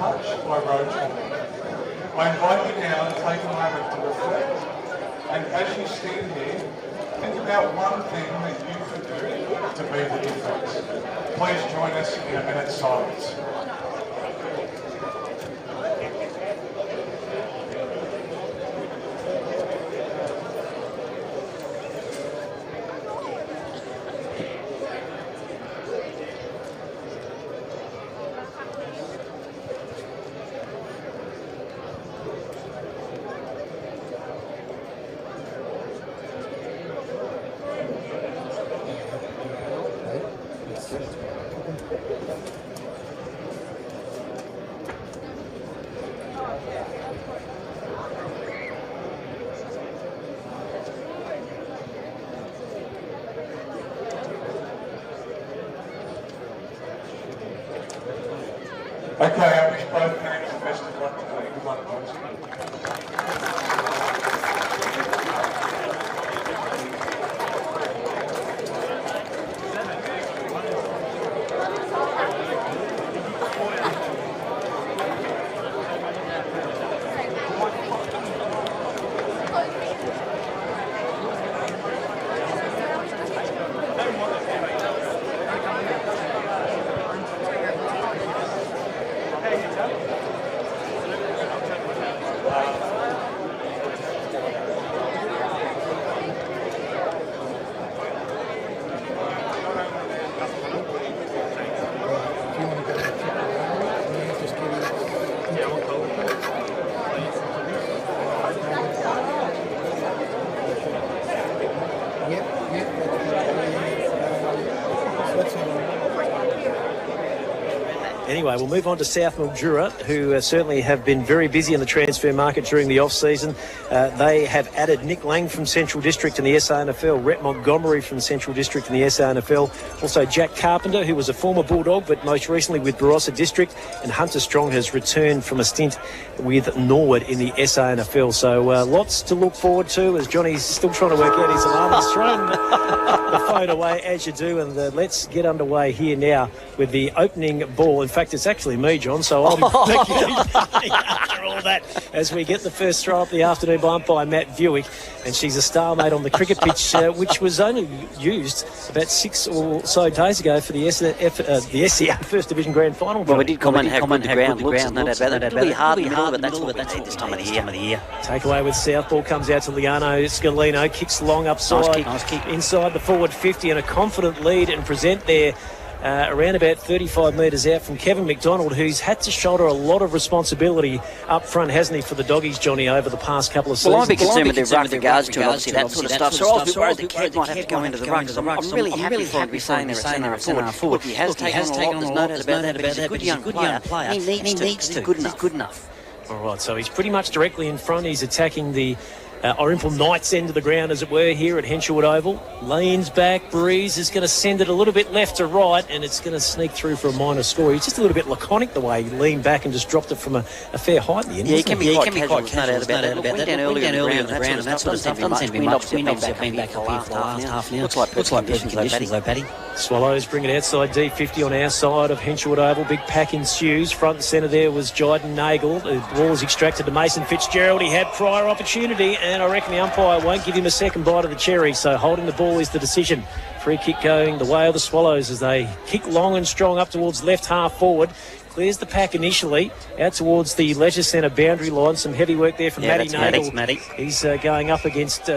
touch by Roach. I invite you now to take a moment to reflect, and as you stand here, think about one thing that you could do to be the difference. Please join us in a minute's silence. Okay, I wish both teams the best of luck today. Good luck, boys. Anyway, we'll move on to Sth Mildura, who certainly have been very busy in the transfer market during the off-season. They have added Nick Lang from Central District in the SFNL, Rhett Montgomery from Central District in the SFNL, also Jack Carpenter, who was a former Bulldog, but most recently with Barossa District, and Hunter Strong has returned from a stint with Norwood in the SFNL. So lots to look forward to as Johnny's still trying to work out his alarm. He's thrown the phone away, as you do, and let's get underway here now with the opening ball. In fact, it's actually me, John, so I'll be after all that as we get the first throw up the afternoon by Matt Buick, and she's a stalemate on the cricket pitch, which was only used about 6 or so days ago for the SCA First Division Grand Final. Well, we did comment how good the ground looks, no doubt about that. It'll be hard in the middle, but that's what we need this time of the year. Takeaway with South, ball comes out to Liano Scalino, kicks long upside, nice kick. Inside the forward 50, and a confident lead and present there. Around about 35 metres out from Kevin McDonald, who's had to shoulder a lot of responsibility up front, hasn't he, for the Doggies, Johnny, over the past couple of seasons? Well, I'm a bit concerned with their ruck regards to obviously that sort of stuff. So I was a bit worried that Kev might have to go into the ruck. I'm really happy for him to be saying they're a centre forward. He has taken on a lot, there's no doubt about that, but he's a good young player. He needs to. He's good enough. All right, so he's pretty much directly in front. He's attacking the Irymple Knights end of the ground, as it were, here at Henshawood Oval. Leans back, Breeze is going to send it a little bit left to right, and it's going to sneak through for a minor score. He's just a little bit laconic the way he leaned back and just dropped it from a fair height in the end. Yeah, he can be quite casual, no doubt about that. Went down earlier in the ground, and that sort of stuff doesn't seem to be much. Wind ups have been back up here for the last half now. Looks like perfect conditions though, Paddy. Swallows bring it outside D50 on our side of Henshawood Oval. Big pack ensues. Front and centre there was Jyden Nagel. The ball is extracted to Mason Fitzgerald. He had prior opportunity, and I reckon the umpire won't give him a second bite of the cherry. So holding the ball is the decision. Free kick going the way of the Swallows as they kick long and strong up towards left half forward. Clears the pack initially out towards the Leisure Centre boundary line. Some heavy work there from Matty Nagel. He's going up against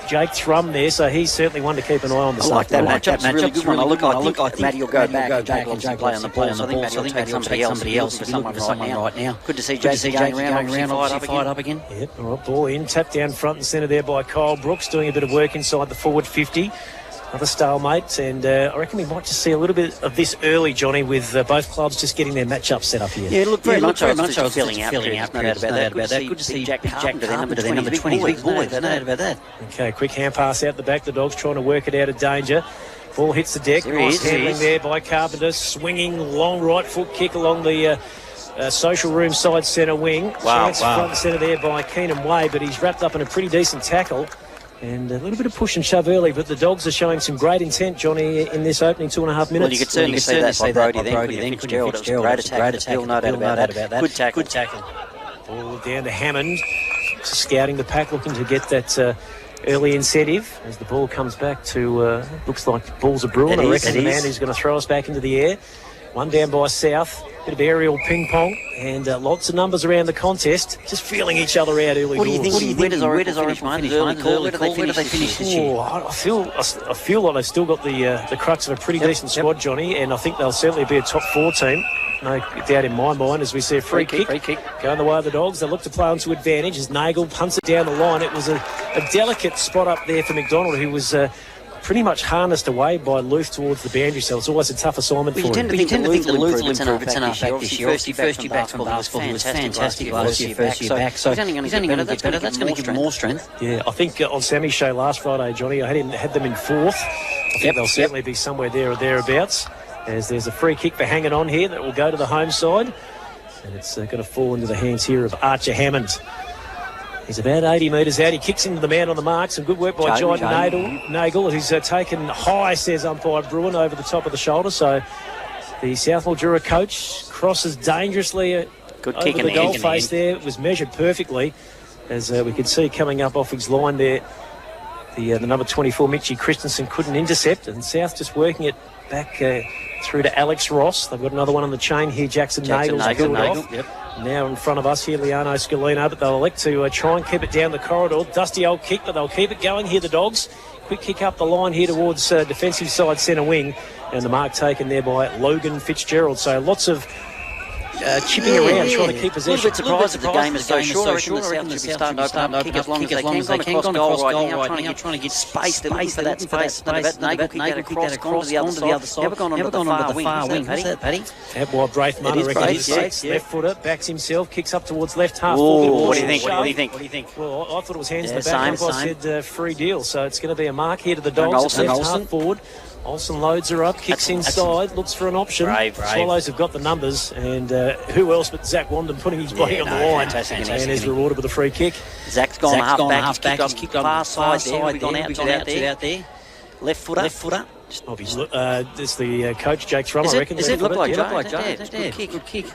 Jake Thrum there, so he's certainly one to keep an eye on. I like that matchup. Really good one. I think Matty will go back and Jake will play on the ball. So I think Matty will take somebody else for someone right now. Good to see Jake going around, obviously fired up again. Yep, all right, ball in, tapped down front and centre there by Kyle Brooks, doing a bit of work inside the forward 50. Another stalemate, and I reckon we might just see a little bit of this early, Johnny, with both clubs just getting their matchup set up here. Yeah, look, very much I was filling out, no doubt about that. Good to see Jack Carpenter, their number 20, big boy, no doubt about that. Okay, quick hand pass out the back. The Dogs trying to work it out of danger. Ball hits the deck. Nice handling there by Carpenter. Swinging long right foot kick along the social room side centre wing. Wow. Front and centre there by Keenan Way, but he's wrapped up in a pretty decent tackle. And a little bit of push and shove early, but the Dogs are showing some great intent, Johnny, in this opening 2.5 minutes. Well, you could certainly see that by Brody then, Fitzgerald. It was a great attack. No doubt about that. Good tackle. Ball down to Hammond, scouting the pack, looking to get that early incentive. As the ball comes back to, looks like balls are brewing. I reckon the man who's going to throw us back into the air. One down by South. Bit of aerial ping pong and lots of numbers around the contest. Just feeling each other out early. What do you think? Where does Irymple finish? Where do they finish this year? I feel like they've still got the crux of a pretty decent squad, Johnny, and I think they'll certainly be a top 4 team. No doubt in my mind as we see a free kick going the way of the Dogs. They look to play onto advantage as Nagel punts it down the line. It was a delicate spot up there for McDonald, who was pretty much harnessed away by Luth towards the boundary, so it's always a tough assignment for him. You tend to think that Luth will improve. It's enough back this year. First year back from basketball, he was fantastic last year back. So he's only going to get better. That's going to give him more strength. Yeah, I think on Sammy's show last Friday, Johnny, I had them in 4th. I think they'll certainly be somewhere there or thereabouts. As there's a free kick for hanging on here that will go to the home side. And it's going to fall into the hands here of Archer Hammond. He's about 80 metres out. He kicks into the man on the mark. Some good work by Jordan Nagel, who's taken high, says umpire Bruin, over the top of the shoulder. So the Sth Mildura coach crosses dangerously good over kick the goal face there. It was measured perfectly, as we could see coming up off his line there. The number 24, Mitchie Christensen, couldn't intercept, and South just working it back through to Alex Ross. They've got another one on the chain here. Jackson Nagel's pulled off. Yep. Now in front of us here, Liano Scalino, but they'll elect to try and keep it down the corridor. Dusty old kick, but they'll keep it going here, the Dogs. Quick kick up the line here towards defensive side centre wing, and the mark taken there by Logan Fitzgerald. So lots of chipping around, trying to keep possession. A little bit surprised that the game is so short. I reckon the South should be starting to open up, kick as long as they can. Gone across goal right now, trying to get space. They're looking for that space. Nagel kicked that across, gone to the other side. Never gone onto the far wing. Who's that, Paddy? That wide Braithman, I reckon he's left footer, backs himself, kicks up towards left half. What do you think? Well, I thought it was hands in the back. I said free deal. So it's going to be a mark here to the Dogs. Left half forward. Olsen loads her up, kicks inside, looks for an option. Brave. Swallows have got the numbers, and who else but Zach Wandon putting his body on the line and is rewarded with a free kick. Zach's gone half back. He's kicked on far side there. We've gone out there. Left footer. It's the coach, Jake Thrum, I reckon. Does it look like Joe?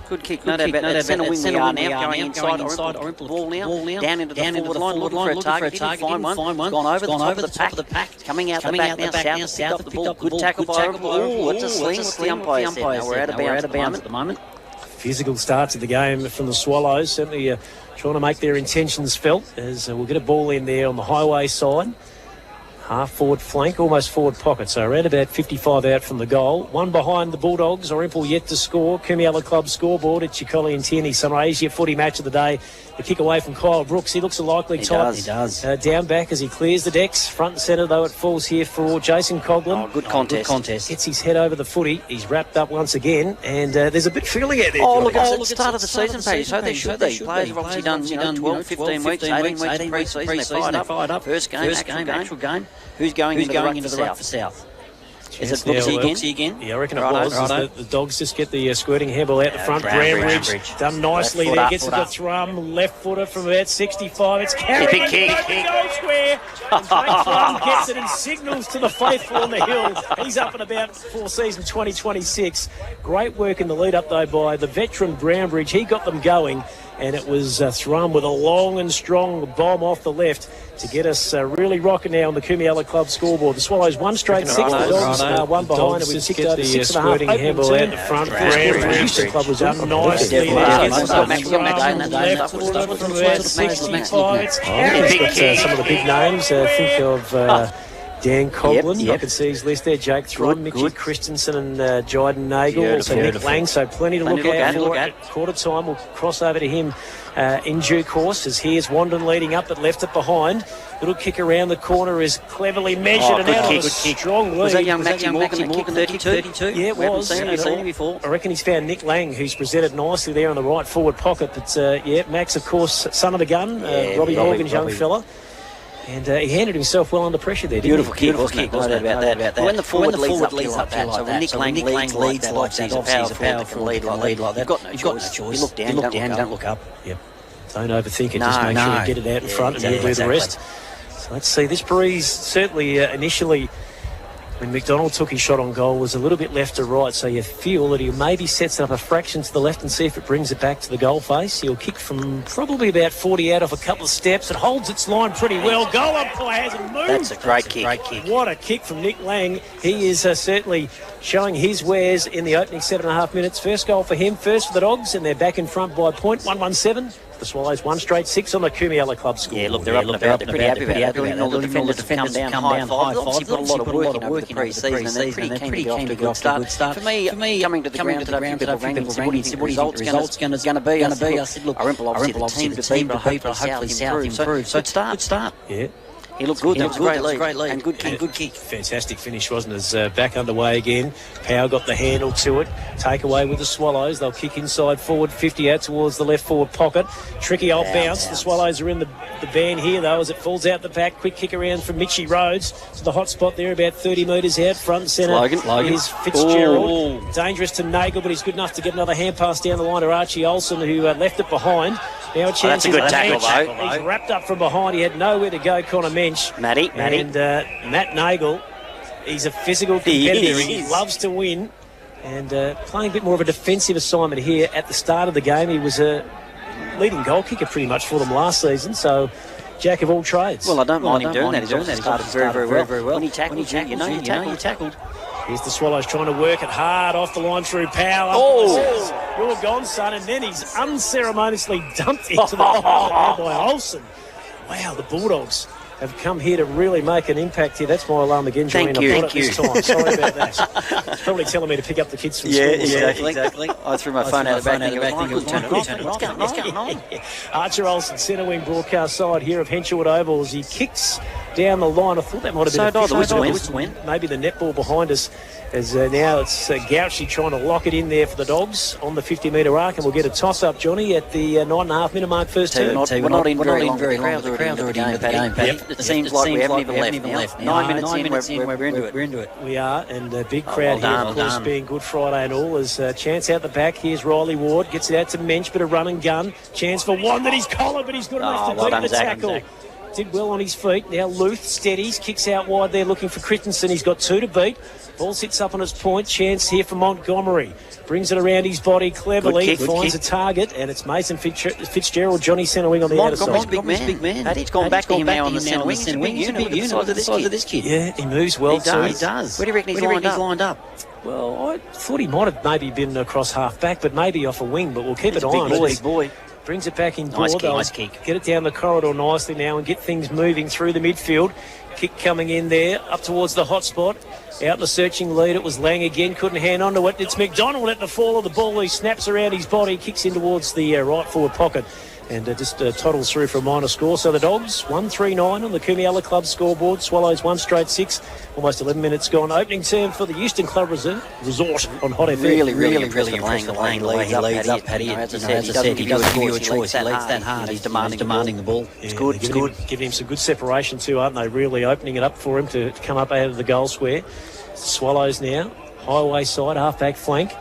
Good kick. No doubt about that. Centre wing we are now, going inside. Irymple ball now. Down into the forward line, looking for a target. Find one. Gone over the top of the pack. Coming out the back now. South picked up the ball. Good tackle by Irymple. Oh, it's a sling. What's the umpire said? Now we're out of bounds at the moment. Physical start to the game from the Swallows. Certainly trying to make their intentions felt, as we'll get a ball in there on the highway side. Half forward flank, almost forward pocket, so around about 55 out from the goal. One behind the Bulldogs, Irymple yet to score. Kumiala Club scoreboard at Chicoli and Tierney. Sunraysia footy match of the day. The kick away from Kyle Brooks. He looks a likely type. He does. Down back as he clears the decks. Front and centre, though, it falls here for Jason Coughlin. Good contest. Gets his head over the footy. He's wrapped up once again, and there's a bit feeling out there. Look at the start of the season, Paddy. So they should be. Players have obviously done 12, 15 weeks, 18 weeks of pre-season. They fired up. First game, actual game. Who's going into the ruck for South? Is it Brooksy again? Yeah, I reckon it was. The Dogs just get the squirting handball out the front. Brambridge done nicely there. Gets it to Thrum. Left footer from about 65. It's carried. Big kick. Goal square. And Jake Thrum gets it and signals to the faithful on the hill. He's up and about for season 2026. Great work in the lead up, though, by the veteran Brambridge. He got them going. And it was Thrum with a long and strong bomb off the left to get us really rocking now on the Kumiala Club scoreboard. The Swallows one straight six, the Dogs one behind, and we kicked over 6.5. Handball out the front. The club was up nicely there. Left from about 65. It's carried. Some of the big names. Think of Dan Coughlin, I can see his list there. Jake Thrum, Mitchie Christensen and Jyden Nagel. Also Nick Lang, so plenty to look out for at quarter time. We'll cross over to him in due course, as here's Wandon leading up but left it behind. Little kick around the corner is cleverly measured and out on a strong lead. Was that young Matthew Morgan 32? Yeah, it was. Seen him before. I reckon he's found Nick Lang, who's presented nicely there on the right forward pocket. But Max, of course, son of the gun, Robbie Morgan's young fella. And he handled himself well under pressure there. Beautiful kick, wasn't it? About that. When the forward leads up that, so when Nick Lang leads like that, he's a powerful lead like that. You've got no choice. You look down, don't look up. Yep. Don't overthink it. Just make sure you get it out in front and you'll do the rest. So let's see. This breeze certainly initially, when McDonald took his shot on goal, was a little bit left to right, so you feel that he maybe sets it up a fraction to the left and see if it brings it back to the goal face. He'll kick from probably about 40 out off a couple of steps. It holds its line pretty well. Goal umpire hasn't moved. That's a great kick. What a kick from Nick Lang. He is certainly showing his wares in the opening 7.5 minutes. First goal for him, first for the Dogs, and they're back in front by a point, 1-1-7. The Swallows 1 straight 6 on the Kumiala Club score. Yeah, look, they're up and about. They're pretty happy about it. All the defenders have come down high five. Obviously got a lot of work in over the pre-season, and they're pretty keen to get off to a good start. For me, coming to the ground today, people rang and said, what do you think the result's going to be? I said, look, Irymple obviously the team to beat, but hopefully South improves. So good start. Yeah. He looked good. That was a great lead. And good kick. Fantastic finish, wasn't it? As back underway again. Power got the handle to it. Take away with the Swallows. They'll kick inside forward, 50 out towards the left forward pocket. Tricky old bounce. The Swallows are in the band here, though, as it falls out the back. Quick kick around from Mitchie Rhodes to the hot spot there, about 30 metres out. Front and centre is Fitzgerald. Ooh. Dangerous to Nagel, but he's good enough to get another hand pass down the line to Archie Olsen, who left it behind. Now a chance. That's a good tackle, though. He's wrapped up from behind. He had nowhere to go, Connor Mensch. Matty. And Matt Nagel, he's a physical competitor. He loves to win. And playing a bit more of a defensive assignment here at the start of the game. He was a leading goal kicker pretty much for them last season. So, jack of all trades. Well, I don't mind him doing that. He's obviously started very well. When he tackles, you know you tackled. Here's the Swallows trying to work it hard off the line through Power. Says, you're gone, son. And then he's unceremoniously dumped into the by Olsen. Wow, the Bulldogs have come here to really make an impact here. That's my alarm again, Johnny. Thank you. This time. Sorry about that. It's probably telling me to pick up the kids from school. Exactly. I threw my phone out the back and it was going on. Archer Olsen, centre wing broadcast side here of Henshawwood Oval as he kicks down the line. I thought that might have been the whistle went. Maybe the netball behind us. As now it's Gouchy trying to lock it in there for the Dogs on the 50-metre arc, and we'll get a toss-up, Johnny, at the 9.5-minute mark first term. We're not in very long. The crowd's already in the game, Paddy. It seems like we haven't even left. 9 minutes in, we're into it. We are, and a big crowd here, of course, being Good Friday and all. As chance out the back, here's Riley Ward, gets it out to Mensch, bit of run and gun. Chance for one that he's collared, but he's good enough to beat the tackle. Did well on his feet. Now Luth steadies, kicks out wide there looking for Christensen. He's got 2 to beat. Ball sits up on its point. Chance here for Montgomery. Brings it around his body cleverly. Finds a target, and it's Mason Fitzgerald, Johnny centre wing on the outer side. Montgomery's big man. Paddy's gone back to him now on the centre wing. He's a big unit the size of this kid. Yeah, he moves well too. He does. Where do you reckon he's lined up? Well, I thought he might have maybe been across half back, but maybe off a wing. But we'll keep an eye on it. Big boy. Brings it back in. Nice kick. Get it down the corridor nicely now and get things moving through the midfield. Kick coming in there, up towards the hot spot. Out in the searching lead, it was Lang again, couldn't hang on to it. It's McDonald at the fall of the ball. He snaps around his body, kicks in towards the right forward pocket. And just toddles through for a minor score. So the Dogs, 1-3-9 on the Kumiala Club scoreboard. Swallows 1 straight 6. Almost 11 minutes gone. Opening term for the Euston Club Resort on Hot FM. Really impressed the Lang leads up, Paddy. As I said, he doesn't give you a choice. He leads that hard. He's demanding the ball. It's good. Giving him some good separation too, aren't they? Really opening it up for him to come up out of the goal square. Swallows now. Highway side, half-back flank.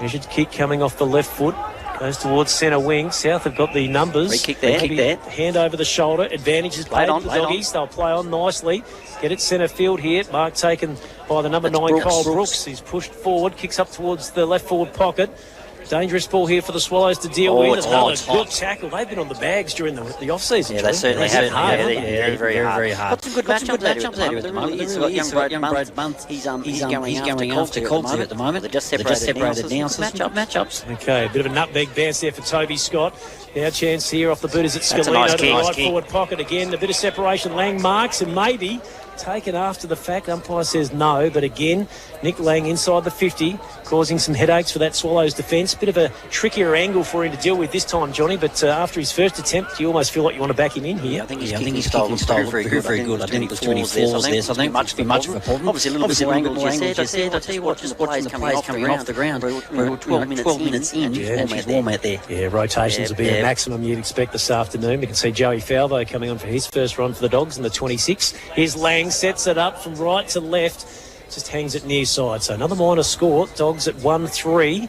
Measured kick coming off the left foot. Goes towards centre wing. South have got the numbers. Free kick there. Hand over the shoulder. Advantage is played to the Doggies. They'll play on nicely. Get it centre field here. Mark taken by the number 9, Cole Brooks. He's pushed forward. Kicks up towards the left forward pocket. Dangerous ball here for the Swallows to deal with. Another good tackle. They've been on the bags during the off-season. Yeah, they certainly have. Very hard. Got some good matchups out here at the moment. He's got young Brad Bunth. He's going after Colty at the moment. They're just separated now. Matchups. Okay, a bit of a nutmeg bounce there for Toby Scott. Now chance here off the boot as it's Scalino to the right forward pocket again. A bit of separation. Lang marks and maybe taken after the fact. Umpire says no, but again, Nick Lang inside the 50, causing some headaches for that Swallows defence. Bit of a trickier angle for him to deal with this time, Johnny, but after his first attempt, you almost feel like you want to back him in here. I think his kicking style was very good. I think it was too many flaws there, so I think much of a problem. Obviously, a little bit more angle, as you said. I tell you what, just watching the players coming off the ground. We're 12 minutes in, and she's warm out there. Yeah, rotations will be a maximum you'd expect this afternoon. We can see Joey Falvo coming on for his first run for the Dogs in the 26. Here's Lang, sets it up from right to left. Just hangs it near side. So another minor score. Dogs at 1-3.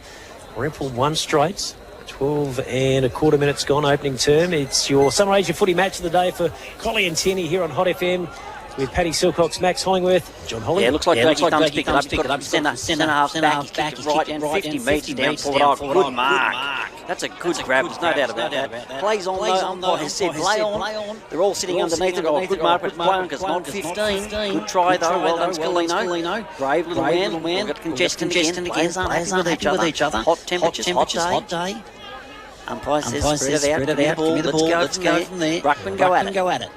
Irymple 1 straight. 12 and a quarter minutes gone, opening term. It's your Sunraysia footy match of the day for Collie and Tierney here on Hot FM with Paddy Silcox, Max Hollingworth, John Holling. Yeah, looks like Jakey Thumb's pick it up. Centre half back, kick right down 50 metres down forward. Good mark. That's a good grab, there's no doubt about that. Plays on, umpire said play on. They're all sitting underneath it. Oh, good mark, but play on because not 15. Good try though, well done Scalino. Brave little man. We've got congestion again. Players aren't happy with each other. Hot temperatures, hot day. Umpire says spread it out, give me the ball, let's go from there. Ruckman go at it.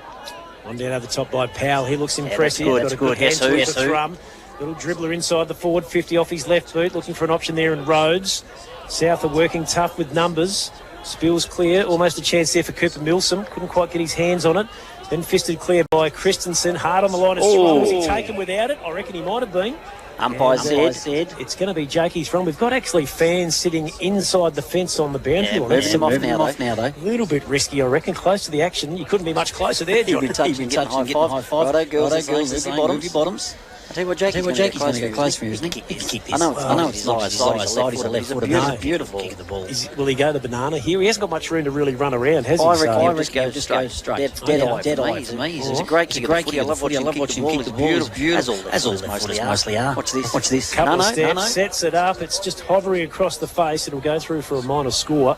One down over the top by Powell. He looks impressive. That's good. Yes, little dribbler inside the forward 50 off his left boot, looking for an option there in Rhodes. South are working tough with numbers. Spills clear, almost a chance there for Cooper Milsom. Couldn't quite get his hands on it. Then fisted clear by Christensen. Hard on the line of Swan. Was he taken without it? I reckon he might have been. Umpire said it's going to be Jakey's from. We've got actually fans sitting inside the fence on the boundary line. Moving them off now, though. A little bit risky, I reckon. Close to the action. You couldn't be much closer there, Johnny. You've been touching, getting high five. Righto, girls, move your bottoms. I tell you what, Jakey's going to go close for you, isn't he? I know it's side. He's a left footer. Beautiful kick of the ball. Will he go the banana here? He hasn't got much room to really run around, has he? I reckon he'll just go straight. Dead eye for me. He's a great kick of the footy. I love watching him kick the ball. It's beautiful. As all the footers mostly are. Watch this. Couple of steps, sets it up. It's just hovering across the face. It'll go through for a minor score.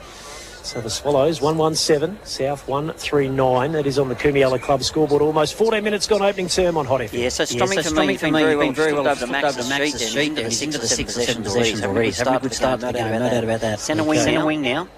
So the Swallows 117, South 139. That is on the Kumiala Club scoreboard. Almost 14 minutes gone opening term on Hot FM. Yeah, so Strumming for me, been very well over Max's sheet. He's into the 6 possessions already. So good start, no doubt about that. Centre wing now.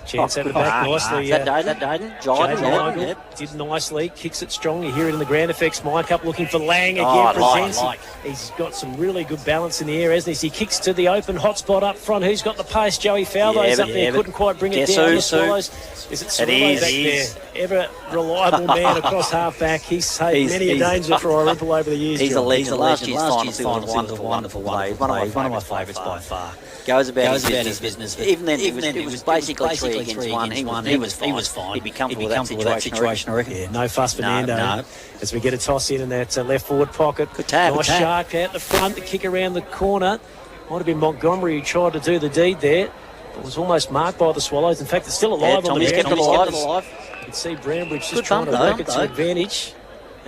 Chance at the back nicely. That Dyden? Jiden did nicely, kicks it strong. You hear it in the ground effects mic up, looking for Lang again. Presents. He's got some really good balance in the air, hasn't he? He kicks to the open hotspot up front. Who's got the pace? Joey Faldo's up there. Couldn't quite bring it down. Swallows. Is it Swallows back there? Ever reliable man across half back. He's saved many a danger for Irymple over the years. He's a legend. Last year's final was wonderful play. One of my favourites by far. Goes about his business. Even then, it was basically 3 against 1. He was fine. He'd be comfortable with that situation, I reckon. Yeah, no fuss for Nando. No. As we get a toss in that left forward pocket. Good tap. Nice shark out the front, the kick around the corner. Might have been Montgomery who tried to do the deed there. It was almost marked by the Swallows. In fact, it's still alive on the ground. Alive. You can see Brambridge just trying to work it to advantage.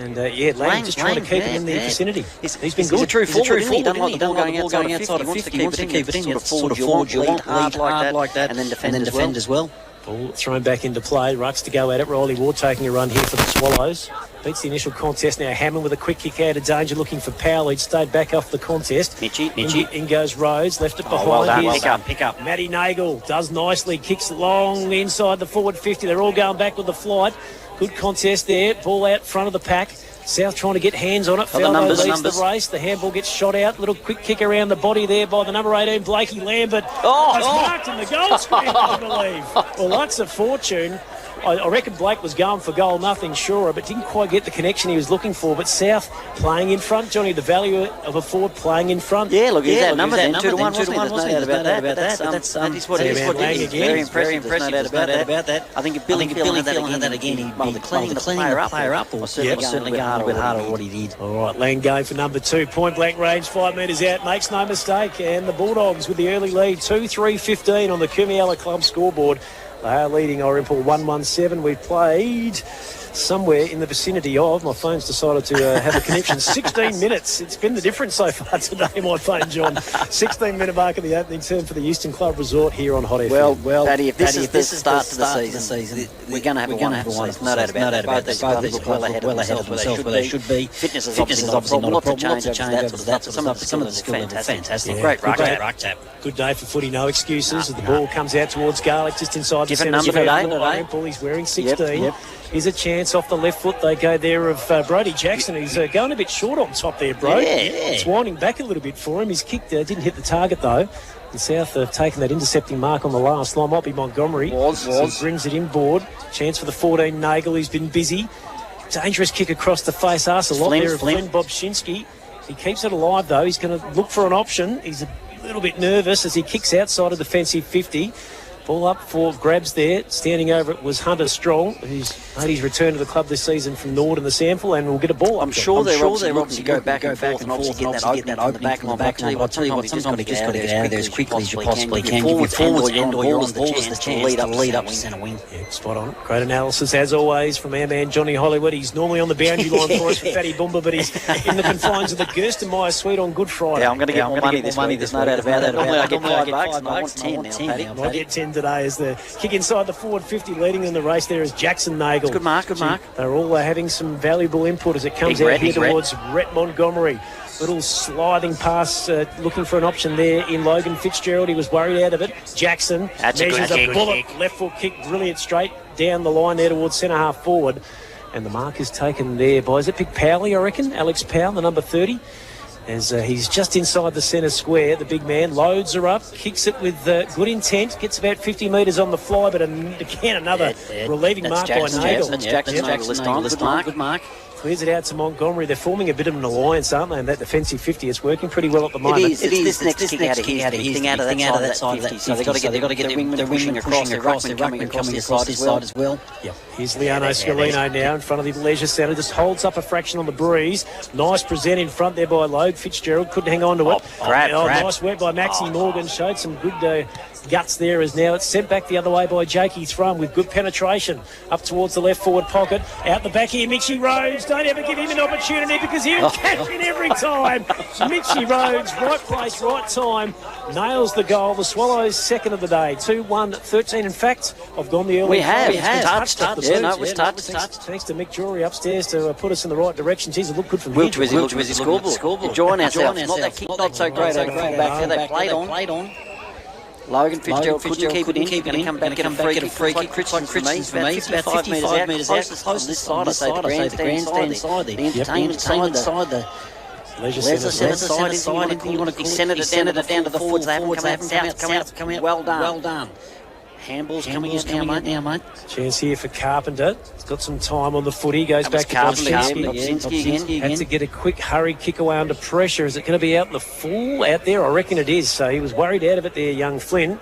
And Lang just trying to keep it in the vicinity. He's been good. He's a true forward. He doesn't like the ball going outside of 50. He wants to keep it in. Sort of forward your lead hard like that, and then defend as well. Ball thrown back into play. Rucks to go at it. Riley Ward taking a run here for the Swallows. Beats the initial contest now. Hammond with a quick kick out of danger, looking for Powell. He'd stayed back off the contest. Mitchie. In goes Rhodes. Left it behind. Well done. Pick up. Matty Nagel does nicely. Kicks long inside the forward 50. They're all going back with the flight. Good contest there. Ball out front of the pack. South trying to get hands on it. Faldo leads the race. The handball gets shot out. Little quick kick around the body there by the number 18, Blakey Lambert. Has marked in the goal square, I believe. Well, that's a fortune. I reckon Blake was going for goal, nothing surer, but didn't quite get the connection he was looking for. But South playing in front, Johnny, the value of a forward playing in front. Yeah, look, he's that number then, 2-1, wasn't he? There's no doubt about that. That's what it is. Very impressive, there's no doubt about that. I think if Billy had that again, he'd be cleaning the player up, or certainly go harder with what he did. All right, Lang going for number 2, point blank range, 5 metres out, makes no mistake, and the Bulldogs with the early lead, 2-3-15 on the Kumiala Club scoreboard. They are leading Irymple 117. We've played somewhere in the vicinity of, my phone's decided to have a connection, 16 minutes. It's been the difference so far today, my phone, John. 16-minute mark of the opening term for the Euston Club Resort here on Hot FM. Well, Paddy, if this is the start to the season, we're going to have a wonderful one. No doubt about that. Both these look well ahead of themselves where they should be. Fitness is obviously not a problem. Lots of change over that. Some of the skill are fantastic. Great ruck tap. Good day for footy, no excuses. The ball comes out towards Garlick just inside the centre. Different number today. He's wearing 16. Here's a chance off the left foot. They go there of Brodie Jackson. He's going a bit short on top there, Brody. It's winding back a little bit for him. His kick didn't hit the target, though. The South have taken that intercepting mark on the last line. Might be Montgomery. So he brings it inboard. Chance for the 14, Nagel, who's been busy. Dangerous kick across the face. Arse a lot there of Flynn Bobshinsky. He keeps it alive, though. He's going to look for an option. He's a little bit nervous as he kicks outside of defensive 50. Ball up for grabs there. Standing over it was Hunter Strong, who's made his return to the club this season from Nord in the sample, and will get a ball. I'm sure they're obviously go back and forth and obviously get that opening from the back line. I'll tell you what, sometimes you just got to get out of there as quickly as you possibly can. Forwards and or you're on the chance to lead up to centre wing. Yeah, spot on. Great analysis, as always, from our man Johnny Hollywood. He's normally on the boundary line for us for Fatty Boomba, but he's in the confines of the Gerstenmeier Suite on Good Friday. Yeah, I'm going to get more money this week. There's no doubt about that. Normally I get $5 and I want 10 now, Paddy. Might get 10 today as the kick inside the forward 50, leading in the race there is Jackson Nagel. Good mark. They're all having some valuable input as it comes out here towards Rhett Montgomery. Little sliding pass, looking for an option there in Logan Fitzgerald. He was worried out of it. Jackson measures a bullet, left foot kick, brilliant straight down the line there towards centre half forward. And the mark is taken there by, is it Pick Powley, I reckon? Alex Powell, the number 30. As he's just inside the centre square, the big man loads her up, kicks it with good intent, gets about 50 metres on the fly, but again another relieving mark by Nagel. That's Jackson Nagel this time. Good mark. Clears it out to Montgomery. They're forming a bit of an alliance, aren't they? And that defensive 50 is working pretty well at the moment. It is. This next kick out of his thing out of that side of that 50. So they've got to get their wingman pushing across. Their ruckman coming across this side as well. Yep. Here's Leano Scalino now in front of the leisure centre. Just holds up a fraction on the breeze. Nice present in front there by Logue. Fitzgerald couldn't hang on to it. Nice work by Maxie Morgan. Showed some good guts there as now it's sent back the other way by Jakey Thrum with good penetration up towards the left forward pocket. Out the back here, Mitchie Rhodes. Don't ever give him an opportunity because he'll catch it every time. Mitchie Rhodes, right place, right time, nails the goal. The Swallows second of the day. 2-1, 13 in fact. I've gone the early. We have. Touched. It was touched. Thanks to Mick Drury upstairs to put us in the right direction. Geez, it looked good from here. Will Twizzy scoreboard. Join ourselves. Not that kick, not so great. They played on. Logan Fitzgerald couldn't keep it in. Going to come back, get a free kick. Critchin for me. About 55 metres out. Closest on this side, I say the grandstand side. The entertainment side. The leisure centre side. You want to extend it down to the forwards. They haven't come out. Well done. Handball's coming out now, mate. Chance here for Carpenter. He's got some time on the footy. Goes back to Bobczynski again. Had to get a quick hurry kick away under pressure. Is it going to be out in the full? Out there? I reckon it is. So he was worried out of it there, young Flynn.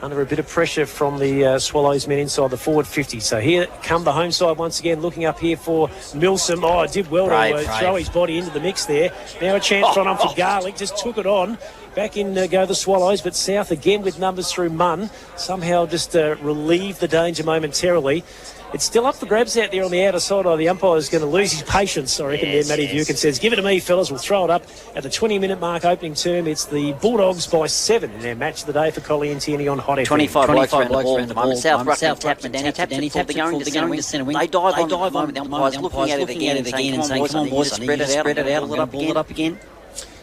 Under a bit of pressure from the Swallows men inside the forward 50. So here come the home side once again, looking up here for Milsom. Did well to throw his body into the mix there. Now a chance front on for Garlick. Just took it on. Back in go the Swallows, but South again with numbers through Munn. Somehow just relieved the danger momentarily. It's still up for grabs out there on the outer side. The umpire's going to lose his patience, I reckon. Matty Buchan says, give it to me, fellas. We'll throw it up at the 20-minute mark opening term. It's the Bulldogs by 7 in their match of the day for Collie and Tierney on Hot FM. 25 blokes around the ball. South Ruckman tapped and Danny tapped it. They're going to centre wing. They dive on. The umpire's looking at it again and saying, come on, boys, spread it out, pull it up again.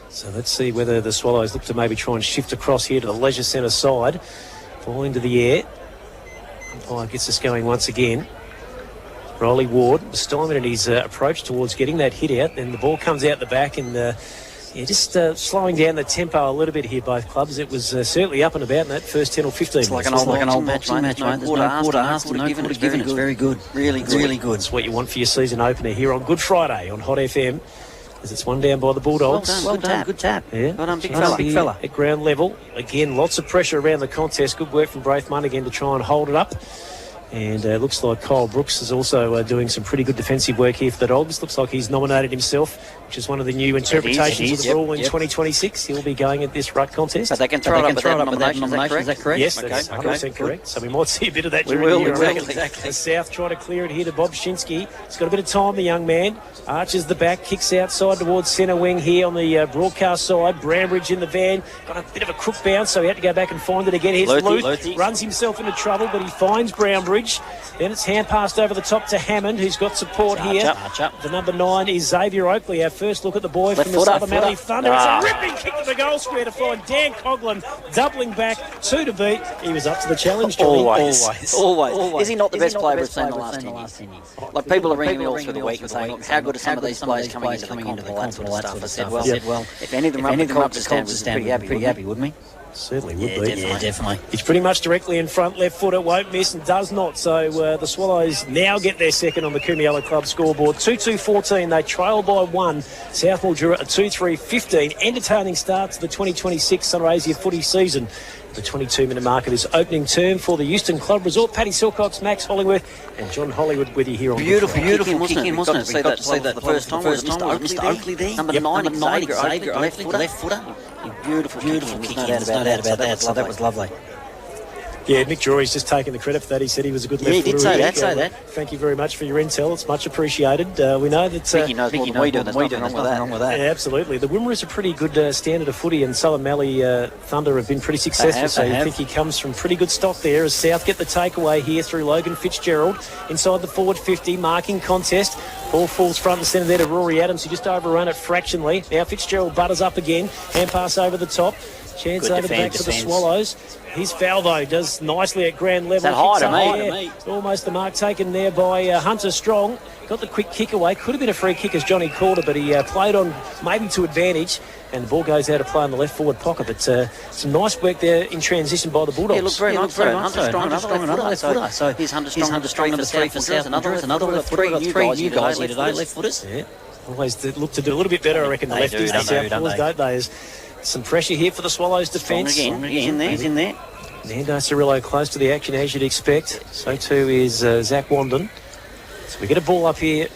So let's see whether the Swallows look to maybe try and shift across here to the leisure centre side. Ball into the air. Umpire gets us going once again. Rolly Ward stymied in his approach towards getting that hit out. Then the ball comes out the back and just slowing down the tempo a little bit here, both clubs. It was certainly up and about in that first 10 or 15 minutes. It's like an old match, mate. There's no quarter asked, no quarter given. It's very good. Really good. It's what you want for your season opener here on Good Friday on Hot FM. As it's one down by the Bulldogs. Well done. Good tap. Yeah. Well done, big fella. At ground level. Again, lots of pressure around the contest. Good work from Braith Munn again to try and hold it up. And it looks like Kyle Brooks is also doing some pretty good defensive work here for the Dogs. Looks like he's nominated himself, which is one of the new interpretations of the rule in 2026. He'll be going at this ruck contest. But they can throw it up with that nomination, is that correct? Yes, that's 100% correct. So we might see a bit of that during the year. Exactly. South try to clear it here to Bobczynski. He's got a bit of time, the young man. Arches the back, kicks outside towards centre wing here on the broadcast side. Brambridge in the van. Got a bit of a crook bounce, so he had to go back and find it again. Here's Luth. Runs himself into trouble, but he finds Brambridge. Then it's hand passed over the top to Hammond, who's got support here. The number 9 is Xavier Oakley. Our first look at the boy from the Southern Mallee Thunder. It's a ripping kick to the goal square to find Dan Coughlin doubling back, 2 to beat. He was up to the challenge, Johnny. Always. Is he not the best player we've seen in the last 10 years? Like, people are ringing me all through the week and saying, look, how good are some of these players coming into the all that sort of stuff? I said, well, if any of them up to stand, we'd be pretty happy, wouldn't we? Certainly would be. Definitely. He's pretty much directly in front, left foot, it won't miss and does not. So the Swallows now get their second on the Kumiella Club scoreboard. 2-2-14, they trail by 1. Sth Mildura a 2-3-15. Entertaining start to the 2026 Sunraysia footy season. The 22-minute mark of this opening term for the Euston Club Resort. Paddy Silcox, Max Hollingworth and John Hollywood with you here on Beautiful kick, wasn't it? Got to see that the first time. Mr. Oakley there. Number 9, Xavier Oakley, left footer. Beautiful kick. There's no doubt about that. So that was lovely. Yeah, Mick Drury's just taking the credit for that. He said he was a good left footer. Yeah, he did say that. Thank you very much for your intel. It's much appreciated. We know that... Mickey knows more than we do. There's nothing wrong with that. Yeah, absolutely. The Wimmera is a pretty good standard of footy, and Southern Mallee Thunder have been pretty successful. So you think he comes from pretty good stock there as South get the takeaway here through Logan Fitzgerald inside the forward 50, marking contest. Ball falls front and centre there to Rory Adams, who just overrun it fractionally. Now Fitzgerald butters up again. Hand pass over the top. Chance over the back for the Swallows. His foul, though, does nicely at ground level. Is that high to me? Almost the mark taken there by Hunter Strong. Got the quick kick away. Could have been a free kick as Johnny called it, but he played on maybe to advantage. And the ball goes out of play in the left forward pocket. But some nice work there in transition by the Bulldogs. Yeah, looked very nice. Hunter Strong, another left footer. So here's Hunter Strong, number 3 for South. Another left footer. We've got 3 new guys here today, left footers. Yeah, always look to do a little bit better, I reckon, the lefties, the Southpawls, don't they? Some pressure here for the Swallows' defence. He's in there. Nando Cirillo close to the action, as you'd expect. So too is Zach Wandon. So we get a ball up here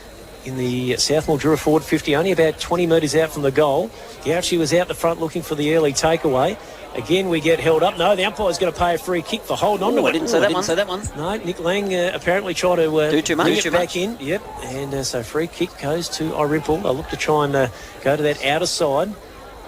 in the Sth Mildura forward 50, only about 20 metres out from the goal. Gauchi was out the front looking for the early takeaway. Again, we get held up. No, the umpire's going to pay a free kick for holding on to it. I didn't say that one. No, Nick Lang apparently trying to do too much. Back in. Yep, and so free kick goes to Irymple. They'll look to try and go to that outer side.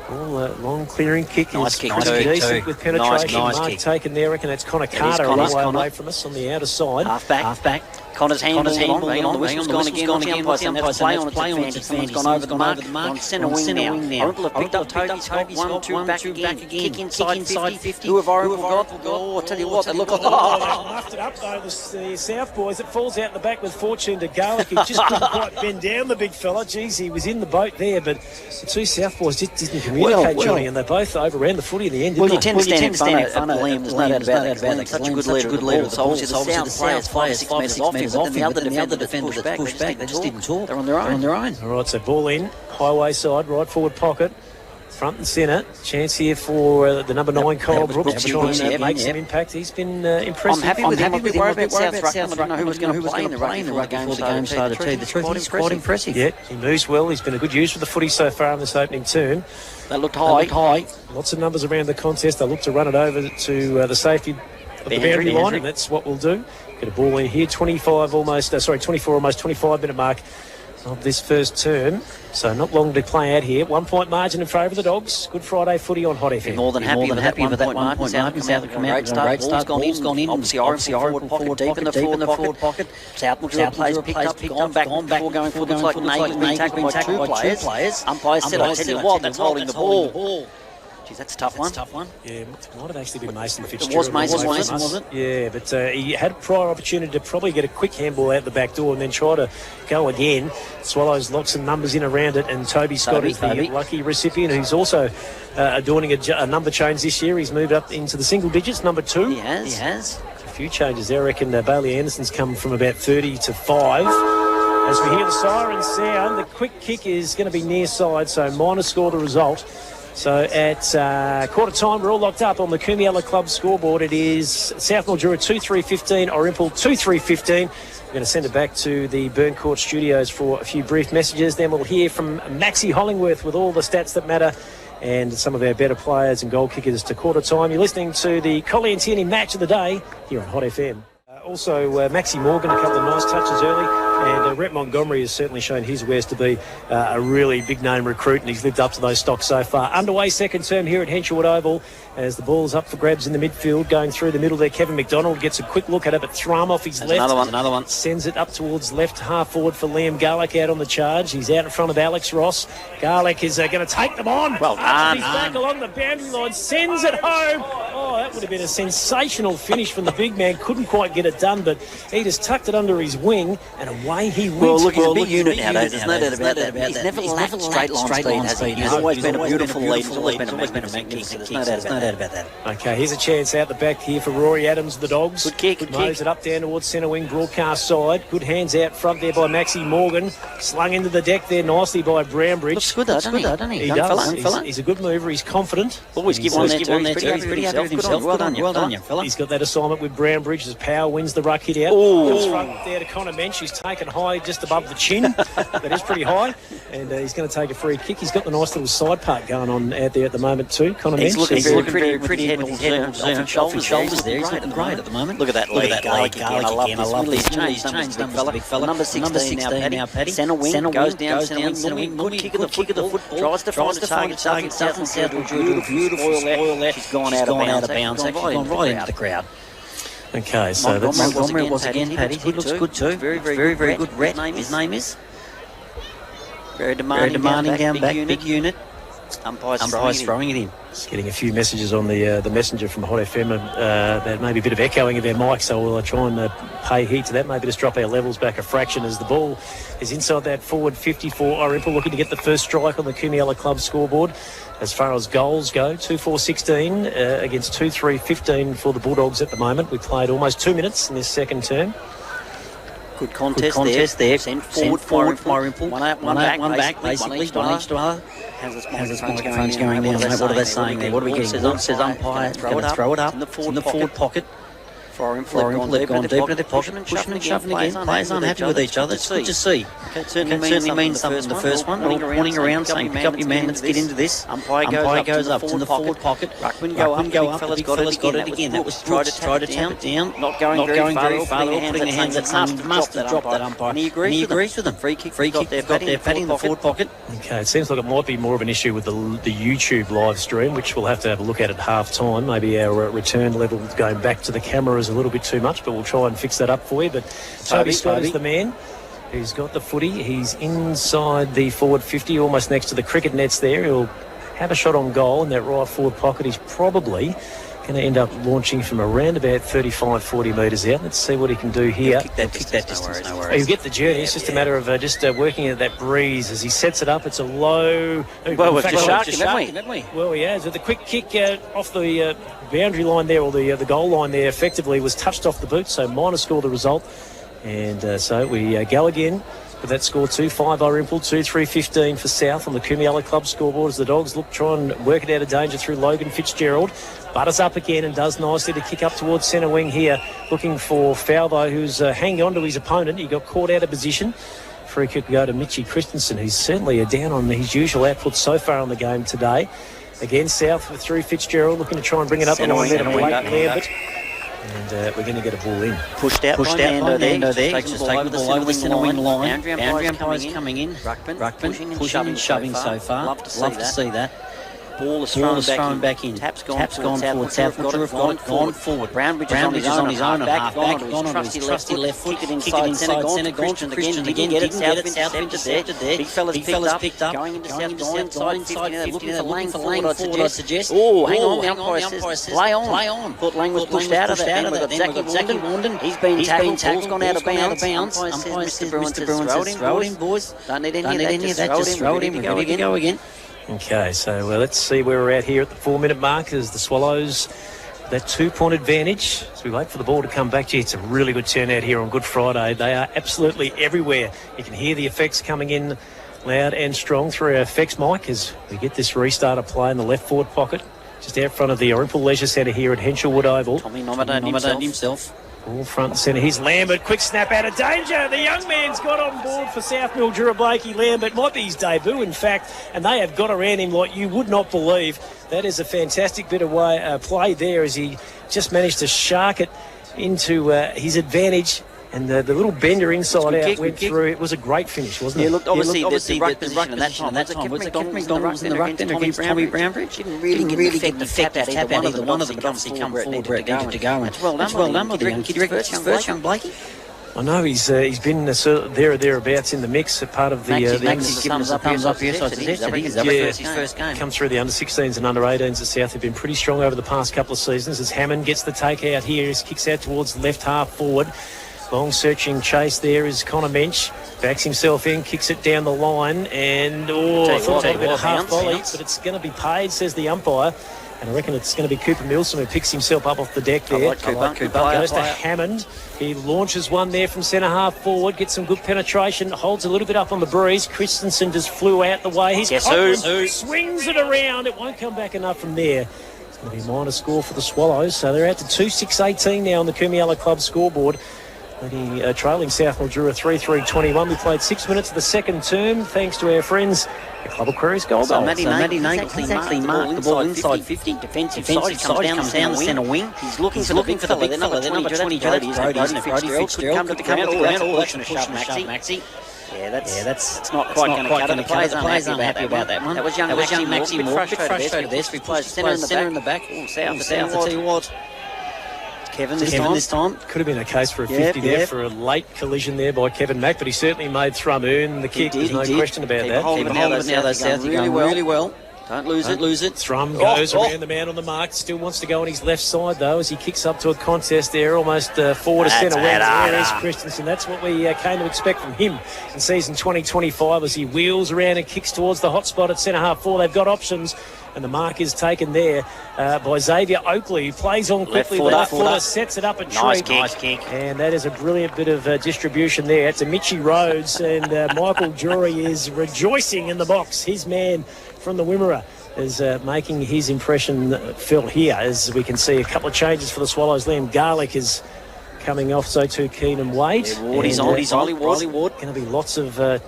Long clearing kick is pretty decent with penetration. Nice mark kick. Taken there. I reckon that's Connor Carter away from us on the outer side. Half back. Connor's hand on. The whistle's gone again. The umpire's play on its advantage. Someone's gone over the mark. On centre wing now. Irymple have picked up Toby Scott. 1-2 back again. Kick inside 50. Who have Irymple got? Oh, I tell you what, they look... They've muffed it up though, the South boys. It falls out the back with fortune to Garlick. He just couldn't quite bend down the big fella. Geez, he was in the boat there, but the two South boys just didn't communicate, Johnny, and they both overran the footy in the end, didn't they? You tend to stand in front of Liam. There's no doubt about that. Such a good leader. So obviously the South players 5 or 6 metres off him, but then the other defenders pushed back. They just didn't talk. They're on their own. All right, so ball in, highway side, right forward pocket, front and centre. Chance here for the number 9, Kyle Brooks, to try and make some impact. He's been impressive. I'm happy with him. Worry about South. I don't know who was going to play in the rugby before the game started. To tell you the truth, he's quite impressive. Yeah, he moves well. He's been a good use for the footy so far in this opening term. That looked high. Lots of numbers around the contest. They look to run it over to the safety of the boundary line, and that's what we'll do. Get a ball in here, 24, almost 25-minute mark of this first term. So not long to play out here. 1 point margin in favour of the Dogs. Good Friday footy on Hot FM. More than happy with that 1 point margin. South have come out. Great start. Ball's gone in. Obviously, Irymple forward pocket, deep in the forward pocket. South Mildura plays picked up, gone back before going forward. Looks like Nagel's been tackled by two players. Umpire said, I tell you what, that's holding the ball. Jeez, that's a tough one. Yeah, it might have actually been Mason Fitzgerald. It was Mason, was it? Yeah, but he had prior opportunity to probably get a quick handball out the back door and then try to go again. Swallows lock some numbers in around it, and Toby Scott is the lucky recipient, who's also adorning a number change this year. He's moved up into the single digits, number 2. He has. A few changes there. I reckon Bailey Anderson's come from about 30 to 5. As we hear the siren sound, the quick kick is going to be near side, so minor score the result. So at quarter time, we're all locked up on the Kumiella Club scoreboard. It is Sth Mildura 2-3-15, Irymple 2-3-15. We're going to send it back to the Burn Court studios for a few brief messages. Then we'll hear from Maxie Hollingworth with all the stats that matter and some of our better players and goal kickers to quarter time. You're listening to the Collie and Tierney match of the day here on Hot FM. Also, Maxie Morgan, a couple of nice touches early. And Rhett Montgomery has certainly shown his wares to be a really big-name recruit, and he's lived up to those stocks so far. Underway second term here at Henshawwood Oval as the ball's up for grabs in the midfield. Going through the middle there, Kevin McDonald gets a quick look at it, but Thrum off his left. Another one. Sends it up towards left half forward for Liam Garlick out on the charge. He's out in front of Alex Ross. Garlick is going to take them on. Well done. He's back along the boundary line, sends it home. Oh, that would have been a sensational finish from the big man. Couldn't quite get it done, but he just tucked it under his wing, and away he went. Well, look, he's a big unit nowadays. There's no doubt about that. He's never lacked straight line speed. He's always been a beautiful lead. He's always been a magnificent kick. There's no doubt about that. Okay, here's a chance out the back here for Rory Adams, the Dogs. Good kick. Mows it up down towards centre wing, broadcast side. Good hands out front there by Maxie Morgan. Slung into the deck there nicely by Brownbridge. Looks good, doesn't he? He does. He's a good mover. He's confident. Always give one there too. He's pretty happy with himself. Well done, young fella. He's got that assignment with Brownbridge as Power wins the ruck hit out. Comes front there to Connor Mensch. He's taken high just above the chin. That is pretty high. And he's going to take a free kick. He's got the nice little side part going on out there at the moment too, Connor Mensch. He's looking pretty head with his head off his shoulders there. He's looking great at the moment. Look at that leg garlic again. I love this. He's changed numbers, big fella. Number 16 now, Paddy. Centre wing, goes down, centre wing. Good kick of the football. Tries to find a target. South Mildura. Beautiful spoil there. She's gone out of bounds. Actually gone right into the crowd. Okay, so that's Montgomery was again, Paddy. He looks good too. Very good. His name is. Very demanding down back. Big unit. Umpire's throwing it in. Just getting a few messages on the messenger from Hot FM about maybe a bit of echoing of their mic, so we'll try and pay heed to that. Maybe just drop our levels back a fraction as the ball is inside that forward 54. Irymple looking to get the first strike on the Kumiella Club scoreboard. As far as goals go, 2-4-16 against 2-3-15 for the Bulldogs at the moment. We played almost 2 minutes in this second term. Good contest there. Sent forward for Irymple. One back, basically. One each to other. How's this microphone's going down? What are they saying there? What are we getting? Says umpire, throw it up in the forward pocket. For Irymple, they've gone deep into their pocket, pushing and shoving again. Players unhappy with each other. It's good to see. It certainly means something the first one. Pointing around saying, pick up your man, let's get into this. Umpire goes up in the forward pocket. Ruckman go up, the big fella's got it again. That was try to tap it down. Not going very far, putting their hands at saying, must have dropped that umpire. And he agrees with them. Free kick, got their patty in the forward pocket. Okay, it seems like it might be more of an issue with the YouTube live stream, which we'll have to have a look at half time. Maybe our return level going back to the camera is a little bit too much, but we'll try and fix that up for you. But Toby Scott is the man who's got the footy. He's inside the forward 50, almost next to the cricket nets there. He'll have a shot on goal in that right forward pocket. He's probably going to end up launching from around about 35-40 metres out. Let's see what he can do here. Kick that distance, no worries. He'll get the journey. It's just a matter of just working at that breeze as he sets it up. It's a low... Well, we've just sharked him, haven't we? Well, he has. With the quick kick off the boundary line there, or the goal line there, effectively was touched off the boot, so minor score the result. And so we go again with that score 2-5 Irymple, 2-3-15 for South on the Kumiella Club scoreboard as the Dogs try and work it out of danger through Logan Fitzgerald. Butters up again and does nicely to kick up towards centre wing here, looking for Falvo, who's hanging on to his opponent. He got caught out of position. Free kick will go to Mitchie Christensen, who's certainly down on his usual output so far on the game today. Again, South through Fitzgerald, looking to try and bring it up the line there to Blake Lambert. And we're going to get a ball in. Pushed out by Nando there. Takes the ball over the centre wing line. Boundary umpire's coming in. Ruckman pushing and shoving so far. Love to see that. Ball is thrown back in. Tap's gone forward. South Mildura have gone forward. Brownbridge is on his own half back. Gone on his trusty left foot. Kick it inside centre. Gone to Christian again. Didn't get it. South intercepted there. Big fella's picked up. Going into South. Gone inside 50. They're looking for Lang forward, I suggest. Oh, hang on. The umpire says play on. Thought Lang was pushed out of that. Then we've got Zachy Wanden. He's been tackled. Ball's gone out of bounds. Umpire says Mr. Bruin says throw it in, boys. Don't need any of that. Just throw it in. We're ready to go again. Okay, so let's see where we're at here at the 4-minute mark as the Swallows, that 2-point advantage. So we wait for the ball to come back to you. It's a really good turnout here on Good Friday. They are absolutely everywhere. You can hear the effects coming in loud and strong through our effects mic as we get this restarter play in the left forward pocket, just out front of the Irymple Leisure Centre here at Henshelwood Oval. Tommy nominated himself. All front and centre. Here's Lambert. Quick snap out of danger. The young man's got on board for Sth Mildura. Blakey Lambert might be his debut, in fact, and they have got around him like you would not believe. That is a fantastic bit of play there as he just managed to shark it into his advantage. And the little bender inside out went through. It was a great finish, wasn't it? Yeah, looked obviously the ruck position at that time. Was it Kevin McDonald's in the ruck then against Tommy Brownbridge? Didn't really get the effect out either one of them, but obviously come forward where it needed to go. It's well done by the first young Blakey. I know he's been there or thereabouts in the mix, part of the... Maxie's given us a thumbs up, yes, I suggest. He's his first game. Come through the under-16s and under-18s at South have been pretty strong over the past couple of seasons as Hammond gets the take out here. He kicks out towards the left half forward. Long searching chase there is Connor Mensch. Backs himself in, kicks it down the line, and I thought it would have been a half volley, but it's going to be paid, says the umpire. And I reckon it's going to be Cooper Milsom who picks himself up off the deck there. I like Cooper. Goes to Hammond. He launches one there from centre half forward, gets some good penetration, holds a little bit up on the breeze. Christensen just flew out the way. Swings it around. It won't come back enough from there. It'll be a minor score for the Swallows, so they're out to 2-6-18 now on the Kumiala Club scoreboard. Trailing South Mildura 3-3-21. We played 6 minutes of the second term, thanks to our friends at Club Aquarius Gold. So Matty exactly marked the ball inside 50. Defensive side comes down the centre wing. He's looking for the big fella. They're number 20. Brody Fitzgerald. Come to the ground. That's a shot, Maxie. Yeah, that's not quite going to cut it. The players aren't happy about that one. That was young Maxie Moore. A bit frustrated this. We played centre in the back. South. I tell you what. Kevin this time. Could have been a case for a 50 there for a late collision there by Kevin Mack, but he certainly made Thrum earn the kick. There's no question about that. Keep hold of it now, though, South. You're going really well. Don't lose it. Thrum goes around the man on the mark. Still wants to go on his left side, though, as he kicks up to a contest there, almost forward to centre. There is Christensen. That's what we came to expect from him in season 2025 as he wheels around and kicks towards the hot spot at centre half 4. They've got options. And the mark is taken there by Xavier Oakley, who plays on quickly. Left footer sets it up a treat. Nice kick. And that is a brilliant bit of distribution there. It's a Mitchie Rhodes, and Michael Jury is rejoicing in the box. His man from the Wimmera is making his impression felt here, as we can see a couple of changes for the Swallows. Liam Garlick is coming off, so too Keenan Wade. He's on. Hollywood. Going to be lots of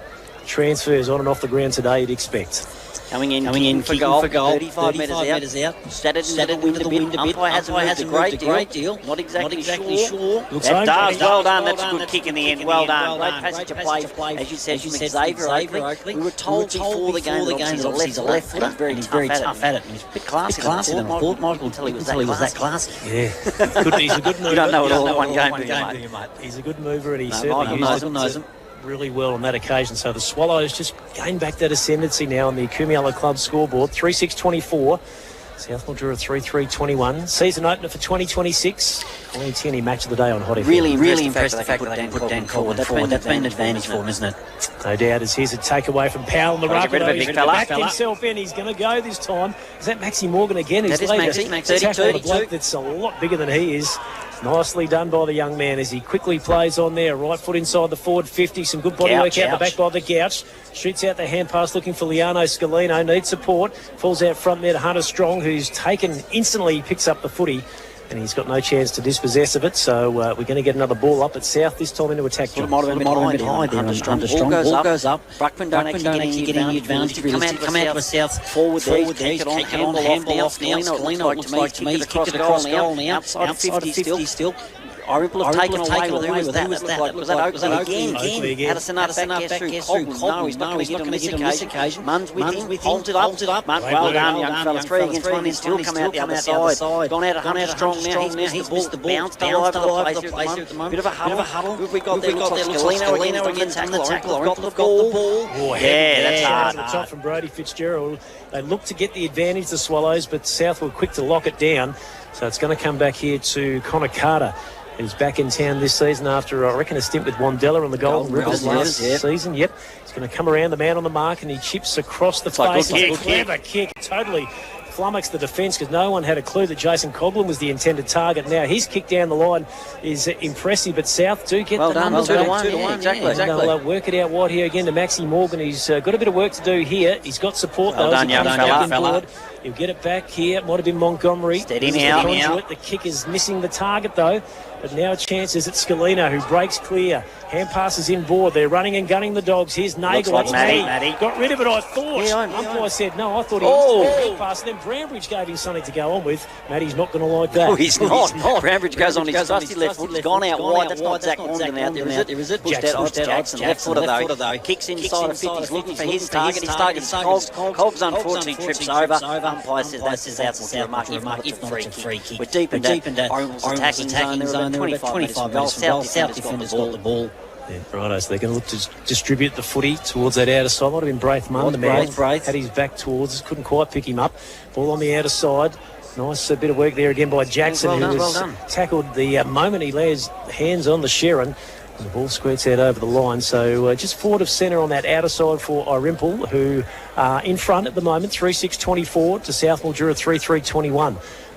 transfers on and off the ground today, you'd expect. Coming in for goal, 35 metres out. Started into the wind a bit. Umpire has a great deal. Not exactly sure. That does. Well done. That's a good kick in the end. Well done. Great passage to play. As you said, from Xavier Oakley. We were told before the game that he's a left footer. He's very tough at it. He's a bit classy than I thought. Michael until he was that classy. Yeah. He's a good mover. You don't know it all in one game, do you, mate? He's a good mover, and he certainly knows him really well on that occasion. So the Swallows just gained back that ascendancy now on the Kumiala Club scoreboard. 3-6-24. South Mildura 3-3-21. Season opener for 2026. Colleen Tierney match of the day on Hot FM. Really impressed the fact that they put Dan Colwyn forward. That's been an advantage for him, isn't it? No doubt, as here's a takeaway from Powell on the ruck. He's backed himself in. He's going to go this time. Is that Maxie Morgan again? That is Maxie. 32. That's a lot bigger than he is. Nicely done by the young man as he quickly plays on there. Right foot inside the forward 50. Some good body work out the back by the Gouch. Shoots out the hand pass looking for Liano Scalino. Needs support. Falls out front there to Hunter Strong, who's taken instantly, picks up the footy. And he's got no chance to dispossess of it. So we're going to get another ball up at South, this time into attack. It might have been a bit high there. Hunter Strong. Ball goes up. Bruckman don't actually get any advantage. Come out to a South forward there. Take it on. Handball off now. Scalino, it looks like to me. Kick it across goal now. Outside of 50 still. Irymple have taken away with who was that? Was that Oakley again? Addison back through Cogman. No, he's not going to hit on this occasion. Munn's with him. Holds it up. Well done, young fella. 3 against 1. He's still come out the other side. Gone out of Hunter Strong now. He's missed the ball. Bounced all over the place at the moment. Bit of a huddle. Who have we got there? Scalino again on the tackle. Got the ball. Yeah, that's hard. The top from Brody Fitzgerald. They look to get the advantage, the Swallows, but South were quick to lock it down. So it's going to come back here to Connor Carter, who's back in town this season after, I reckon, a stint with Wandella on the Golden Rivers last season. Yep. He's going to come around the man on the mark, and he chips across the face. A clever kick. Totally flummoxed the defence because no one had a clue that Jason Coughlin was the intended target. Now his kick down the line is impressive, but South do get the numbers back. 2-1. Exactly. They'll work it out wide here again to Maxie Morgan. He's got a bit of work to do here. He's got support though. Well done, young fella. He'll get it back here. It might have been Montgomery. Steady now. The kick is missing the target though. But now a chance is at Scalino, who breaks clear. Hand passes inboard. They're running and gunning the Dogs. Here's Nagel. Looks like Matty. Got rid of it, I thought. Umpire said no. I thought he was pass. Then Brambridge gave him something to go on with. Matty's not going to like that. No, he's not. Brambridge goes on his trusty left foot. He's gone out wide. That's not Zach Morgan out there, is it? Pushed out Jackson. Left footer though. Kicks inside of 50. He's looking for his target. His target is Cogs. Cogs unfortunately trips over. Umpire says that's his out mark. If not, it's a free kick. We're deep into Irymple attacking zone. There are 25 minutes. South defenders got the ball. Yeah, righto, so they're going to look to distribute the footy towards that outer side. Might have been Braith Munn, the man. Had his back towards us, couldn't quite pick him up. Ball on the outer side. Nice bit of work there again by Jackson, who was tackled the moment he lays hands on the Sharon. And the ball squirts out over the line. So just forward of centre on that outer side for Irymple, who are in front at the moment, 3-6-24 to South Mildura 3-3-21.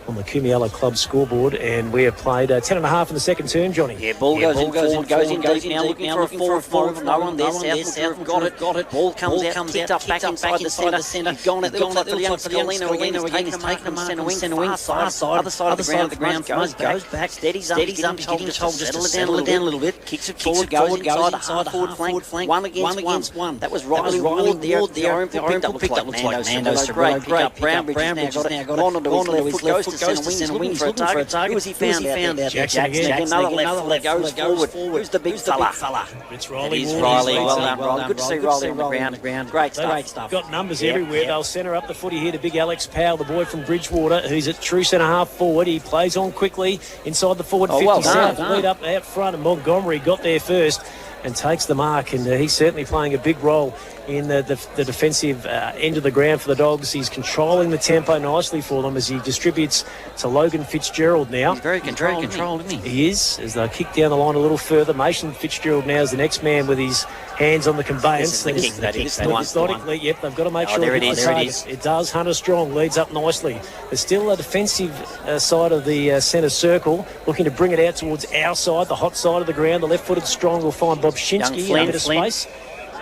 on the Kumiella Club scoreboard, and we have played 10.5 in the second term, Johnny. Yeah, ball goes in forward, goes in deep now, looking for a forward. No one there. South got it. Ball comes out, picked up back inside the centre. He's gone. It looks like for the young Scalino again. He's taken him centre wing, far side, other side of the ground. Goes back, steadies up, getting told just to settle it down a little bit. Kicks it forward, goes inside the forward flank. One against one. That was Riley Ward there. The Irymple picked up. Looks like Nando's great pick up. Brownbridge has now got it. On to his left foot, goes to centre wing for a target. Who has he found out there? Jackson again. Another left foot goes forward. Who's the big fella? It's Riley. It is Riley. Well done, Riley. Good to see Riley on the ground. Great stuff. Got numbers everywhere. They'll centre up the footy here to big Alex Powell, the boy from Bridgewater, who's at true centre half forward. He plays on quickly inside the forward 50. Well South done. lead up out front, and Montgomery got there first and takes the mark, and he's certainly playing a big role in the defensive end of the ground for the Dogs. He's controlling the tempo nicely for them as he distributes to Logan Fitzgerald now. He's very controlled, isn't he? He is, as they kick down the line a little further. Mason Fitzgerald now is the next man with his hands on the conveyance. This is the kick, methodically, yep, they've got to make sure there it is. It does. Hunter Strong leads up nicely. There's still a defensive side of the centre circle, looking to bring it out towards our side, the hot side of the ground. The left-footed Strong will find Bob Shinsky in a bit of space.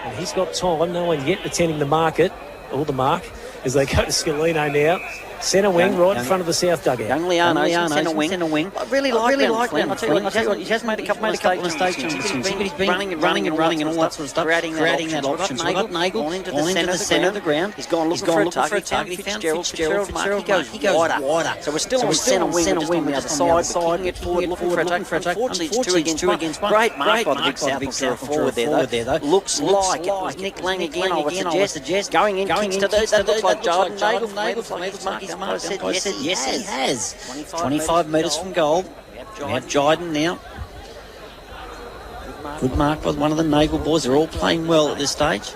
And he's got time. No one yet attending the mark as they go to Scalino now. Centre wing, right in front of the South dugout. Young Liano, centre wing. I really like him. I tell you, he has made a couple of mistakes. He's been running and all that sort of stuff. Creating that option. So we've got Nagel gone into the centre of the ground. He's gone looking for a target. He found Fitzgerald. He goes wider. So we're still on centre wing. The other side, kicking it forward, looking for a target. Unfortunately, it's two against one. Great mark by the big South forward there, though. Looks like it was Nick Lang again, I would suggest. Going in, kicks to those. That looks like Jordan Nagel. Nagel's like his mark. I said yes, he has. 25 metres from goal. We have Jiden now. Good mark by one of the Nagel boys. They're all playing well at this stage.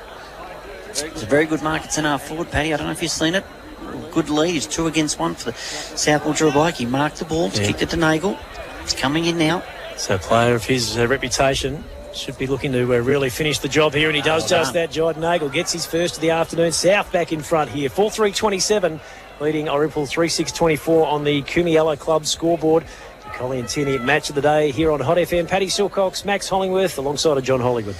It's a very good mark. It's in our forward, Paddy. I don't know if you've seen it. Good lead. It's 2 against 1 for the South Mildura bloke. He marked the ball. He's kicked it to Nagel. He's coming in now. So a player of his reputation should be looking to really finish the job here, and he does just that. Jiden Nagel gets his first of the afternoon. South back in front here. 4-3-27. Leading Irymple 3-6-24 on the Kumiella Club scoreboard. Collie and Tierney match of the day here on Hot FM. Paddy Silcox, Max Hollingworth alongside of John Hollywood.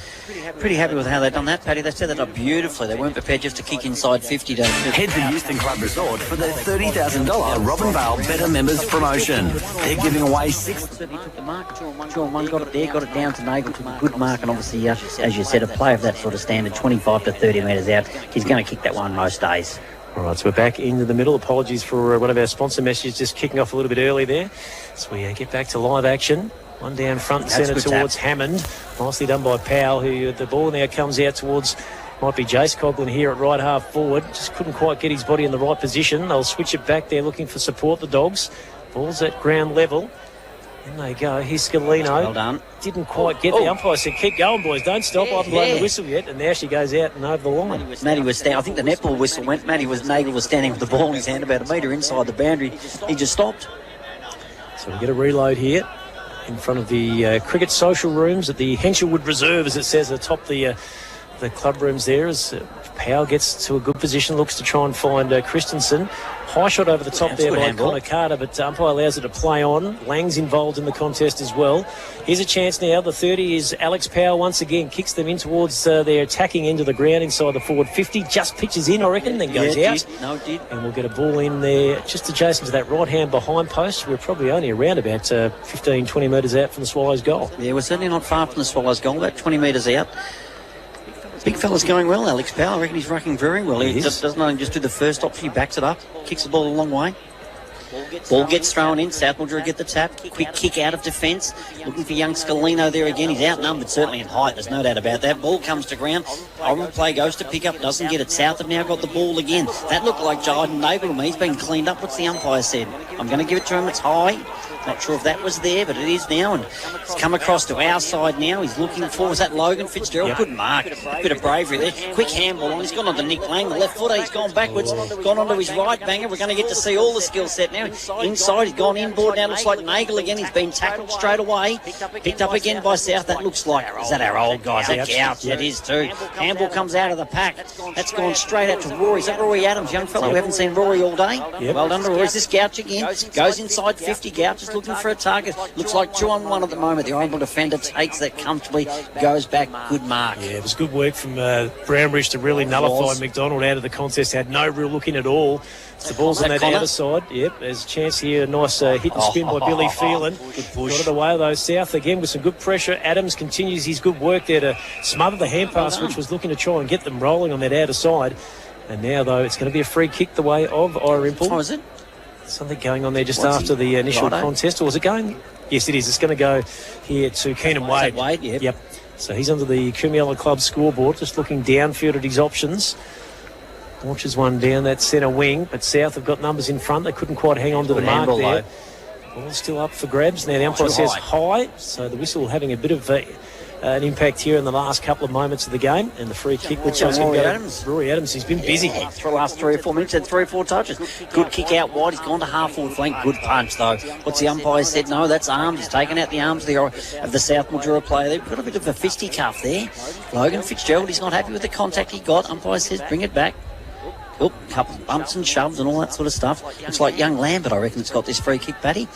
Pretty happy with how they've done that, Paddy. They set that up beautifully. They weren't prepared just to kick inside 50. Head to Euston Club Resort for their $30,000 Robin Vale Better Members promotion. They're giving away 6. Certainly took the mark. 2-on-1 got it there, got it down to Nagel. Took a good mark, and obviously, as you said, a player of that sort of standard, 25 to 30 metres out, he's going to kick that one most days. All right, so we're back into the middle. Apologies for one of our sponsor messages just kicking off a little bit early there. So we get back to live action. One down front and centre towards Hammond. Nicely done by Powell, who the ball now comes out towards, might be Jace Coughlin here at right half forward. Just couldn't quite get his body in the right position. They'll switch it back there looking for support, the Dogs. Ball's at ground level. In they go. Here's Scalino. Well done. Didn't quite get the umpire. Said, keep going, boys. Don't stop. I haven't blown the whistle yet. And now she goes out and over the line. Matty was standing. I think the netball whistle went. Nagel was standing with the ball in his hand about a metre inside the boundary. He just stopped. So we get a reload here in front of the cricket social rooms at the Henshelwood Reserve, as it says atop the club rooms there. As Powell gets to a good position, looks to try and find Christensen. High shot over the top there by Connor Carter, but umpire allows it to play on. Lang's involved in the contest as well. Here's a chance now. The 30 is Alex Powell once again. Kicks them in towards their attacking end of the ground inside the forward 50. Just pitches in, I reckon, then goes out. It did. And we'll get a ball in there just adjacent to that right hand behind post. We're probably only around about 15, 20 metres out from the Swallows' goal. Yeah, we're certainly not far from the Swallows' goal, about 20 metres out. Big fella's going well, Alex Powell. I reckon he's rucking very well. He doesn't only just do the first option, he backs it up, kicks the ball a long way. Ball gets thrown in. South Mildura get the tap. Quick kick out of defence. Looking for young Scalino there again. He's outnumbered, certainly in height. There's no doubt about that. Ball comes to ground. Irymple play goes to pick up. Doesn't get it. South have now got the ball again. That looked like Jiden Nagel to me. He's been cleaned up. What's the umpire said? I'm going to give it to him. It's high. Not sure if that was there, but it is now, and he's come across to our side now. He's looking for, was that Logan Fitzgerald? Good mark. A bit of bravery there. Quick handball on. He's gone on to Nick Lang, the left footer. He's gone backwards, gone onto his right banger. We're going to get to see all the skill set now. Inside, he's gone inboard now. Looks like Nagel again. He's been tackled straight away. Picked up again by South. That looks like, is that our old guy? Is that Gouch? That is too. Handball comes out of the pack. That's gone straight out to Rory. Is that Rory Adams, young fellow? We haven't seen Rory all day. Well done to Rory. Is this Gouch again? Goes inside 50. Gouch is looking for a target. Looks like 2-on-1 at the moment. The Irymple defender takes that comfortably, goes back. Good mark. Yeah, it was good work from Brownbridge to really nullify McDonald out of the contest. Had no real look in at all. The ball's on that outer side. Yep, there's a chance here. A nice hit and spin by Billy Phelan. Good push. Got it away though. South again with some good pressure. Adams continues his good work there to smother the hand pass, which was looking to try and get them rolling on that outer side. And now though, it's going to be a free kick the way of Irymple. Oh, is it? Something going on there just after the initial contest, or was it going? Yes, it is. It's going to go here to Keenan Wade. Wade, yep. So he's under the Kumiella Club scoreboard, just looking downfield at his options. Launches one down that centre wing, but South have got numbers in front. They couldn't quite hang on to the mark there. Ball's still up for grabs. Now the umpire says high, so the whistle having a bit of an impact here in the last couple of moments of the game, and the free kick looks like Rory Adams. He's been busy for the last 3 or 4 minutes. Had 3 or 4 touches. Good kick out wide. He's gone to half forward flank. Good punch though. What's the umpire said? No, that's arms. He's taken out the arms of the Sth Mildura player. They've got a bit of a fisticuff there. Logan Fitzgerald, he's not happy with the contact he got. Umpire says bring it back. Oh, a couple of bumps and shoves and all that sort of stuff. Looks like young Lambert, I reckon, has got this free kick, Paddy.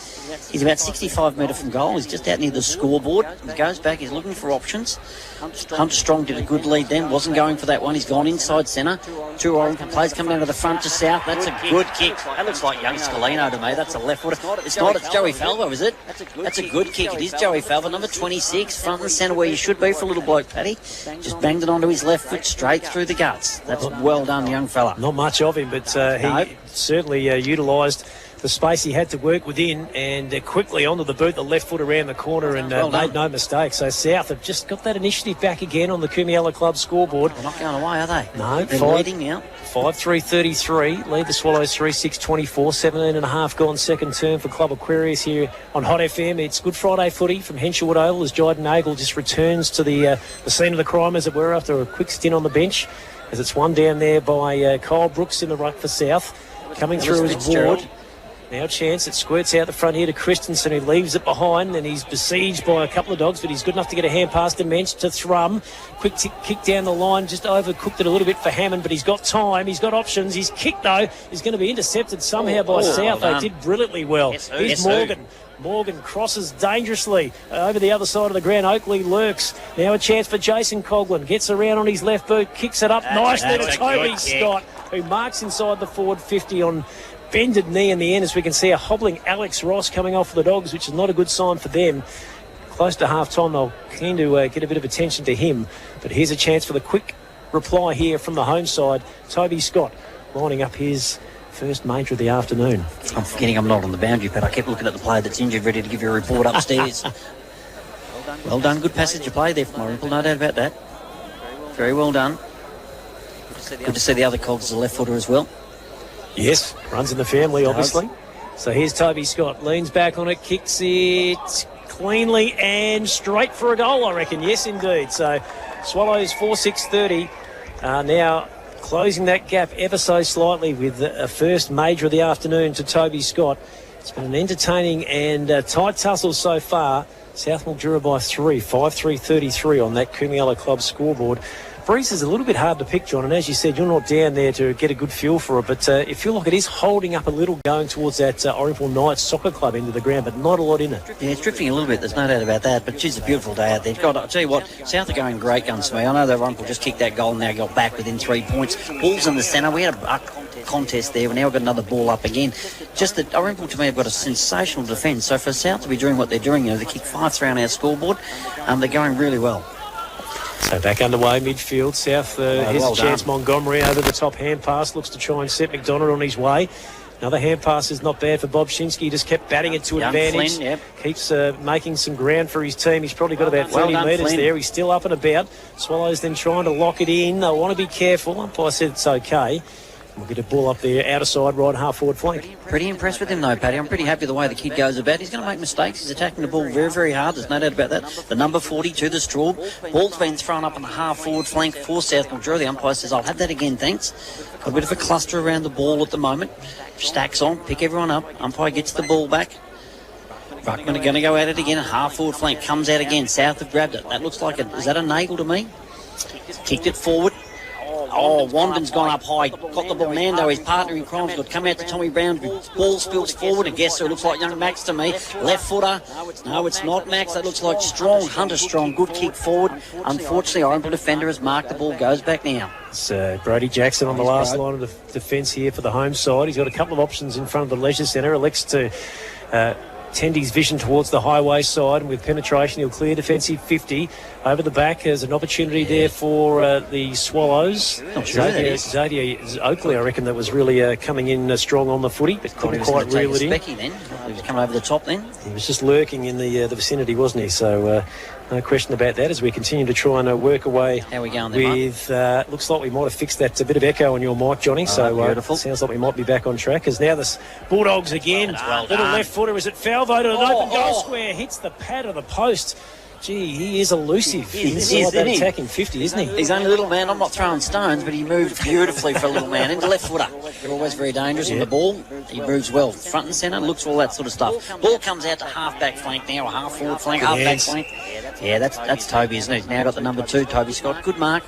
He's about 65 metre from goal. He's just out near the scoreboard. He goes back. He's looking for options. Hunter Strong did a good lead then. Wasn't going for that one. He's gone inside centre. 2 Irymple players coming down to the front to South. That's a good kick. That looks like young Scalino to me. That's a left footer. It's not. It's Joey Falvo, is it? That's a good kick. It is Joey Falvo, number 26, front and centre where you should be for a little bloke, Paddy. Just banged it onto his left foot straight through the guts. That's well done, young fella. Not much of him, but he certainly utilised the space he had to work within, and quickly onto the boot, the left foot around the corner, and made no mistake. So South have just got that initiative back again on the Kumiella Club scoreboard. They're not going away, are they? No. They're leading now. 5-3-33, lead the Swallows 3-6-24, 17 and a half gone second term for Club Aquarius here on Hot FM. It's Good Friday footy from Henshawood Oval as Jyden Nagel just returns to the scene of the crime, as it were, after a quick stint on the bench, as it's one down there by Kyle Brooks in the ruck for South. Coming through his ward. Now chance, it squirts out the front here to Christensen, who leaves it behind, and he's besieged by a couple of dogs, but he's good enough to get a hand past the Mensch to Thrum. Quick kick down the line, just overcooked it a little bit for Hammond, but he's got time, he's got options. His kick, though, is going to be intercepted somehow by South. They did brilliantly well. Here's Morgan. Morgan crosses dangerously over the other side of the ground. Oakley lurks. Now a chance for Jason Coughlin. Gets around on his left boot, kicks it up nicely to Toby Scott, who marks inside the forward 50 on bended knee in the end, as we can see a hobbling Alex Ross coming off the Dogs, which is not a good sign for them. Close to half-time, they'll keen to get a bit of attention to him. But here's a chance for the quick reply here from the home side. Toby Scott lining up his first major of the afternoon. I'm forgetting I'm not on the boundary, but I kept looking at the player that's injured, ready to give you a report upstairs. Well done. Good passage of play there from Irymple, no doubt about that. Very well done. Good to see the other cogs as a left footer as well. Yes, runs in the family, obviously. So here's Toby Scott, leans back on it, kicks it cleanly and straight for a goal, I reckon. Yes, indeed. So Swallows 4-6-30 are now closing that gap ever so slightly with a first major of the afternoon to Toby Scott. It's been an entertaining and tight tussle so far. Sth Mildura by 3, 5-3-33 on that Kumiella Club scoreboard. Breeze is a little bit hard to pick, John, and as you said, you're not down there to get a good feel for it, but you feel like it is holding up a little going towards that Irymple Knights Soccer Club end of the ground, but not a lot in it. Yeah, it's drifting a little bit, there's no doubt about that, but it's a beautiful day out there. God, I'll tell you what, South are going great guns for me. I know that Irymple just kicked that goal and now got back within 3 points. Ball's in the centre. We had a contest there. We now got another ball up again. Just that Irymple, to me, have got a sensational defence. So for South to be doing what they're doing, they kick 5-3 on our scoreboard, they're going really well. So back underway, midfield. South, here's a chance. Montgomery over the top hand pass. Looks to try and set McDonald on his way. Another hand pass is not bad for Bob Shinsky. Just kept batting it to advantage. Flynn, yep. Keeps making some ground for his team. He's probably got about 30 metres there. He's still up and about. Swallows then trying to lock it in. They want to be careful. Umpire said it's okay. We'll get a ball up there, outer side, right half forward flank. Pretty impressed with him though, Paddy. I'm pretty happy with the way the kid goes about. He's going to make mistakes. He's attacking the ball very, very hard. There's no doubt about that. The number 42, the straw. Ball's been thrown up on the half forward flank for Sth Mildura. The umpire says, I'll have that again, thanks. Got a bit of a cluster around the ball at the moment. Stacks on, pick everyone up. Umpire gets the ball back. Ruckman are going to go at it again. A half forward flank comes out again. South have grabbed it. That looks like is that a nagel to me? Kicked it forward. Oh, Wandon's gone up high. Got the ball. Nando, his partner in crime's got come out to Tommy Brown. Ball spills forward. And guess who? It looks like young Max to me. Left footer. No, it's not Max. That looks like Strong. Hunter Strong. Good kick forward. Unfortunately, Irymple defender has marked the ball. Goes back now. It's Brody Jackson on the last line of the defence here for the home side. He's got a couple of options in front of the leisure centre. Elects to tend his vision towards the highway side, and with penetration he'll clear defensive 50 over the back. There's an opportunity there for the Swallows. Xavier Oakley, I reckon, that was really coming in strong on the footy, but couldn't quite reel it in. Then he was coming over the top then. He was just lurking in the vicinity, wasn't he? So no question about that as we continue to try and work away. How are we going there, with looks like we might have fixed that. A bit of echo on your mic, Johnny. Beautiful. Sounds like we might be back on track, as now the Bulldogs again. Little left footer. Is it Falvo to an open goal square? Hits the pad of the post. Gee, he is elusive. He's that attacking 50, isn't he? He's only a little man. I'm not throwing stones, but he moved beautifully for a little man. Into left footer. They're always very dangerous on the ball. He moves well. Front and centre, looks for all that sort of stuff. Ball comes out to half-back flank now, a half-forward flank, half-back flank. Yeah, that's Toby, isn't it? He's now got the number 2, Toby Scott. Good mark.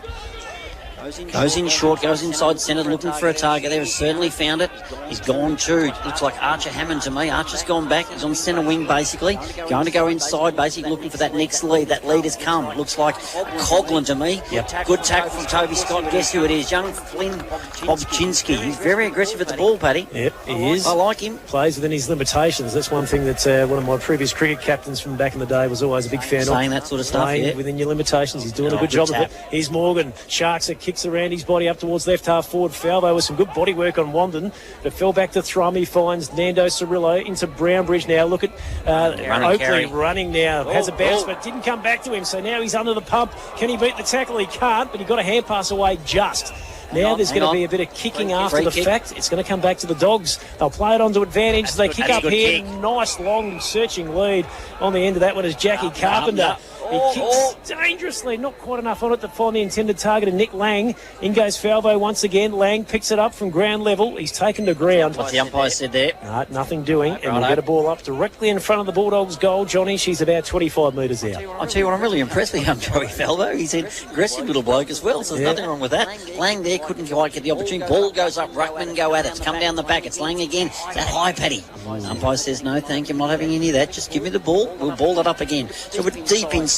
Goes in short, goes inside centre, looking for a target there. Has certainly found it. He's gone to, looks like Archer Hammond to me. Archer's gone back. He's on centre wing, basically. Going to go inside, basically looking for that next lead. That lead has come. It looks like Coughlin to me. Yep. Good tackle from Toby Scott. Guess who it is? Young Flynn Bobchinski. He's very aggressive at the ball, Paddy. Yep, he is. I like him. Plays within his limitations. That's one thing that one of my previous cricket captains from back in the day was always a big fan of. Saying that sort of stuff, Playing within your limitations. He's doing a good job of it. Here's Morgan. Sharks it, kicks around his body up towards left half forward. Falvo with some good body work on Wandon, but fell back to Thrum. He finds Nando Cirillo into Brownbridge now. Look at Oakley running now. Has a bounce, but didn't come back to him. So now he's under the pump. Can he beat the tackle? He can't, but he got a hand pass away just. Now there's going to be a bit of kicking after the fact. It's going to come back to the Dogs. They'll play it onto advantage. They kick up here. Nice long searching lead on the end of that one is Jackie Carpenter. He kicks dangerously, not quite enough on it to find the intended target of Nick Lang. In goes Falvo once again. Lang picks it up from ground level. He's taken to ground. What's the umpire said there? No, nothing doing. And we'll get a ball up directly in front of the Bulldogs' goal. Johnny, she's about 25 metres out. I'll tell you what, I'm really impressed with young Joey Falvo. He's an aggressive little bloke as well, so there's nothing wrong with that. Lang there couldn't quite get the opportunity. Ball goes up, Ruckman go at it. It's come down the back. It's Lang again. Is that high, Paddy? Umpire says, no, thank you. I'm not having any of that. Just give me the ball. We'll ball it up again. So we're deep inside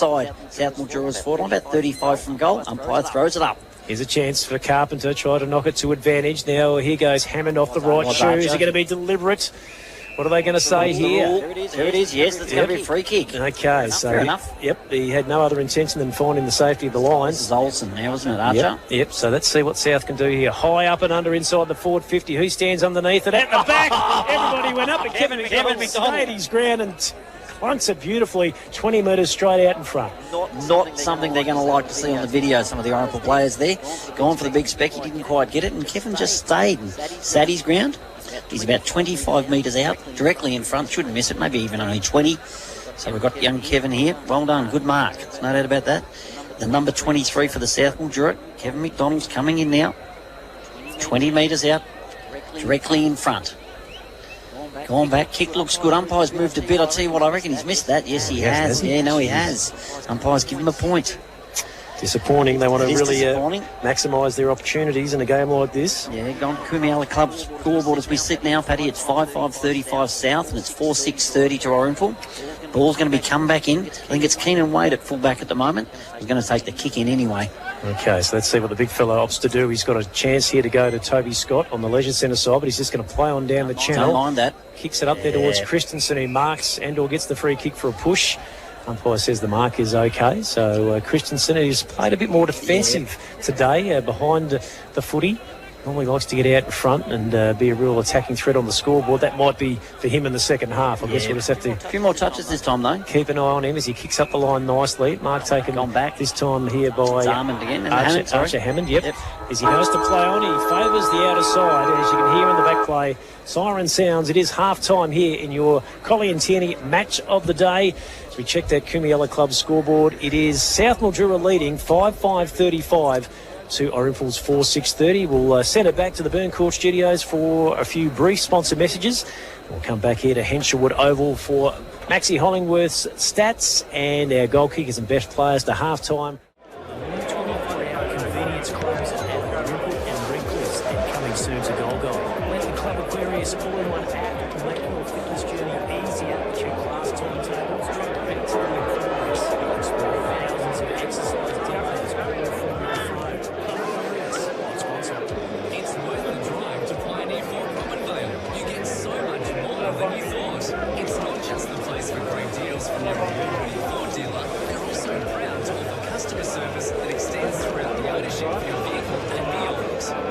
Sth Mildura's forward. I'm about 35 from goal. Umpire throws it up. Here's a chance for Carpenter. Try to knock it to advantage. Now here goes Hammond off the right shoe. Is he going to be deliberate? What are they going to say here? There it is. Yes, that's going to be a free kick. Okay, so fair enough. Yep, he had no other intention than finding the safety of the lines. This is Olsen now, isn't it, Archer? Yep, so let's see what South can do here. High up and under inside the forward 50. Who stands underneath it? At the back! Everybody went up, but Kevin McDonald stayed his ground and clunks it beautifully 20 metres straight out in front. Not something they're going to like to see on the video, some of the Irymple players there. Going for the big spec, he didn't quite get it, and Kevin just stayed and sat his ground. He's about 25 metres out, directly in front. Shouldn't miss it, maybe even only 20. So we've got young Kevin here. Well done, good mark. There's no doubt about that. The number 23 for the Sth Mildura, Kevin McDonald's coming in now. 20 metres out, directly in front. Gone back, kick looks good. Umpire's moved a bit. I'll tell you what, I reckon he's missed that. Yes, he has. Yeah, no, he has. Umpire's given him a point. Disappointing. They want to really maximise their opportunities in a game like this. Yeah, gone Kumiala Club scoreboard as we sit now, Paddy. It's 5-5-35 South and it's 4-6-30 to Irymple. Ball's going to be come back in. I think it's Keenan Wade at fullback at the moment. He's going to take the kick in anyway. Okay, so let's see what the big fellow opts to do. He's got a chance here to go to Toby Scott on the leisure centre side, but he's just going to play on down the channel. Don't mind that. Kicks it up there towards Christensen, who marks and/or gets the free kick for a push. Umpire says the mark is okay. So Christensen has played a bit more defensive today behind the footy. Normally likes to get out in front and be a real attacking threat on the scoreboard. That might be for him in the second half. I guess we'll just have to... A few more touches this time, though. Keep an eye on him as he kicks up the line nicely. Mark taken on back this time here by... It's Hammond again. Archer Hammond, yep. As he goes to play on, he favours the outer side. As you can hear in the back play, siren sounds. It is half-time here in your Collie and Tierney match of the day. As we check that Kumiella Club scoreboard, it is Sth Mildura leading 5-5-35 to Irymple's 4-6-30. We'll send it back to the Burn Court Studios for a few brief sponsor messages. We'll come back here to Henshawood Oval for Maxie Hollingworth's stats and our goal kickers and best players to half-time. 24-hour convenience clubs at Irymple and Redcliffe and coming soon to Golgol. Let the Club Aquarius all-in-one app to make your fitness journey easier. Check class timetables, drop back to the progress. Explore thousands of exercise details all from your phone. It's worth the drive to Pioneer Ford Robinvale. You get so much more than you thought. It's not just the place for great deals from your Irymple Ford dealer. They're also proud to offer customer service that extends throughout the ownership of your vehicle and beyond.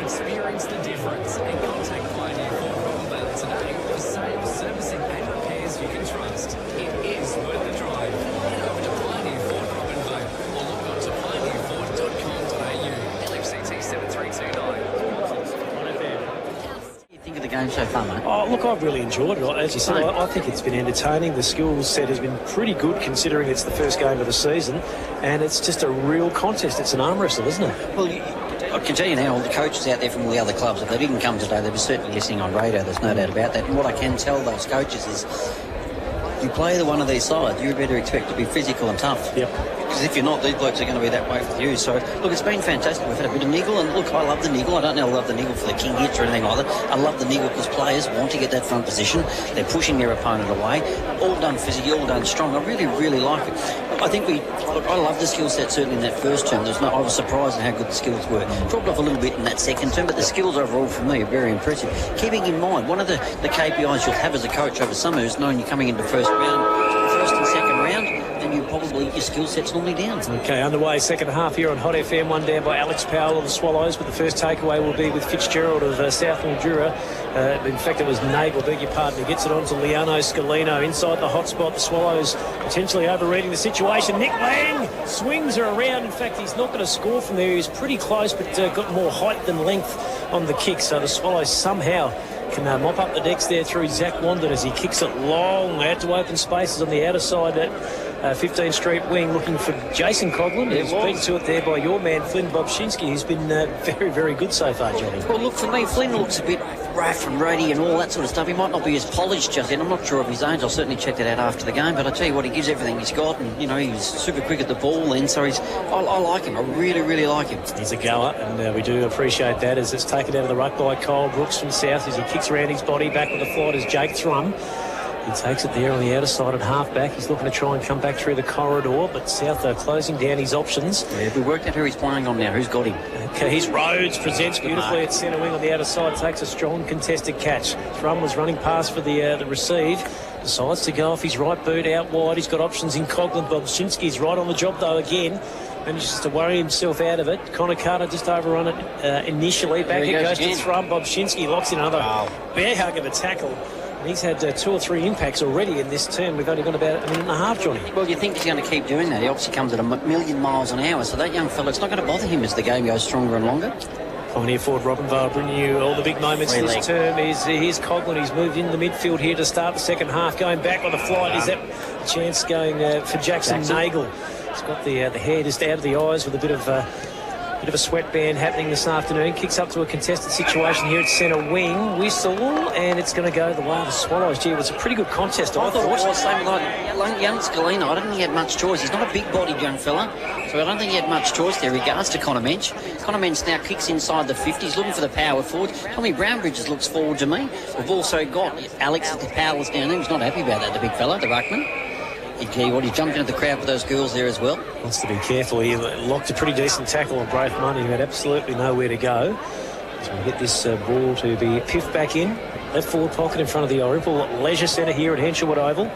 Experience the difference and contact Pioneer Ford Robinvale today for sales, servicing and repairs you can trust. It is worth the drive. Head over to Pioneer Ford Robinvale or log on to pioneerford.com.au. LFCT 7329. Think of the game so far, mate? Oh, look, I've really enjoyed it. As you said, I think it's been entertaining. The skills set has been pretty good considering it's the first game of the season, and it's just a real contest. It's an arm wrestle, isn't it? Well, I can tell you now, all the coaches out there from all the other clubs, if they didn't come today, they'd be certainly listening on radio. There's no doubt about that. And what I can tell those coaches is, you play the one of these sides, you better expect to be physical and tough. Yep. Because if you're not, these blokes are going to be that way for you. So, look, it's been fantastic. We've had a bit of niggle, and look, I love the niggle. I don't now love the niggle for the king hits or anything like that. I love the niggle because players want to get that front position. They're pushing their opponent away. All done physically, all done strong. I really, really like it. I think I love the skill set certainly in that first term. I was surprised at how good the skills were. Dropped off a little bit in that second term, but the skills overall for me are very impressive. Keeping in mind, one of the KPIs you'll have as a coach over summer is knowing you're coming into first and second round, then your skill set's normally down. Okay, underway second half here on Hot FM, one down by Alex Powell of the Swallows, but the first takeaway will be with Fitzgerald of Sth Mildura. In fact, it was Nagel, beg your pardon. He gets it on to Liano Scalino inside the hot spot. The Swallows potentially overreading the situation. Nick Lang swings her around. In fact, he's not going to score from there. He's pretty close, but got more height than length on the kick. So the Swallows somehow can mop up the decks there through Zach Wandon as he kicks it long out to open spaces on the outer side at 15th Street wing, looking for Jason Coghlan. He's been to it there by your man Flynn Bobshinsky, who's been very, very good so far, Johnny. Well, look, for me, Flynn looks a bit rough and ready and all that sort of stuff. He might not be as polished just yet. I'm not sure of his age. I'll certainly check that out after the game. But I tell you what, he gives everything he's got, and he's super quick at the ball. And so I like him. I really, really like him. He's a goer, and we do appreciate that as it's taken out of the ruck by Cole Brooks from South as he kicks around his body. Back with the flight is Jake Thrum. He takes it there on the outer side at half-back. He's looking to try and come back through the corridor, but South are closing down his options. Yeah, we worked out who he's playing on now. Who's got him? Okay, he's Rhodes presents beautifully at centre wing on the outer side. Takes a strong contested catch. Thrum was running past for the receive. Decides to go off his right boot out wide. He's got options in Coghlan. Bobshinsky's right on the job, though, again. Manages to worry himself out of it. Connor Carter just overrun it initially. Back it goes to Thrum. Bobshinsky locks in another bear hug of a tackle. He's had 2 or 3 impacts already in this term. We've only got about a minute and a half, Johnny. Well, you think he's going to keep doing that. He obviously comes at a million miles an hour, so that young fella, it's not going to bother him as the game goes stronger and longer. Pioneer Ford Robinvale bringing you all the big moments this term. Here's Coghlan. He's moved in the midfield here to start the second half. Going back on the flight. Is that a chance going for Jackson Nagel? He's got the hair just out of the eyes with a bit of a sweatband happening this afternoon. Kicks up to a contested situation here at centre wing. Whistle, and it's going to go the way of the Swallows. Gee, it was a pretty good contest. I thought it was same like young Scalino. I don't think he had much choice. He's not a big-bodied young fella, so I don't think he had much choice there regards to Connor Mensch. Connor Mensch now kicks inside the 50. He's looking for the power forward. Tommy Brownbridges looks forward to me. We've also got Alex at the powers down there. He's not happy about that, the big fella, the ruckman. He jumped into the crowd with those girls there as well. Wants to be careful. He locked a pretty decent tackle on Braith Money, who had absolutely nowhere to go. So we get this ball to be piffed back in. Left forward pocket in front of the Irymple Leisure Centre here at Henshawood Oval.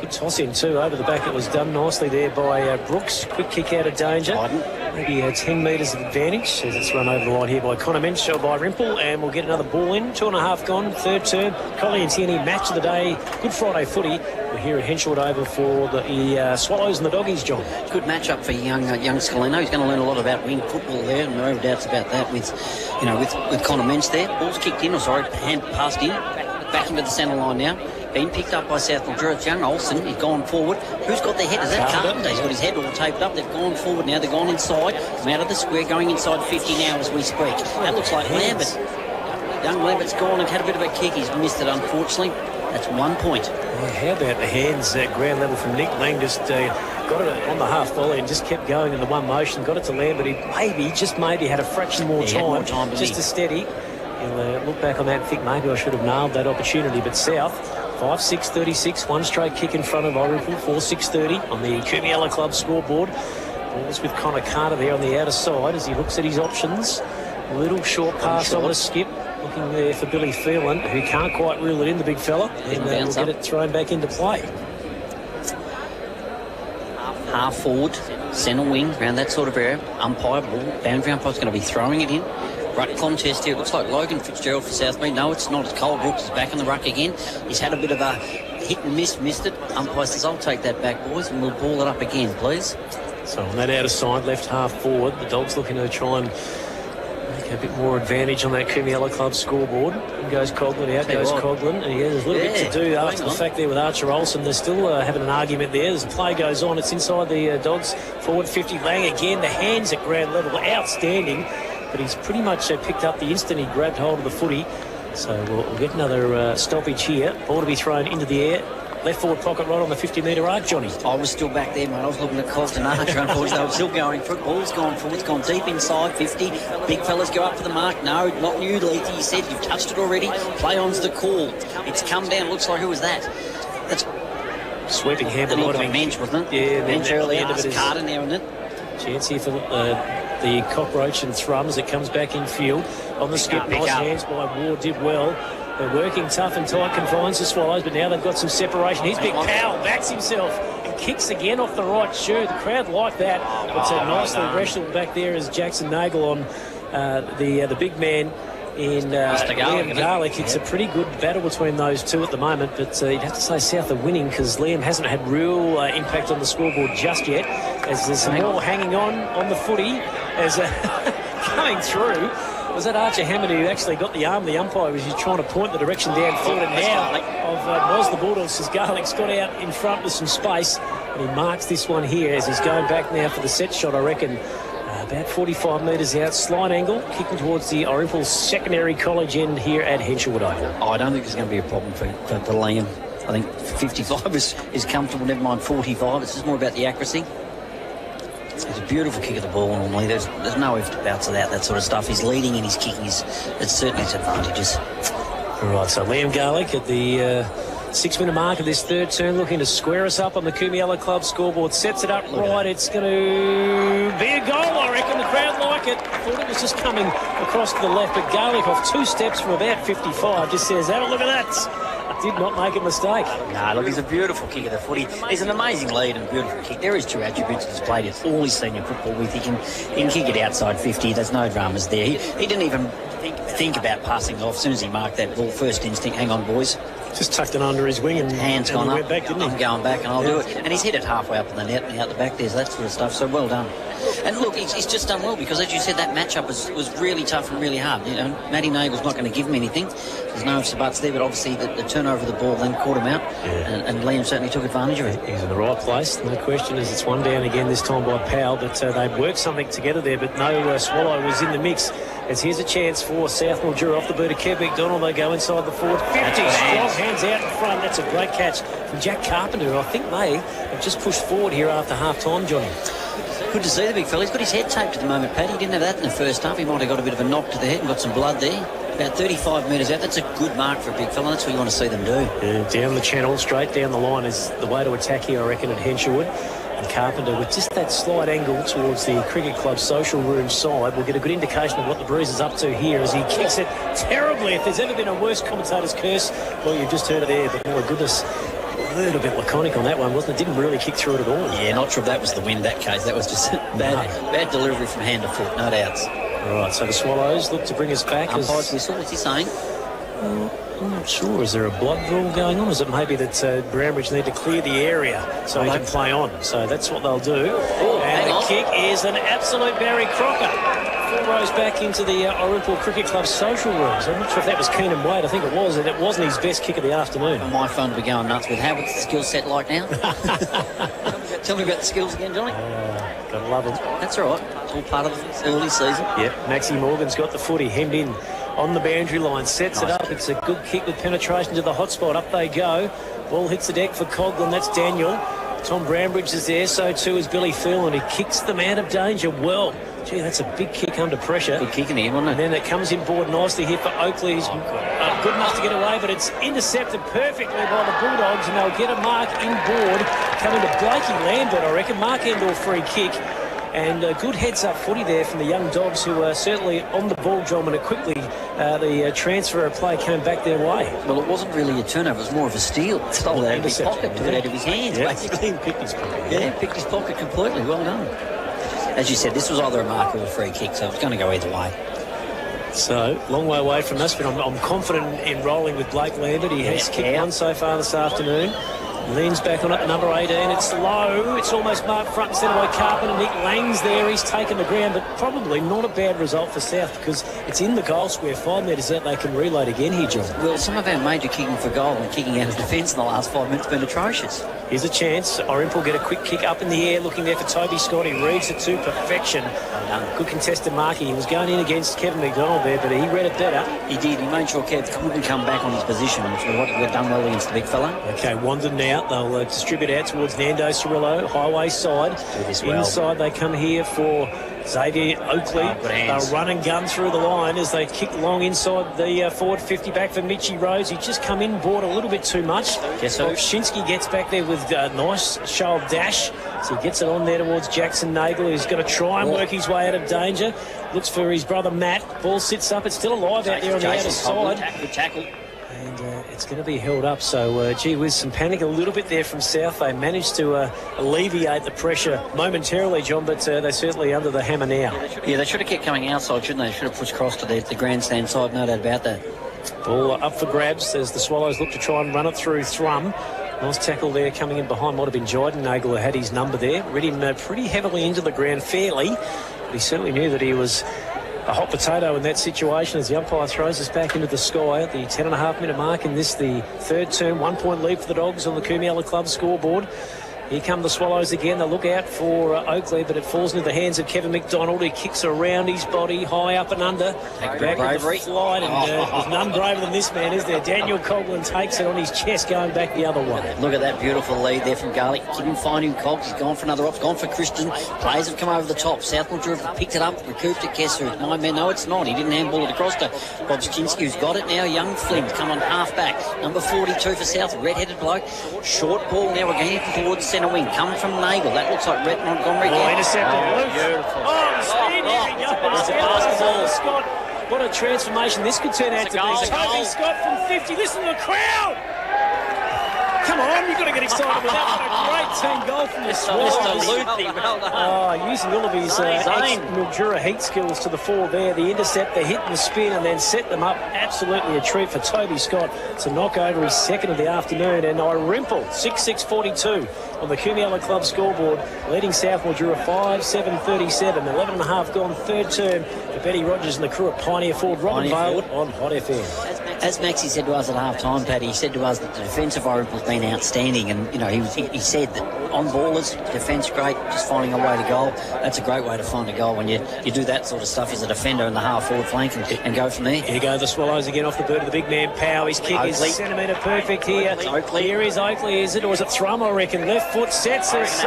Good toss in too. Over the back it was done nicely there by Brooks. Quick kick out of danger. maybe 10 metres of advantage as it's run over the line here by Connor Mensch of Irymple, and we'll get another ball in. 2.5 gone, third term. Collie and Tierney, match of the day. Good Friday footy. We're here at Henshwood Oval for the Swallows and the Doggies, John. Good match-up for young Scalino. He's going to learn a lot about wing football there, and no doubts about that with Connor Mensch there. Ball's kicked in, hand passed in, back into the centre line now. Been picked up by Sth Mildura. It's young Olsen. He's gone forward. Who's got their head? Is that Carpenter? He's got his head all taped up. They've gone forward now. They've gone inside. Come out of the square, going inside 50 now as we speak. That looks like Lambert. Young Lambert's gone and had a bit of a kick. He's missed it, unfortunately. That's 1 point. Yeah, how about the hands at ground level from Nick Lang? Just got it on the half volley and just kept going in the one motion. Got it to Lambert. He maybe had a fraction more time just to steady. He'll look back on that and think maybe I should have nailed that opportunity. But South, 5-6-36, one straight kick in front of Irymple, 4-6-30 on the Kumiella Club scoreboard. Ball's with Connor Carter there on the outer side as he looks at his options. A little short pass on the skip. Looking there for Billy Phelan, who can't quite reel it in, the big fella. And we'll get it thrown back into play. Half forward, centre wing, around that sort of area. Umpire, boundary umpire's going to be throwing it in. Ruck contest here. It looks like Logan Fitzgerald for Southmead. No, it's not. It's Cole Brooks is back in the ruck again. He's had a bit of a hit and miss, missed it. Umpire says, I'll take that back, boys, and we'll ball it up again, please. So on that outer side, left half forward, the Dogs looking to try and make a bit more advantage on that Kumiella Club scoreboard. In goes Coughlin, out goes Coughlin. And there's a little bit to do after the fact there with Archer Olsen. They're still having an argument there. As the play goes on, it's inside the Dogs forward 50. Lang again, the hands at ground level, outstanding. But he's pretty much picked up the instant he grabbed hold of the footy. So we'll get another stoppage here. Ball to be thrown into the air. Left forward pocket right on the 50-metre arc, Johnny. I was still back there, mate. I was looking at Colt and Archer. Unfortunately, they were still going for it. Ball's gone forward. It's gone deep inside 50. Big fellas go up for the mark. No, not you, Leithy. You said you've touched it already. Play on's the call. It's come down. Looks like who was that? That's sweeping hand. It looked like Mensch, wasn't it? Yeah. Mensch early end of it is Carter now, isn't it? Chance here for the Cockroach and Thrums. It comes back in field on the skip. Nice hands by Ward, did well. They're working tough and tight, confines the Swallows, but now they've got some separation. Here's Big Powell, backs himself and kicks again off the right shoe. The crowd like that. It's nicely wrestled back there as Jackson Nagle on the big man in Liam Garlick. It's a pretty good battle between those two at the moment, but you'd have to say South are winning because Liam hasn't had real impact on the scoreboard just yet, as there's some more hanging on the footy as coming through. Was that Archer Hammond who actually got the arm of the umpire as he's trying to point the direction down forward, and now was the Bulldogs, says Garlick's got out in front with some space, and he marks this one here as he's going back now for the set shot, I reckon. About 45 metres out, slight angle, kicking towards the Irymple secondary college end here at Henshwood Oval. I don't think there's going to be a problem for Liam. I think 55 is comfortable, never mind 45. It's just more about the accuracy. It's a beautiful kick of the ball normally. There's no ifs, doubts about that sort of stuff. He's leading and he's kicking. It's certainly his advantages. All right, so Liam Garlick at the 6-minute mark of this third turn, looking to square us up on the Kumiella Club scoreboard. Sets it up right. It's going to be a goal, I reckon. The crowd like it. I thought it was just coming across to the left, but Garlick off 2 steps from about 55 just says, have a look at that. Did not make a mistake. No, look, he's a beautiful kick of the footy. He's an amazing lead and beautiful kick. There is 2 attributes he's played at all his senior football with. He can kick it outside 50. There's no dramas there. He didn't even think about passing it off. As soon as he marked that ball, first instinct, hang on, boys. Just tucked it under his wing and hands gone up. Back, didn't he? I'm going back and I'll do it. And he's hit it halfway up in the net and out the back. There's that sort of stuff. So well done. And look, he's just done well because, as you said, that matchup was really tough and really hard. You know, Matty Nagle's not going to give him anything. There's no ifs or buts there, but obviously the turnover of the ball then caught him out, and Liam certainly took advantage of it. He's in the right place, no question, as it's one down again this time by Powell, but they've worked something together there, but no Swallow was in the mix. As here's a chance for Sth Mildura off the boot of Kev McDonald. They go inside the forward 50, strong hands out in front. That's a great catch from Jack Carpenter. I think they have just pushed forward here after half-time, Johnny. Good to see the big fella. He's got his head taped at the moment, Paddy. He didn't have that in the first half. He might have got a bit of a knock to the head and got some blood there. About 35 metres out. That's a good mark for a big fella. That's what you want to see them do. Yeah, down the channel, straight down the line is the way to attack here, I reckon, at Henshwood. And Carpenter, with just that slight angle towards the Cricket Club social room side, will get a good indication of what the Breeze is up to here as he kicks it terribly. If there's ever been a worse commentator's curse, well, you've just heard it there, but my goodness. little bit laconic on that one, wasn't it? Didn't really kick through it at all. Yeah, not sure if that was the win in that case. That was just bad delivery from hand to foot, no doubts. Right, so the Swallows look to bring us back. Umpire's whistle, what's he saying? I'm not sure. Is there a blood draw going on? Is it maybe that Brownbridge need to clear the area so he can play on? So that's what they'll do. And the kick is an absolute Barry Crocker. 4 rows back into the Irymple Cricket Club social rooms. I'm not sure if that was Keenan Wade. I think it was, and it wasn't his best kick of the afternoon. My phone will be going nuts with what's the skill set like now? Tell me about the skills again, Johnny. Gotta love them. That's all right. It's all part of the early season. Yep, Maxie Morgan's got the footy, hemmed in on the boundary line, sets it up. It's a good kick with penetration to the hot spot. Up they go. Ball hits the deck for Coghlan. That's Daniel. Tom Brownbridge is there, so too is Billy Phelan. He kicks them out of danger well. Gee, that's a big kick under pressure. Good kick in the end, wasn't it? And then it comes inboard nicely here for Oakley. He's good enough to get away, but it's intercepted perfectly by the Bulldogs, and they'll get a mark inboard coming to Blakey Lambert, I reckon. Mark Endor free kick. And a good heads-up footy there from the young Dogs, who are certainly on the ball, John, and quickly the transfer of play came back their way. Well, it wasn't really a turnover, it was more of a steal. Stole it out of his pocket, took it out of his hands, basically. Picked his pocket. Yeah, picked his pocket completely. Well done. As you said, this was either a mark or a free kick, so it's going to go either way. So, long way away from us, but I'm confident in rolling with Blake Lambert. He has kicked one so far this afternoon. Leans back on it, number 18. It's low. It's almost marked front and centre by Carpenter. Nick Lang's there. He's taken the ground, but probably not a bad result for South because it's in the goal square. 5 metres out, they can reload again here, John. Well, some of our major kicking for goal and kicking out of defence in the last 5 minutes have been atrocious. Here's a chance. Irymple get a quick kick up in the air, looking there for Toby Scott. He reads it to perfection. Good contested marking. He was going in against Kevin McDonald there, but he read it better. He did. He made sure Kev couldn't come back on his position, which was what we've done well against the big fella. Okay, Wandon now. They'll distribute out towards Nando Cirillo, highway side. Inside they come here for Xavier Oakley. They'll run and gun through the line as they kick long inside the forward 50 back for Mitchy Rose. He just come in board a little bit too much. Shinsky gets back there with a nice show of dash. So he gets it on there towards Jackson Nagel, who's going to try and work his way out of danger. Looks for his brother Matt. Ball sits up. It's still alive out there on the outer side. Good tackle. And it's going to be held up. So, gee whiz, some panic a little bit there from South. They managed to alleviate the pressure momentarily, John, but they're certainly under the hammer now. Yeah, they should have kept coming outside, shouldn't they? They should have pushed across to the grandstand side, no doubt about that. Ball up for grabs as the Swallows look to try and run it through Thrum. Nice tackle there coming in behind. Might have been Jyden Nagel who had his number there. Read him pretty heavily into the ground fairly. But he certainly knew that he was a hot potato in that situation as the umpire throws us back into the sky at the 10.5-minute mark in this, the third term. 1 point lead for the Dogs on the Coomiella Club scoreboard. Here come the Swallows again. They look out for Oakley, but it falls into the hands of Kevin McDonald. He kicks around his body, high up and under. Back with the flight, and there's none braver than this man, is there? Daniel Coghlan takes it on his chest, going back the other way. Look at that beautiful lead there from Garlic. Couldn't find him, Cogs. He's gone for another off, gone for Christian. Players have come over the top. Sth Mildura have picked it up, recouped it. Kessler. My man, no, it's not. He didn't handball it across to Bobskinski, who's got it now. Young Flint come on half back. Number 42 for South, red-headed bloke. Short ball now again towards centre wing. Come from Nagel. That looks like Rhett Montgomery again. Intercepted. Beautiful. Basketball. Scott, what a transformation this could turn out to be. Toby Scott from 50. Listen to the crowd. Come on, you've got to get excited with that. What a great team goal from the Swallows. Using all of his Mildura heat skills to the fore there. The intercept, the hit and the spin, and then set them up. Absolutely a treat for Toby Scott to knock over his second of the afternoon. And Irymple, 6-6-42 on the Coomiella Club scoreboard, leading Sth Mildura 5-7-37. 11.5 gone, third term for Betty Rogers and the crew at Pioneer Ford. Robin Vale on Hot FM. As Maxie said to us at half-time, Paddy, he said to us that the defence of Irymple's been outstanding, and, you know, he said that on ballers, defence great, just finding a way to goal. That's a great way to find a goal when you do that sort of stuff as a defender in the half-forward flank and go from there. Here go the Swallows again off the boot of the big man, Powell. His kick is centimetre perfect here. Oakley. Here is Oakley, is it? Or is it Thrum, I reckon? Left foot sets us. It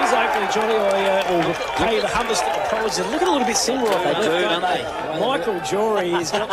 is Oakley, Johnny. I will pay you the humblest colleges look a little bit similar off the left, don't they? Michael Jory has got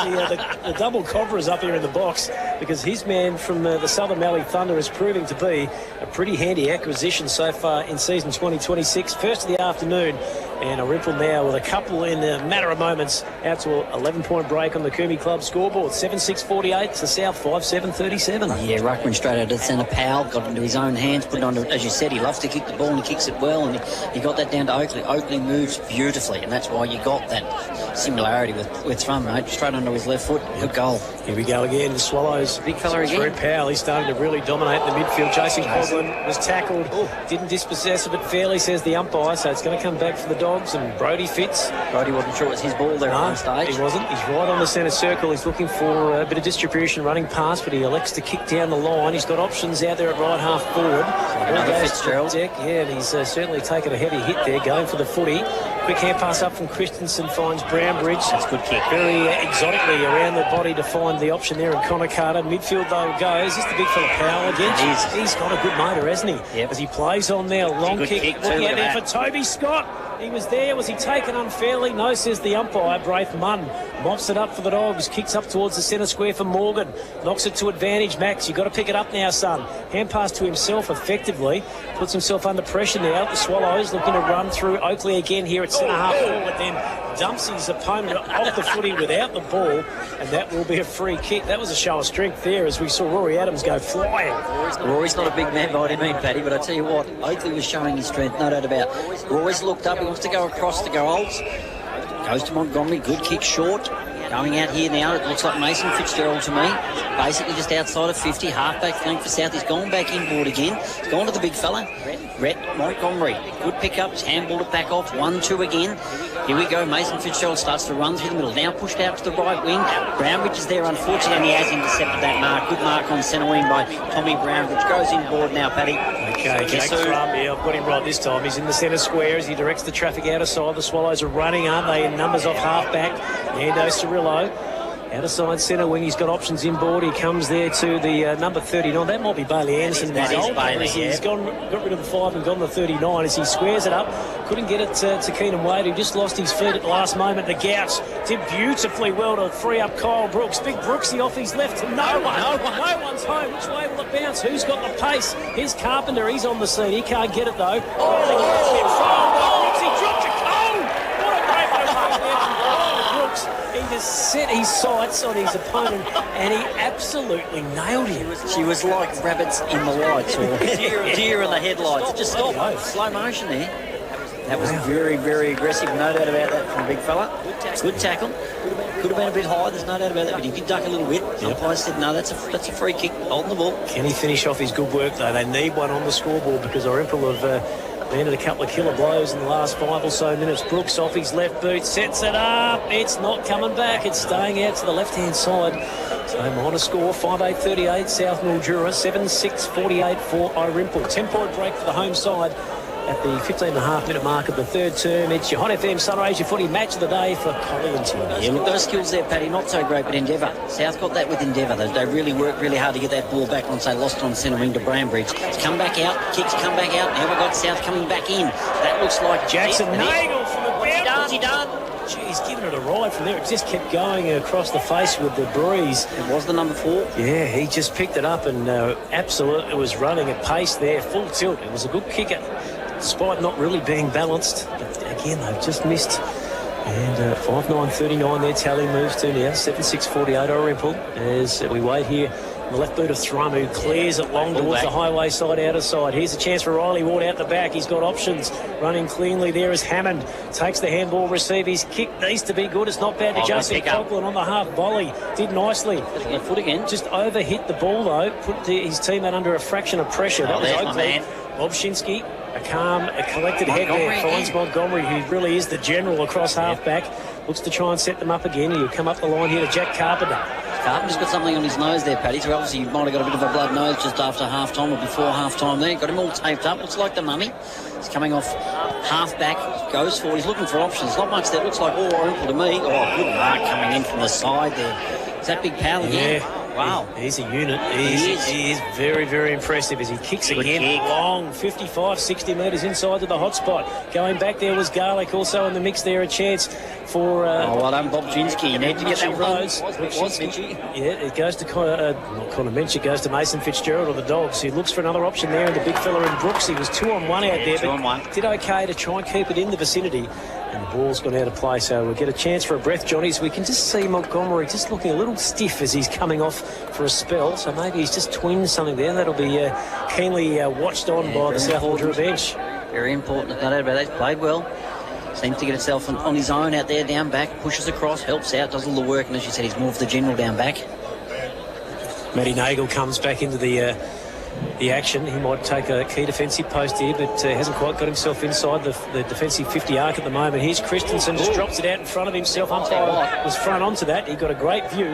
the double Cobras up here in the box because his man from the Southern Mallee Thunder is proving to be a pretty handy acquisition so far in season 2026. First of the afternoon, and Irymple now with a couple in a matter of moments out to an 11-point break on the Coombe Club scoreboard. 7-6-48 to South 5-7-37. Yeah, Ruckman straight out to centre. Powell got into his own hands, put it on, as you said, he loves to kick the ball and he kicks it well, and he got that down to Oakley. Oakley moves beautifully, and that's why you got that similarity with Thrum, mate. Straight onto his left foot. Good goal. Here we go again. The Swallows. Big fella again. Through Powell. He's starting to really dominate in the midfield. Jason Coughlin was tackled. Didn't dispossess of it fairly, says the umpire, so it's going to come back for the Dogs, and Brody fits. Brody wasn't sure it was his ball there at one stage. He wasn't. He's right on the centre circle. He's looking for a bit of distribution running past, but he elects to kick down the line. He's got options out there at right half forward. Another Fitzgerald. Deck. Yeah, and he's certainly taken a heavy hit there, going for the footy. Quick hand pass up from Christensen, finds Brownbridge. That's a good kick. Very exotically around the body to find the option there in Connor Carter. Midfield, though, goes. Is this the big fella Powell again? He's got a good motor, hasn't he? Yep. As he plays on there, long kick. Looking out there for Toby Scott. He was there. Was he taken unfairly? No, says the umpire. Braith Munn mops it up for the Dogs. Kicks up towards the centre square for Morgan. Knocks it to advantage. Max, you've got to pick it up now, son. Hand pass to himself effectively. Puts himself under pressure now. The Swallows looking to run through Oakley again here at centre half forward. Then dumps his opponent off the footy without the ball. And that will be a free kick. That was a show of strength there as we saw Rory Adams go flying. Rory's not a big man by any means, Paddy, but I tell you what, Oakley was showing his strength, no doubt about it. Rory's looked up. He wants to go across to goals. Goes to Montgomery. Good kick short. Going out here now, it looks like Mason Fitzgerald to me. Basically just outside of 50. Halfback flank for South. He's gone back inboard again. He's gone to the big fella. Rhett Montgomery. Good pick-up. He's handballed it back off. 1-2 again. Here we go. Mason Fitzgerald starts to run through the middle. Now pushed out to the right wing. Brownbridge is there, unfortunately, and he has intercepted that mark. Good mark on centre wing by Tommy Brownbridge. Goes inboard now, Paddy. Okay, Jack Thrum, yeah, I've got him right this time. He's in the centre square as he directs the traffic out of side. The Swallows are running, aren't they? In numbers off half-back. Nando Cirillo. Out of side centre wing, he's got options inboard. He comes there to the number 39. That might be Bailey Anderson. That is Bailey, He's got rid of the 5 and gone to 39 as he squares it up. Couldn't get it to Keenan Wade, who just lost his feet at the last moment. The Gouts did beautifully well to free up Kyle Brooks. Big Brooksy off his left to no one's home. Which way will it bounce? Who's got the pace? Here's Carpenter. He's on the seat. He can't get it, though. Brooksy dropped a cone. What a great way there. Brooks. He just set his sights on his opponent and he absolutely nailed him. She was like rabbits in the lights or deer in the headlights. Just stopped. Slow motion there. That was very, very aggressive. No doubt about that from a big fella. Good tackle. Could have been a bit high. There's no doubt about that. But he did duck a little bit. The umpire said, no, that's a free kick. Holding the ball. Can he finish off his good work, though? They need one on the scoreboard because Irymple have landed a couple of killer blows in the last 5 or so minutes. Brooks off his left boot, sets it up. It's not coming back. It's staying out to the left-hand side. So minor score, 5-8-38, South Mildura, 7-6-48 for Irymple. 10-point break for the home side at the 15.5-minute mark of the third term. It's your Hot FM Sunraysia Footy match of the day for Collington. Yeah, look, those skills there, Paddy, not so great, but Endeavour. South got that with Endeavour. They really worked really hard to get that ball back once they lost on centre wing to Brownbridge. It's come back out, kicks come back out. Now we've got South coming back in. That looks like Jackson Nagel from the bounce. What's he done? Geez, giving it a ride from there. It just kept going across the face with the breeze. It was the number 4. Yeah, he just picked it up and absolutely was running at pace there, full tilt. It was a good kicker, despite not really being balanced. But again, they've just missed. And 5-9-39, their tally moves to now 7-6-48 Irymple as we wait here. The left boot of Thrum, who clears it long towards the highway side, outer side. Here's a chance for Riley Ward out the back. He's got options. Running cleanly there is Hammond. Takes the handball receive. His kick needs to be good. It's not bad to Joseph Coughlin on the half volley. Did nicely. Left foot again. Just overhit the ball, though. Put his team out under a fraction of pressure. That was Oakley. Bob Shinsky, a calm, a collected head there. Finds Montgomery, who really is the general across half-back. Looks to try and set them up again. He'll come up the line here to Jack Carpenter. Carpenter's got something on his nose there, Paddy, so obviously he might have got a bit of a blood nose just after half-time or before half-time there. Got him all taped up. Looks like the mummy. He's coming off half-back, goes forward. He's looking for options. Not much there. Looks like Irymple to me. Oh, good mark coming in from the side there. Is that Big Pal again? Yeah. Wow. He's a unit. He is very, very impressive as he kicks again. Long, 55, 60 metres inside to the hot spot. Going back there was Garlick also in the mix there. A chance for... well done, Bob Jinsky. You need to get that Rose. Yeah, it goes to not Connor Minch, it goes to Mason Fitzgerald of the Dogs. He looks for another option there, and the big fella in Brooks. He was 2-on-1 out there, but did okay to try and keep it in the vicinity. And the ball's gone out of play, so we'll get a chance for a breath, Johnny. So we can just see Montgomery just looking a little stiff as he's coming off for a spell. So maybe he's just twinned something there. That'll be keenly watched on by the Sth Mildura bench. Very important, no doubt about that. He's played well. Seems to get himself on his own out there, down back, pushes across, helps out, does all the work, and as you said, he's more of the general down back. Matty Nagel comes back into the action. He might take a key defensive post here, but hasn't quite got himself inside the defensive 50 arc at the moment. Here's Christensen, just drops it out in front of himself. Umpire was front onto that. He got a great view,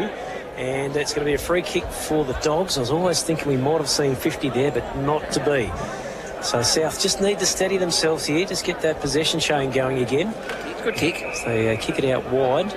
and it's going to be a free kick for the Dogs. I was always thinking we might have seen 50 there, but not to be. So South just need to steady themselves here, just get that possession chain going again. Good kick. So they kick it out wide.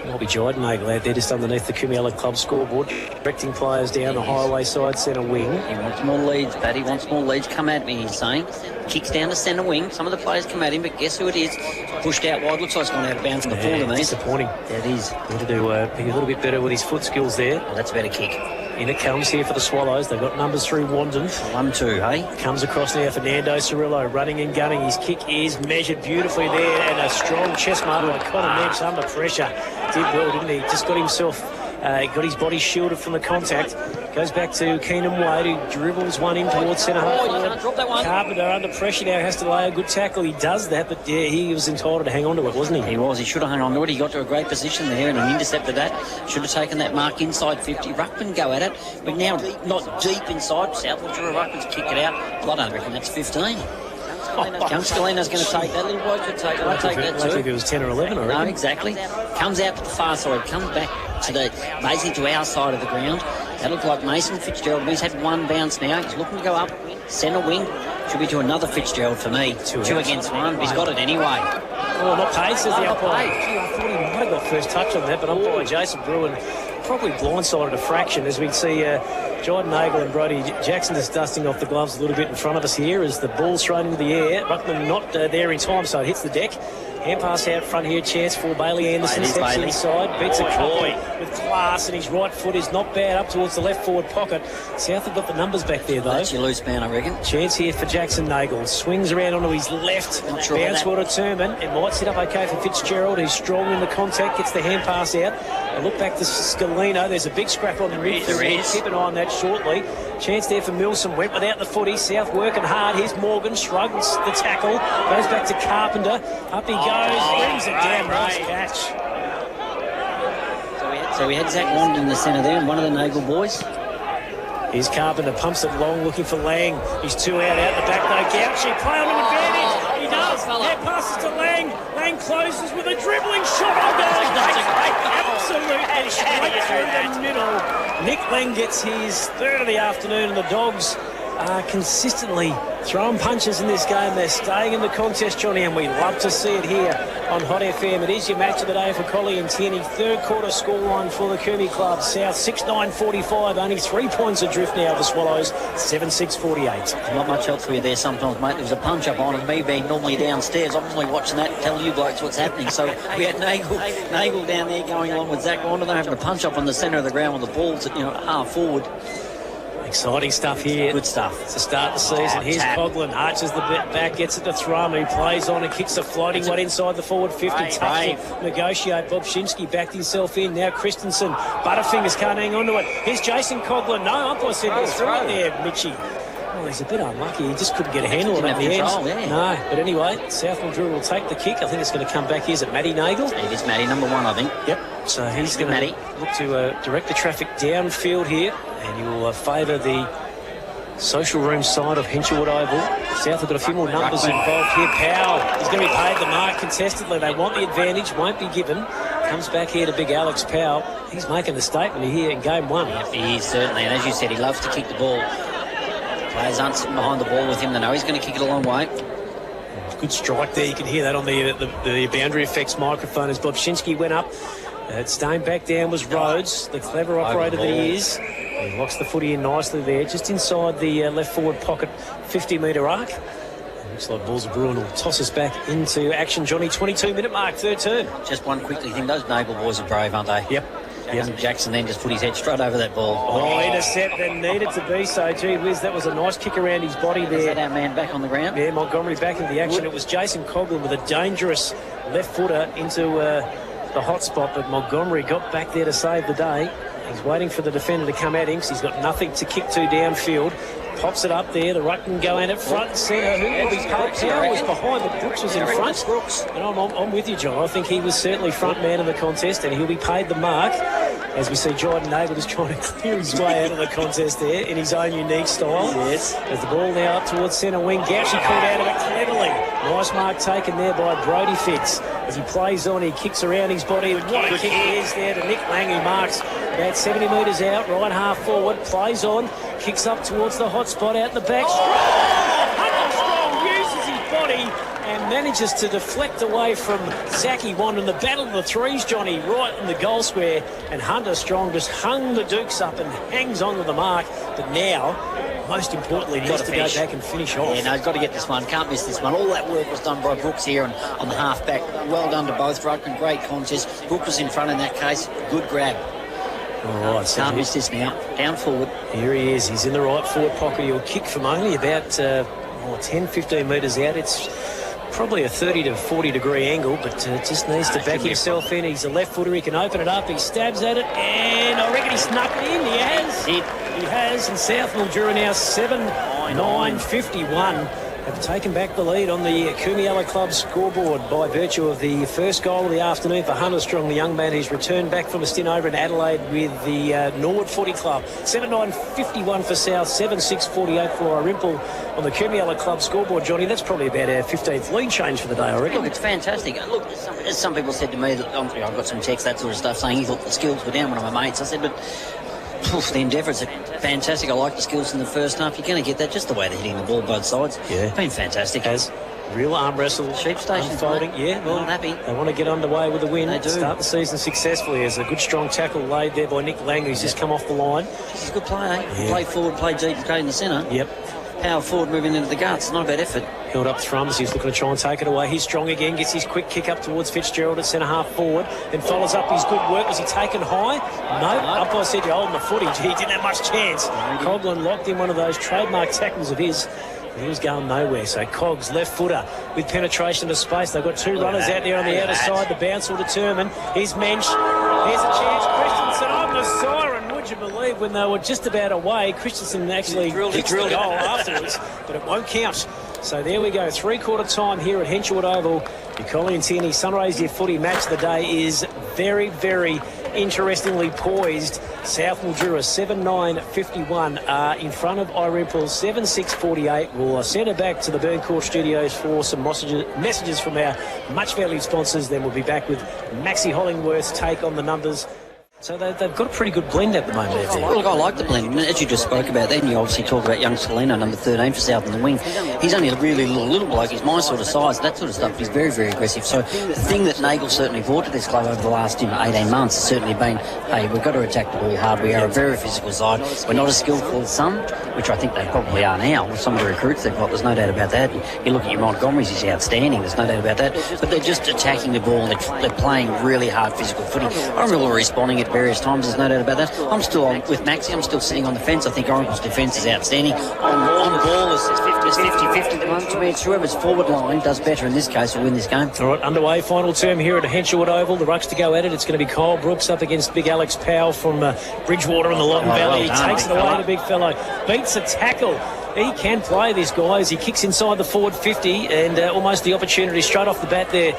Might be Jiden Nagel out there just underneath the Kumela Club scoreboard, directing players down the highway side centre wing. He wants more leads, Pat. He wants more leads. Come at me, he's saying. Kicks down the centre wing. Some of the players come at him, but guess who it is? Pushed out wide. Looks like it's gone out of bounds in the ball to me. Disappointing. That is. Need to do be a little bit better with his foot skills there. Oh, that's a better kick. In it comes here for the Swallows. They've got numbers through Wandon. 1-2, hey? Comes across now, Fernando Cirillo running and gunning. His kick is measured beautifully there, and a strong chest mark by Connor Mensch under pressure. Did well, didn't he? Just got himself, got his body shielded from the contact. Goes back to Keenan Wade, who dribbles one in towards centre half. You can't drop that one. Carpenter under pressure now, has to lay a good tackle. He does that, but yeah, he was entitled to hang on to it, wasn't he? He was. He should have hung on to it. He got to a great position there and he intercepted that. Should have taken that mark inside 50. Ruckman go at it, but now not deep inside. Sth Mildura Ruckman's kick it out. Well, I don't reckon that's 15. Young Scalino's going to take that. Little bloke could take it. I'll take that too. I think it was 10 or 11, I reckon. No, exactly. Comes out to the far side. Comes back to basically to our side of the ground. That looked like Mason Fitzgerald. He's had one bounce now. He's looking to go up. Centre wing. Should be to another Fitzgerald for me. Two against one. He's got it anyway. Oh, not paid, says the umpire. Gee, I thought he might have got first touch on that, but umpire Jason Bruin probably blindsided a fraction, as we'd see Jiden Nagel and Brody Jackson just dusting off the gloves a little bit in front of us here as the ball's thrown into the air. Ruckman not there in time, so it hits the deck. Hand pass out front here, chance for Bailey Anderson. Steps inside, beats a couple with class, and his right foot is not bad up towards the left forward pocket. South have got the numbers back there, though. That's your loose man, I reckon. Chance here for Jackson Nagel. Swings around onto his left. Not sure bounce will determine. It might sit up okay for Fitzgerald, who's strong in the contact. Gets the hand pass out. A look back to Scalino. There's a big scrap on the rim. Keep an eye on that shortly. Chance there for Milsom. Went without the footy. South working hard. Here's Morgan. Shrugs the tackle. Goes back to Carpenter. Up he goes. Brings it down. Nice catch. So we had Zach Wand in the centre there and one of the Nagel boys. Here's Carpenter. Pumps it long looking for Lang. He's two out the back though. Gauchi play on an advantage. He does. That passes to Lang. Lang closes with a dribbling shot on goal. Absolutely straight through the middle. Nick Lang gets his third of the afternoon, and the Dogs are consistently throwing punches in this game. They're staying in the contest, Johnny, and we love to see it here on Hot FM. It is your match of the day for Collie and Tierney. Third quarter scoreline for the Coombe Club. South 6-9-45, only 3 points adrift now. The Swallows 7-6-48. Not much else for you there sometimes, mate. There was a punch up on, and me being normally downstairs, I'm normally watching that and telling you blokes what's happening. So we had Nagel down there going along with Zach Wanda. They're having a punch up on the centre of the ground with the balls at half forward. Exciting stuff here. Good stuff. To start the season. Here's Coughlin. Arches the back, gets it to Thrum, who plays on and kicks a floating one inside the forward 50. Tough to negotiate. Bob Shinsky backed himself in. Now Christensen. Butterfingers can't hang on to it. Here's Jason Coughlin. No, umpire said he's through there, Mitchie. Oh, he's a bit unlucky. He just couldn't get a handle on it at the end. No, but anyway, Sth Mildura will take the kick. I think it's going to come back. Is it Matty Nagel? It is Matty, number one, I think. Yep. So he's going to look to direct the traffic downfield here, and he will favour the social room side of Henshwood Oval. South have got a few more numbers involved here. Powell is going to be paid the mark contestedly. They want the advantage, won't be given. Comes back here to big Alex Powell. He's making the statement here in game one. Yep, he is, certainly. And as you said, he loves to kick the ball. Players aren't sitting behind the ball with him. They know he's going to kick it a long way. Good strike there. You can hear that on the boundary effects microphone as Bob Shinsky went up Staying back down was Rhodes, the clever operator that he is. He locks the footy in nicely there, just inside the left forward pocket 50-metre arc. Looks like Balls of Bruin will toss us back into action, Johnny. 22-minute mark, third term. Just one quickly thing, those Naval boys are brave, aren't they? Yep. Jackson then just put his head straight over that ball. Oh, intercept that needed to be so. Gee whiz, that was a nice kick around his body there. Is that our man back on the ground? Yeah, Montgomery back into the action. It was Jason Coughlin with a dangerous left footer into the hot spot, but Montgomery got back there to save the day. He's waiting for the defender to come at him because he's got nothing to kick to downfield. Pops it up there. The ruck can go in at front and centre. Who will be Powell was behind, but Brooks was in front. And I'm with you, John. I think he was certainly front man in the contest, and he'll be paid the mark. As we see Jordan Nagel just trying to clear his way out of the contest there in his own unique style. Yes. As the ball now up towards centre wing. Gauchi caught out of it cleverly. Nice mark taken there by Brody Fitz. As he plays on, he kicks around his body. What a kick he is there to Nick Lang, who marks about 70 metres out, right half forward, plays on, kicks up towards the hot spot out in the back. Strong uses his body and manages to deflect away from Zachy Wand in the battle of the threes, Johnny, right in the goal square. And Hunter Strong just hung the Dukes up and hangs on to the mark. But now, most importantly, needs to go back and finish off. Yeah, no, he's got to get this one. Can't miss this one. All that work was done by Brooks here on the half-back. Well done to both ruckmen. Great contest. Brooks was in front in that case. Good grab. All right, so can't miss this now. Down forward. Here he is. He's in the right forward pocket. He'll kick from only about 10, 15 metres out. It's probably a 30 to 40 degree angle, but just needs to back himself in. He's a left footer. He can open it up. He stabs at it, and I reckon he snuck it in. He has. He has. And Sth Mildura now 7-9-51. Have taken back the lead on the Kumiala Club scoreboard by virtue of the first goal of the afternoon for Hunter Strong, the young man who's returned back from a stint over in Adelaide with the Norwood Footy Club. 7-9-51 for South, 7-6-48 for Irymple on the Kumiala Club scoreboard, Johnny. That's probably about our 15th lead change for the day, I reckon. Look, it's fantastic. Look, as some people said to me, that I've got some text, that sort of stuff, saying he thought the skills were down, one of my mates. I said, but the endeavours are fantastic. I like the skills in the first half. You're going to get that just the way they're hitting the ball both sides. Yeah. Been fantastic. As real arm wrestle. Sheep station unfolding. Yeah, well, not happy. They want to get underway with a win. They do. Start the season successfully. There's a good strong tackle laid there by Nick Lang, who's just come off the line. He's a good player, eh? Yeah. Play forward, play deep, play in the centre. Yep. Power forward, moving into the guts. Not a bad effort. Held up thrums. He's looking to try and take it away. He's strong again. Gets his quick kick up towards Fitzgerald at centre half forward. Then follows up his good work. Was he taken high? No. Umpire said you're holding the footy. He didn't have much chance. Coughlin locked in one of those trademark tackles of his. He was going nowhere. So Cogs, left footer with penetration to space. They've got two runners out there on the outer side. The bounce will determine. Here's Mensch. Here's a chance. Christensen on the siren. Would you believe when they were just about away, Christensen actually drilled the goal afterwards, but it won't count. So there we go. Three-quarter time here at Henshwood Oval. The Collie and Tierney Sunraysia Footy match of the day is very, very interestingly poised. Sth Mildura 7-9-51 in front of Irymple 7-6-48. We'll send it back to the Burn Court Studios for some messages from our much valued sponsors. Then we'll be back with Maxie Hollingworth's take on the numbers. So they've got a pretty good blend at the moment. Look, I like the blend. As you just spoke about then, you obviously talk about young Salino, number 13 for South in the wing. He's only a really little bloke. He's my sort of size, that sort of stuff. He's very, very aggressive. So the thing that Nagel certainly brought to this club over the last 18 months has certainly been, hey, we've got to attack the ball hard. We are a very physical side. We're not as skillful as some, which I think they probably are now with some of the recruits they've got. There's no doubt about that. You look at your Montgomerys, he's outstanding. There's no doubt about that. But they're just attacking the ball and they're playing really hard physical footy. I remember responding at various times. There's no doubt about that. I'm still with Maxie. I'm still sitting on the fence. I think Oracle's defence is outstanding. On ball is 50-50 at the moment. To me, it's whoever's forward line does better in this case will win this game. All right, underway. Final term here at Henshwood Oval. The rucks to go at it. It's going to be Kyle Brooks up against Big Alex Powell from Bridgewater in the Loddon Valley. Well done, he takes it away to big fellow. Beats a tackle. He can play, this guy, as he kicks inside the forward 50 and almost the opportunity straight off the bat there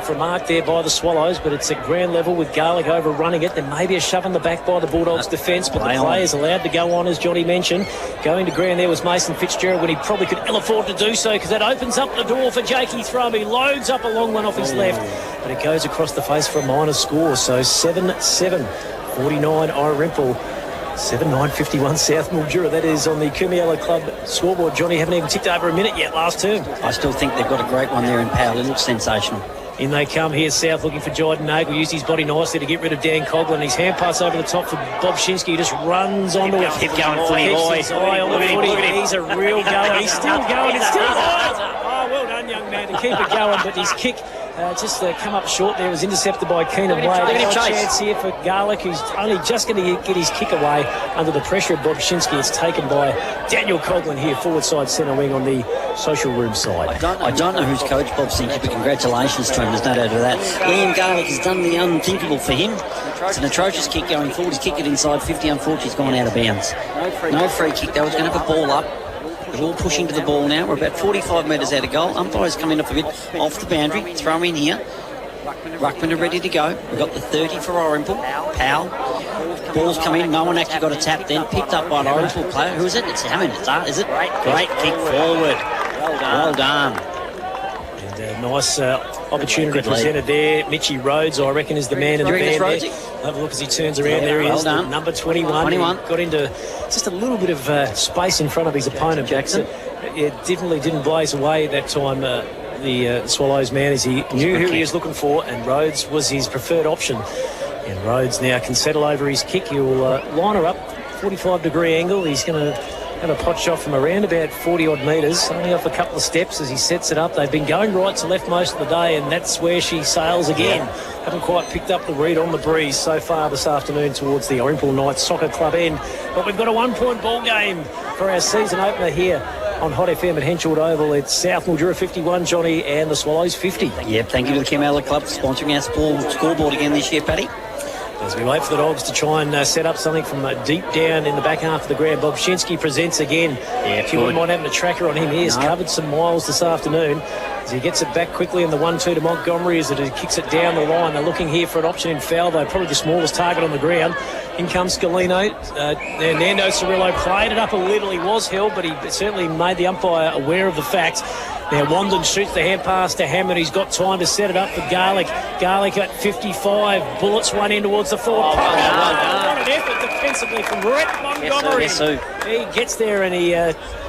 for a mark there by the Swallows, but it's at ground level with Garlick overrunning it. There may be a shove in the back by the Bulldogs' defence, but the play is allowed to go on, as Johnny mentioned. Going to ground there was Mason Fitzgerald when he probably could ill afford to do so, because that opens up the door for Jakey Thrum. He loads up a long one off his left, but it goes across the face for a minor score. So 7-7, 49 Irymple. 7-9-51 South Mildura. That is on the Kumiella Club scoreboard. Johnny, haven't even ticked over a minute yet last term. I still think they've got a great one there in Powell. It looks sensational. In they come here, South looking for Jyden Nagel. Used his body nicely to get rid of Dan Coughlin. His hand pass over the top for Bob Shinsky. He just runs onto it. Keep going, footy boy. His eye on the footy. He's a real goer. He's still going. It's still oh, well done, young man, to keep it going. But his kick just come up short there. Was intercepted by Keenan Wade. No chance here for Garlick, who's only just going to get his kick away under the pressure of Bob Shinsky. It's taken by Daniel Coughlin here, forward side centre wing on the social room side. I don't know who's coach Bob Shinsky, but congratulations to him. There's no doubt of that. Liam Garlick has done the unthinkable for him. It's an atrocious kick going forward. He's kicked it inside 50. Unfortunately, he's gone out of bounds. No free kick. They was going to have a ball up. They're all pushing to the ball now. We're about 45 metres out of goal. Umpire's coming off a bit off the boundary. Throw in here. Ruckman are ready to go. We've got the 30 for Irymple. Powell. Ball's come in. No one actually got a tap then. Picked up by an Irymple player. Who is it? It's Hammond. Is it? Great kick forward. Well done. And a nice opportunity presented there. Mitchie Rhodes, I reckon, is the man in the band there. Have a look as he turns around. There he is, number 21. Got into just a little bit of space in front of his opponent, Jackson. It definitely didn't blaze away that time, the Swallows man, as he knew who he was looking for, and Rhodes was his preferred option. And Rhodes now can settle over his kick. He'll line her up, 45-degree angle. He's going to have a pot shot from around about 40-odd metres, only off a couple of steps as he sets it up. They've been going right to left most of the day, and that's where she sails again. Haven't quite picked up the read on the breeze so far this afternoon towards the Irymple Knights Soccer Club end. But we've got a one-point ball game for our season opener here on Hot FM at Henshaw's Oval. It's South Mildura 51, Johnny, and the Swallows 50. Yep, thank you to the Kumiella Club for sponsoring our scoreboard again this year, Paddy. As we wait for the Dogs to try and set up something from deep down in the back half of the ground, Bob Shinsky presents again. You wouldn't mind having a tracker on him. He has covered some miles this afternoon as he gets it back quickly in the 1-2 to Montgomery as it kicks it down the line. They're looking here for an option in foul, though probably the smallest target on the ground. In comes Scalino. Nando Cirillo played it up a little. He was held, but he certainly made the umpire aware of the fact. Now Wandon shoots the hand pass to Hammond. He's got time to set it up for Garlick. Garlick at 55. Bullets one in towards the forward. What an effort defensively from Rhett Montgomery. He gets there and he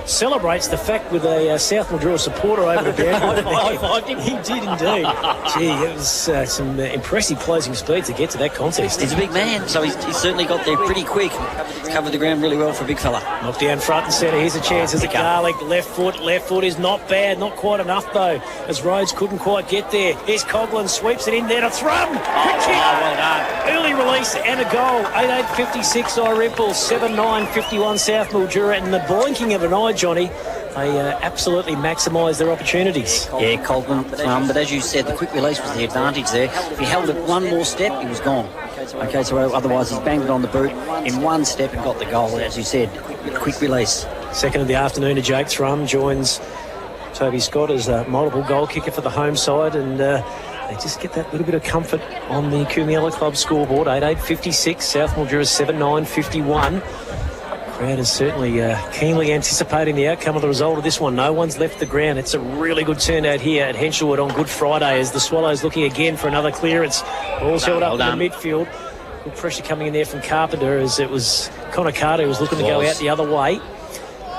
celebrates the fact with a South Mildura supporter over the boundary. He did indeed. Gee, it was some impressive closing speed to get to that contest. He's a big man, so he's certainly got there pretty quick. He's covered the ground really well for a big fella. Knocked down front and centre. Here's a chance as a Garlic. Left foot is not bad. Not quite enough, though, as Rhodes couldn't quite get there. Here's Coughlin, sweeps it in there to Thrum. Quick kick. Well done. Early release and a goal. 8-8-56 Irymple, 7-9-51 South Mildura. And the blinking of an eye, Johnny, they absolutely maximised their opportunities. Yeah, Coughlin, but as you said, the quick release was the advantage there. If he held it one more step, he was gone. Okay, so otherwise he's banged it on the boot in one step and got the goal, as you said. Quick release. Second of the afternoon to Jake Thrum joins Toby Scott as a multiple goal kicker for the home side, and they just get that little bit of comfort on the Kumiella Club scoreboard. 8-8-56, South Mildura 7-9-51. Crowd is certainly keenly anticipating the outcome of the result of this one. No one's left the ground. It's a really good turnout here at Henshawwood on Good Friday as the Swallows looking again for another clearance. Ball's held up in the midfield. Good pressure coming in there from Carpenter as it was Connor Carter who was looking to go out the other way.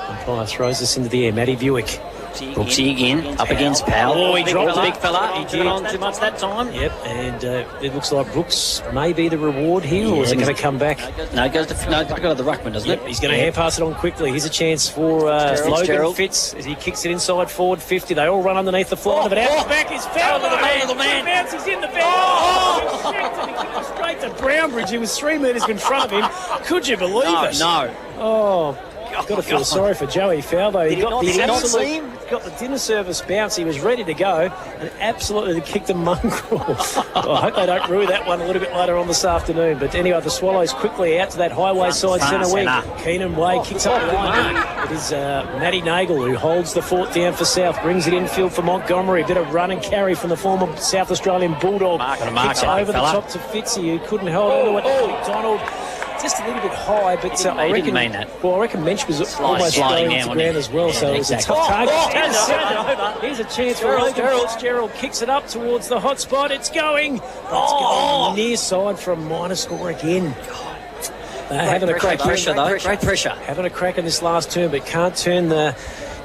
Umpire throws this into the air. Matty Buick. Brooksy again, up against Powell. Oh, he dropped the big fella. He did on too much that time. Yep, and it looks like Brooks may be the reward here, or is it going to come back? No, it goes to the ruckman, doesn't it? He's going to hand pass it on quickly. Here's a chance for Logan Fitz as he kicks it inside forward 50. They all run underneath the fly, but out the back is fouled. The man. He's in the back. Straight to Brownbridge. He was 3 metres in front of him. Could you believe it? No. Oh. Got to feel sorry for Joey Falvo. He got the dinner service bounce. He was ready to go and absolutely kicked a mongrel. I hope they don't rue that one a little bit later on this afternoon. But anyway, the Swallows quickly out to that highway side centre wing. Keenan Wade kicks up the line. It is Matty Nagel who holds the fort down for South, brings it infield for Montgomery. A bit of run and carry from the former South Australian Bulldog. Kicks over the top to Fitzy, who couldn't hold on to it. McDonald. Just a little bit high, but I reckon mean that. Well, I reckon Mensch was almost going to ground as well, so it was a tough target. Here's a chance for Fitzgerald. Kicks it up towards the hot spot. It's going. It's going near side for a minor score again. having a crack. Pressure, though. Great pressure. Having a crack in this last turn, but can't turn the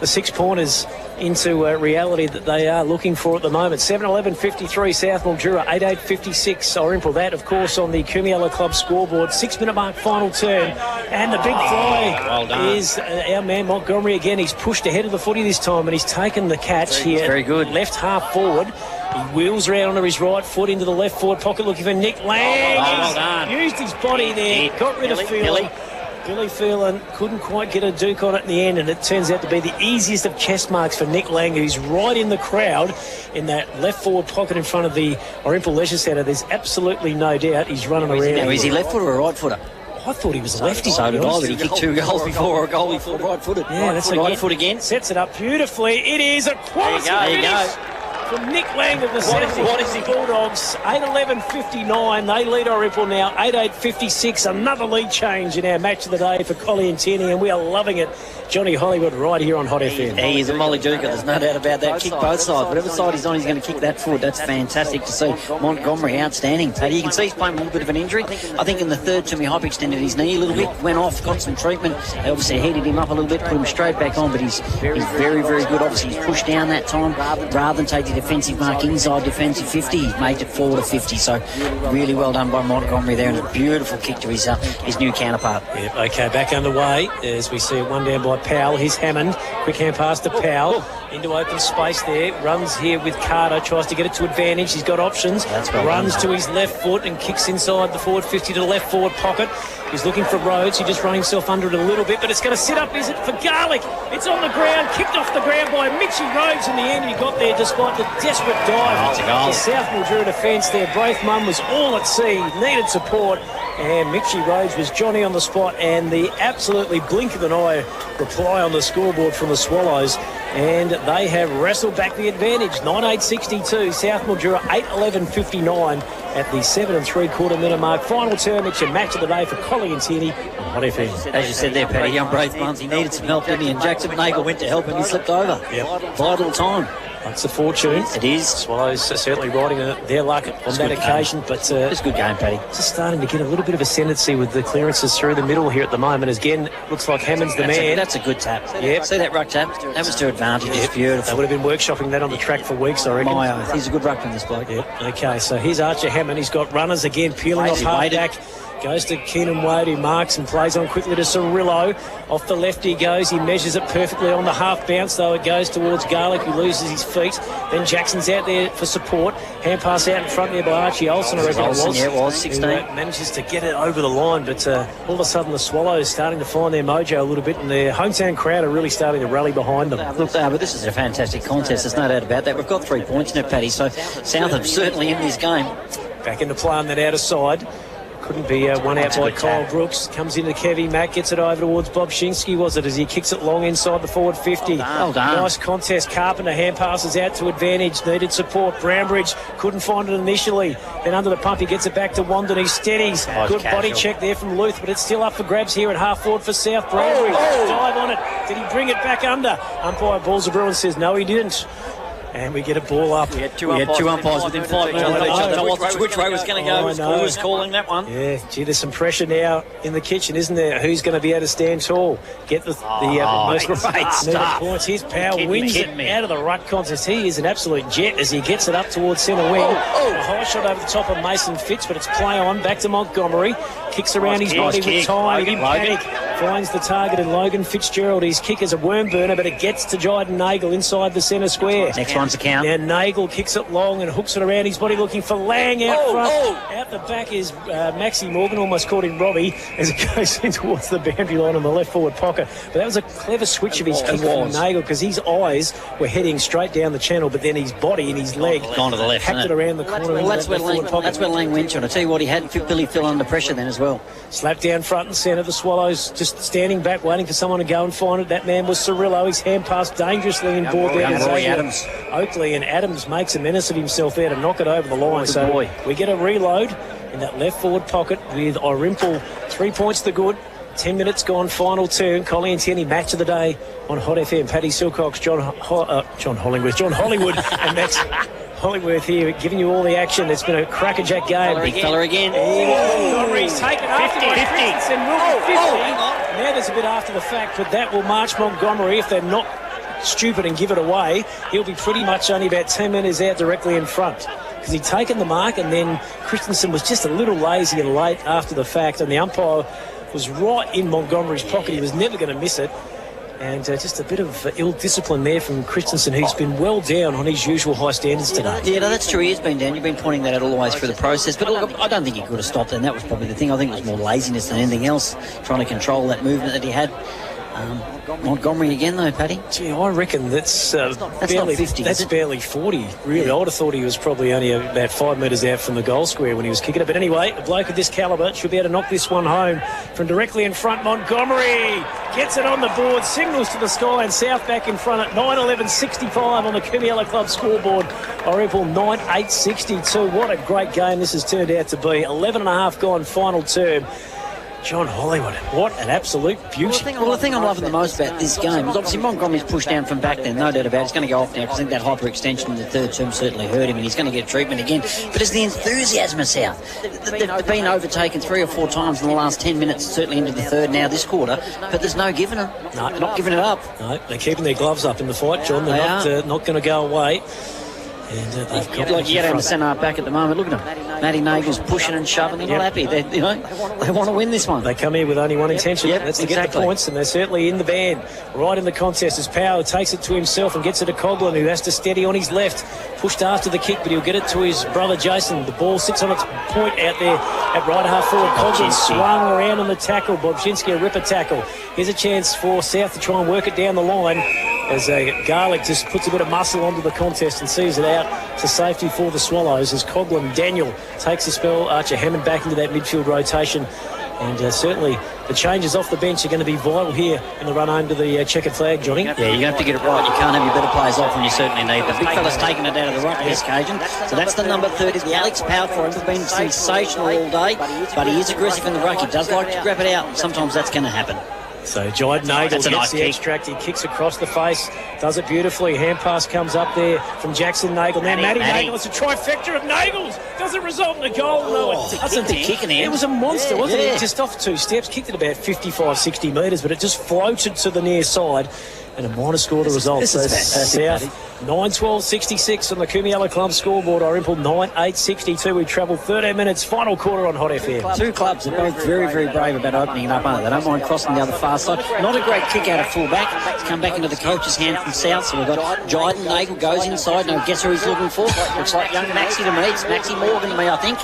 6 pointers into reality that they are looking for at the moment. 7:11:53 South Mildura, 8:8:56 Irymple. That, of course, on the Kumiela Club scoreboard. 6-minute mark, final turn, and the big fly is our man Montgomery again. He's pushed ahead of the footy this time, and he's taken the catch here. Very good. Left half forward. He wheels around onto his right foot into the left forward pocket, looking for Nick Lang. Well done. Used his body there, got rid of Phelan. Billy Phelan couldn't quite get a duke on it in the end, and it turns out to be the easiest of chest marks for Nick Lang, who's right in the crowd in that left forward pocket in front of the Irymple Leisure Centre. There's absolutely no doubt he's running around. Now, is he left footer or right footer? I thought he was a lefty. So did I, but he kicked 2 goals before, or a goal before right-footed. Yeah, that's right foot again. Sets it up beautifully. It is a quality finish from Nick Lang of the What is he? Bulldogs. 8:11:59. They lead Irymple now. 8:8:56. Another lead change in our match of the day for Collie and Tierney, and we are loving it. Johnny Hollywood right here on Hot FM. He is a Molly Duker, there's no doubt about that. Kick both sides. Whatever side he's on, he's going to kick that forward. That's fantastic to see. Montgomery, outstanding. Paddy, you can see he's playing a little bit of an injury. I think in the third term he hyperextended his knee a little bit, went off, got some treatment. They obviously heated him up a little bit, put him straight back on, but he's very, very good. Obviously he's pushed down that time. Rather than take the defensive mark inside defensive 50, he's made it forward of 50. So really well done by Montgomery there, and a beautiful kick to his new counterpart. Yep, okay, back underway as we see it one down by Powell. Here's Hammond. Quick hand pass to Powell. Into open space there. Runs here with Carter. Tries to get it to advantage. He's got options. Runs to his left foot and kicks inside the forward 50 to the left forward pocket. He's looking for Rhodes. He just run himself under it a little bit, but it's going to sit up, is it, for Garlick? It's on the ground. Kicked off the ground by Mitchy Rhodes in the end. He got there despite the desperate dive. The South Mildura defence there. Braithmum was all at sea. Needed support. And Mitchy Rhodes was Johnny on the spot, and the absolutely blink of an eye reply on the scoreboard from the Swallows. And they have wrestled back the advantage. 9:8:62. South Mildura 8:11:59 at the 7 3/4 minute mark. Final term. It's your match of the day for Collie and Tierney on Hot FM. As you said there, Paddy, young Braithmum, he needed some help, didn't he? And Jackson Nagel went to help him. He slipped over. Yep. Vital time. That's a fortune. It is. Swallows are certainly riding their luck on that occasion. But it's a good game, Paddy. Just starting to get a little bit of ascendancy with the clearances through the middle here at the moment. Again, looks like Hammond's the man. That's a good tap. Yep. See that ruck tap? That was to advantage. It's beautiful. They would have been workshopping that on the track for weeks, I reckon. My oath. He's a good ruckman, this bloke. Yep. Okay, so here's Archer Hammond. He's got runners again, peeling off half back. Goes to Keenan Wade, who marks and plays on quickly to Cirillo. Off the left he goes. He measures it perfectly on the half bounce, though. It goes towards Garlick, who loses his feet. Then Jackson's out there for support. Hand pass out in front there by Archie Olsen, I reckon it was. Yeah, it was. 16. Who manages to get it over the line, but all of a sudden the Swallows starting to find their mojo a little bit, and their hometown crowd are really starting to rally behind them. Look, but this is a fantastic contest. There's no doubt about that. We've got 3 points now, Paddy, so South are certainly in this game. Back into play on that outer side. Couldn't be one out by Kyle Brooks. Comes into Kevy Mack, gets it over towards Bob Shinsky, was it, as he kicks it long inside the forward 50. Well done. Nice contest. Carpenter hand passes out to advantage. Needed support. Brownbridge couldn't find it initially. Then under the pump, he gets it back to Wandon. He steadies. Good body check there from Luth, but it's still up for grabs here at half forward for South. Brownbridge dive on it. Did he bring it back under? Umpire Balzabruin says no, he didn't. And we get a ball up. We had two umpires within 5 minutes of each other. Which way was going to go? Who was calling that one? Yeah, gee, there's some pressure now in the kitchen, isn't there? Who's going to be able to stand tall? Get the most needed points. Here's Powell, wins it out of the ruck contest. He is an absolute jet as he gets it up towards centre wing. A high shot over the top of Mason Fitz, but it's play on. Back to Montgomery. Kicks around his body with time. In panic. Finds the target in Logan Fitzgerald. His kick is a worm burner, but it gets to Jyden Nagel inside the centre square. Next one's a count. Now Nagel kicks it long and hooks it around his body, looking for Lang out front. Out the back is Maxi Morgan, almost caught him Robbie, as it goes in towards the boundary line on the left forward pocket. But that was a clever switch of his kick from Nagel, because his eyes were heading straight down the channel, but then his body and his leg gone to the left, hacked it around the corner. Well, that's where Lang went to, and I tell you what, he had Billy Phil under pressure then as well. Slapped down front and centre. The Swallows just standing back, waiting for someone to go and find it. That man was Cirillo. His hand passed dangerously in board there. Adams. Oakley, and Adams makes a menace of himself there to knock it over the line. So we get a reload in that left forward pocket with Irymple 3 points to good. 10 minutes gone, final turn. Collie and Tierney, match of the day on Hot FM. Paddy Silcox, John Hollywood, and Max Hollingworth here, giving you all the action. It's been a crackerjack game. Big fella again. Montgomery's taken 50. 50. Christensen will be 50. Hang on. Now there's a bit after the fact, but that will march Montgomery. If they're not stupid and give it away, he'll be pretty much only about 10 metres out directly in front. Because he'd taken the mark, and then Christensen was just a little lazy and late after the fact, and the umpire was right in Montgomery's pocket. He was never going to miss it. And just a bit of ill discipline there from Christensen, who's been well down on his usual high standards today. Yeah, no, that's true. He has been down. You've been pointing that out all the way through the process. But look, I don't think he could have stopped it, and that was probably the thing. I think it was more laziness than anything else, trying to control that movement that he had. Montgomery again, though, Paddy. Gee, I reckon that's barely not 50. That's barely 40, really. I would have thought he was probably only about 5 metres out from the goal square when he was kicking it. But anyway, a bloke of this calibre should be able to knock this one home from directly in front. Montgomery gets it on the board, signals to the sky, and South back in front at 9:11.65 on the Kumiella Club scoreboard. Irymple 9:8.62. What a great game this has turned out to be. 11 and a half gone, final term. John Hollywood, what an absolute beauty. Well, the thing I'm loving the most about this game is obviously Montgomery's pushed down from back there, no doubt about it. He's going to go off now because I think that hyperextension in the third term certainly hurt him, and he's going to get treatment again. But it's the enthusiasm of South. They've been overtaken 3 or 4 times in the last 10 minutes, certainly into the third now this quarter, but there's no giving them. No, they're not giving it up. No, they're keeping their gloves up in the fight, John. They're not going to go away. And they've got like you get him centre half back at the moment. Look at him. Matty Nagel's pushing and shoving. They're not happy. They want to win this one. They come here with only one intention. That's to get the points, and they're certainly in the band. Right in the contest as Power takes it to himself and gets it to Coughlin, who has to steady on his left. Pushed after the kick, but he'll get it to his brother Jason. The ball sits on its point out there at right half forward. Coughlin swung around on the tackle. Bobczynski a ripper tackle. Here's a chance for South to try and work it down the line, as Garlick just puts a bit of muscle onto the contest and sees it out to safety for the Swallows, as Coughlin Daniel takes the spell. Archer Hammond back into that midfield rotation. And certainly the changes off the bench are going to be vital here in the run home to the checkered flag, Johnny. Yeah, you're going to have to get it right. You can't have your better players off when you certainly need. The big fella's taking it out of the ruck this occasion. So that's the number 30. The Alex Power for him has been sensational all day, but he is aggressive in the ruck. He does like to grab it out, and sometimes that's going to happen. So Jyden Nagle gets the extract. He kicks across the face, does it beautifully. Hand pass comes up there from Jackson Nagle. Now Matty Nagle, it's a trifecta of Nagles. Does it result in a goal? No, it doesn't. It was a monster, wasn't it? Just off 2 steps, kicked it about 55, 60 metres, but it just floated to the near side. And a minor score the result. This is South 9-12-66 on the Kumiella Club scoreboard. Irymple 9-8-62. We travel 13 minutes. Final quarter on Hot FM. 2 clubs are both very, very brave about opening it up, aren't they? They don't mind crossing the other far side. Not a great kick out of full back. It's come back into the coach's hand from South. So we've got Jyden Nagle goes inside. Now guess who he's looking for? Looks like young Maxie to me. It's Maxie Morgan to me, I think.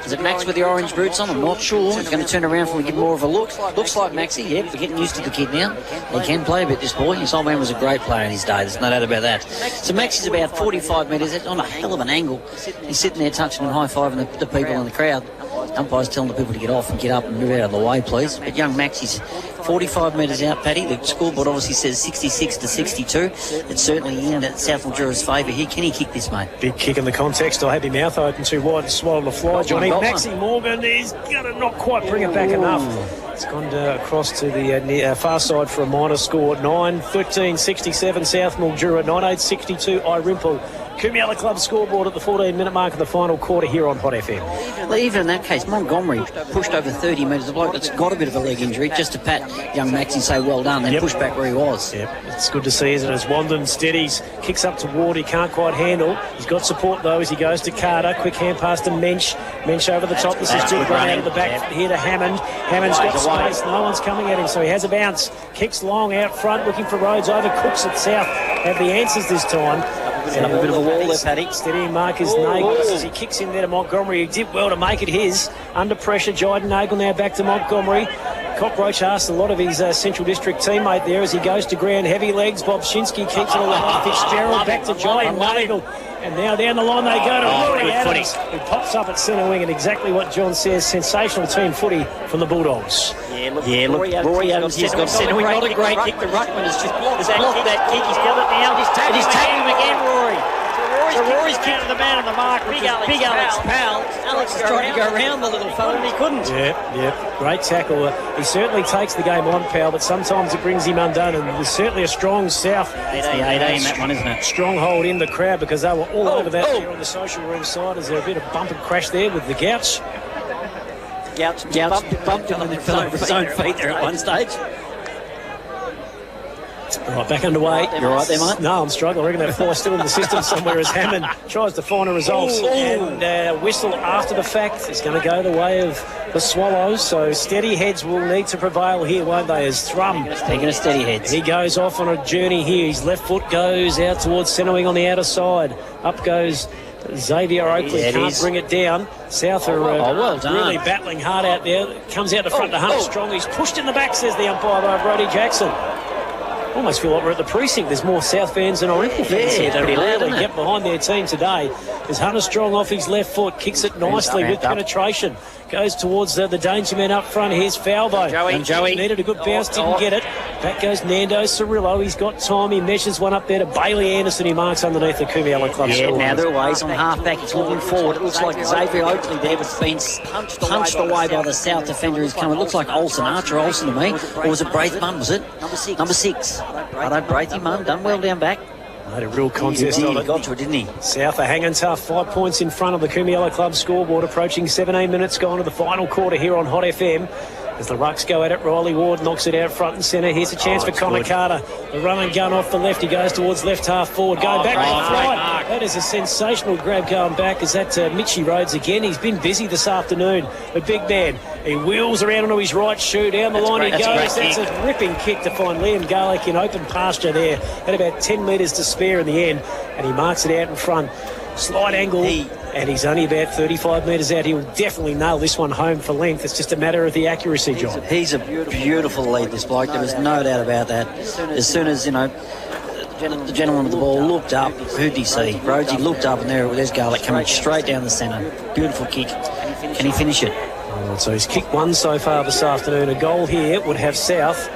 Is it Max with the orange boots on? I'm not sure. He's going to turn around for me, give more of a look. Looks like Maxie. Yep, we're getting used to the kid now. He can play a bit, this boy. His old man was a great player in his day. There's no doubt about that. So Maxie's about 45 metres on a hell of an angle. He's sitting there touching and high-fiving the people in the crowd. Umpire's telling the people to get off and get up and move out of the way, please. But young Maxie's 45 metres out, Paddy. The scoreboard obviously says 66-62. It's certainly in South Mildura's favour here. Can he kick this, mate? Big kick in the context. I had him mouth open too wide to swallow the fly, Johnny. Maxie Morgan is going to not quite bring it back enough. It's gone across to the far side for a minor score. 9-13-67 South Mildura, 9-8-62 Irymple. Kumiella Club scoreboard at the 14-minute mark of the final quarter here on Hot FM. Well, even in that case, Montgomery pushed over 30 metres. The bloke that's got a bit of a leg injury, just to pat young Maxie and say well done, then push back where he was. Yep, it's good to see, isn't it? As Wandon steadies, kicks up to Ward, he can't quite handle. He's got support though as he goes to Carter. Quick hand pass to Mensch. Mensch over the top. This is good run out of the back here to Hammond. Hammond's got space. No one's coming at him, so he has a bounce. Kicks long out front, looking for Rhodes over. Cooks at South have the answers this time. Set up a bit of a wall there, Paddy. Steadying Marcus Nagle as he kicks in there to Montgomery. He did well to make it his. Under pressure, Jyden Nagle now back to Montgomery. Cockroach asked a lot of his Central District teammate there as he goes to ground. Heavy legs. Bobczynski keeps it alive. Fitzgerald back to Jyden Nagle. And now down the line they go to Rory Adams, who pops up at centre wing, and exactly what John says, sensational team footy from the Bulldogs. Yeah, look, Rory Adams, he's got centre wing, not a great kick. The ruckman has just blocked that kick. He's got it now. He's tackling him again, Rory. So Rory's kicked to the man on the the mark. Big Alex Powell. Alex was trying to go around the little fella and he couldn't. Yeah. Great tackle. He certainly takes the game on, Powell, but sometimes it brings him undone. And there's certainly a strong South 18 that one, isn't it? stronghold in the crowd because they were all over that there on the social room side. Is there a bit of bump and crash there with the Gouch? Gouch bumped him and then fell over his own feet there at one stage. Right, back underway. You all right there, mate? No, I'm struggling. I reckon that fly's still in the system somewhere as Hammond tries to find a result. And whistle after the fact is going to go the way of the Swallows. So steady heads will need to prevail here, won't they, as Thrum. Taking a steady heads. He goes off on a journey here. His left foot goes out towards centre wing on the outer side. Up goes Xavier Oakley, can't bring it down. South are really battling hard out there. Comes out the front to Hunter Strong. He's pushed in the back, says the umpire, by Brody Jackson. Almost feel like we're at the precinct. There's more South fans than Irymple fans here. They really get behind their team today. As Hunter Strong off his left foot, kicks it nicely with penetration. Goes towards the danger man up front. Here's Falvo. Joey needed a good bounce, didn't get it. Back goes Nando Cirillo. He's got time. He measures one up there to Bailey Anderson. He marks underneath the Kumiala Club. Yeah, now they're away. He's on half-back. He's looking forward. It looks like Xavier Oakley there was being punched away by the South defender who's coming. It looks like Archer Olsen to me. Or was it Braith Munn, was it? Number six. Righto, Braithy Munn, done well down back. Made a real contest of it. He got to it, didn't he? South are hanging tough. 5 points in front of the Kumiala Club scoreboard. Approaching 17 minutes gone to the final quarter here on Hot FM. As the Rucks go at it, Riley Ward knocks it out front and centre. Here's a chance for Connor Carter. The run and gun off the left. He goes towards left half forward. Going back on the fly. That is a sensational grab going back. Is that Mitchie Rhodes again? He's been busy this afternoon. The big man. He wheels around onto his right shoe. Down the line he goes. That's a ripping kick to find Liam Garlick in open pasture there. Had about 10 metres to spare in the end. And he marks it out in front. Slight angle. And he's only about 35 metres out. He'll definitely nail this one home for length. It's just a matter of the accuracy, John. He's a beautiful lead, this bloke. There was no doubt about that. As soon as, the gentleman with the ball looked up, who did he see? Rhodesy looked up, and there's Garlick coming straight down the centre. Beautiful kick. Can he finish it? So he's kicked one so far this afternoon. A goal here would have South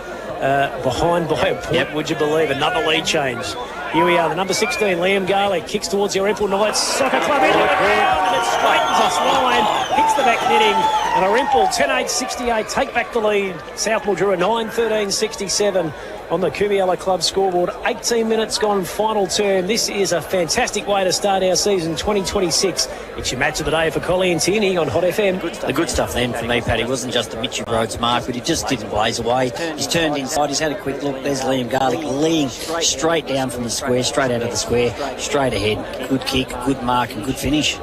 behind by a point, would you believe? Another lead change. Here we are, the number 16, Liam Garlick, kicks towards the Irymple Knights Soccer Club into the ground, and it straightens its line, hits the back netting, and Irymple 10-8-68 take back the lead. Sth Mildura 9-13-67 on the Kumiala Club scoreboard. 18 minutes gone, final term. This is a fantastic way to start our season 2026. It's your match of the day for Collie and Tierney on Hot FM. The good stuff then for me, Paddy, wasn't just the Mitchie Rhodes mark, but he just didn't blaze away. He's turned inside, he's had a quick look. There's Liam Garlick leading straight down from the square, straight out of the square, straight ahead. Good kick, good mark and good finish.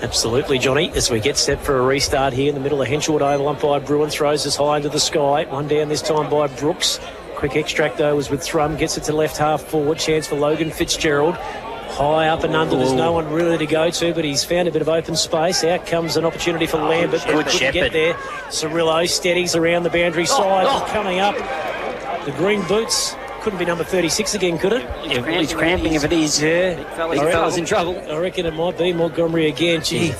Absolutely, Johnny. As we get set for a restart here in the middle of Henshaward Oval, umpire Bruin throws us high into the sky. One down this time by Brooks. Quick extract, though, was with Thrum. Gets it to left half forward. Chance for Logan Fitzgerald. High up and under. There's no one really to go to, but he's found a bit of open space. Out comes an opportunity for Lambert. But couldn't get there. Cirillo steadies around the boundary side. Coming up. The green boots. Couldn't be number 36 again, could it? Yeah, he's cramping if it is. Yeah. Big fella's in trouble. I reckon it might be Montgomery again. Gee,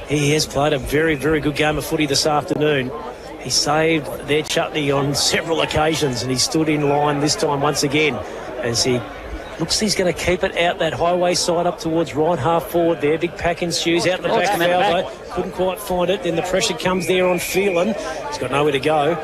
he has played a very, very good game of footy this afternoon. He saved their chutney on several occasions, and he stood in line this time once again as he looks he's going to keep it out that highway side up towards right half forward there. Big pack in shoes out the back of Alvo. Couldn't quite find it. Then the pressure comes there on Phelan. He's got nowhere to go.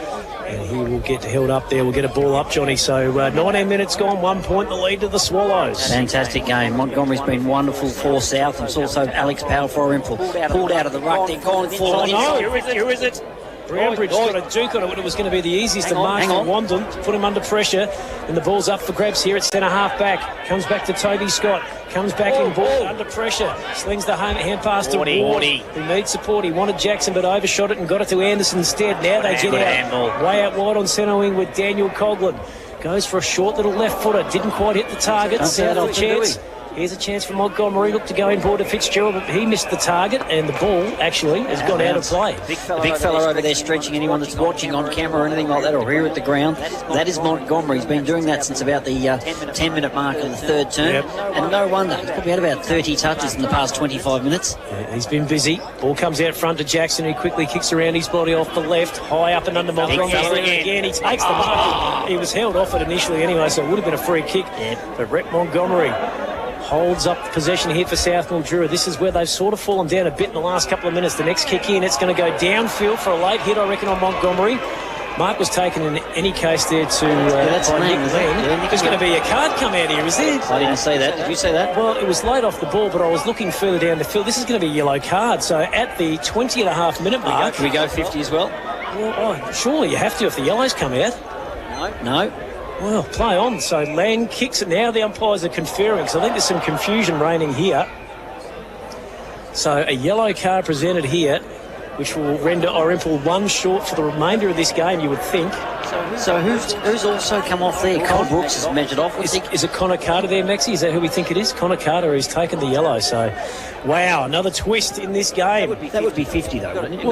And he will get held up there. We'll get a ball up, Johnny. So 19 minutes gone, 1 point the lead to the Swallows. Fantastic game. Montgomery's been wonderful for South. And it's also Alex Powell for Irymple. Pulled out of the ruck. They're gone forward. Who is it? Brownbridge got a duke on it when it was going to be the easiest to mark for Wandon. Put him under pressure. And the ball's up for grabs here at centre half back. Comes back to Toby Scott. Comes back in ball under pressure. Slings the hand pass to Ward, who needs support. He wanted Jackson but overshot it and got it to Anderson instead. Now they get out. Way out wide on centre wing with Daniel Coughlin. Goes for a short little left footer. Didn't quite hit the target. South chance. Here's a chance for Montgomery. Looked to go in board to Fitzgerald, but he missed the target, and the ball actually has gone out of play. The big fella over there stretching anyone that's watching on camera or anything like that, or here at the ground. That is Montgomery. He's been doing that since about the 10-minute mark of the third term, and no wonder. He's probably had about 30 touches in the past 25 minutes. Yeah, he's been busy. Ball comes out front to Jackson, who quickly kicks around his body off the left, high up and under Montgomery. Again, he takes the mark. He was held off it initially anyway, so it would have been a free kick. But Rhett Montgomery, holds up possession here for South Mildura. This is where they've sort of fallen down a bit in the last couple of minutes. The next kick in, it's going to go downfield for a late hit, I reckon, on Montgomery. Mark was taken in any case there to that's by Nick Lang. Lang. There's going to be a card come out here, is there? I didn't see that. Did you see that? Well, it was late off the ball, but I was looking further down the field. This is going to be a yellow card. So at the 20.5-minute mark... Can we go 50 as well? Well, surely you have to if the yellows come out. No. Well, play on. So Lang kicks it now. The umpires are conferring. So I think there's some confusion reigning here. So a yellow card presented here, which will render Irymple one short for the remainder of this game, you would think. So who's also come off there? Cole Brooks has measured off. Is it Connor Carter there, Maxie? Is that who we think it is? Connor Carter, who's taken the yellow. So, wow, another twist in this game. That would be 50, though, wouldn't it?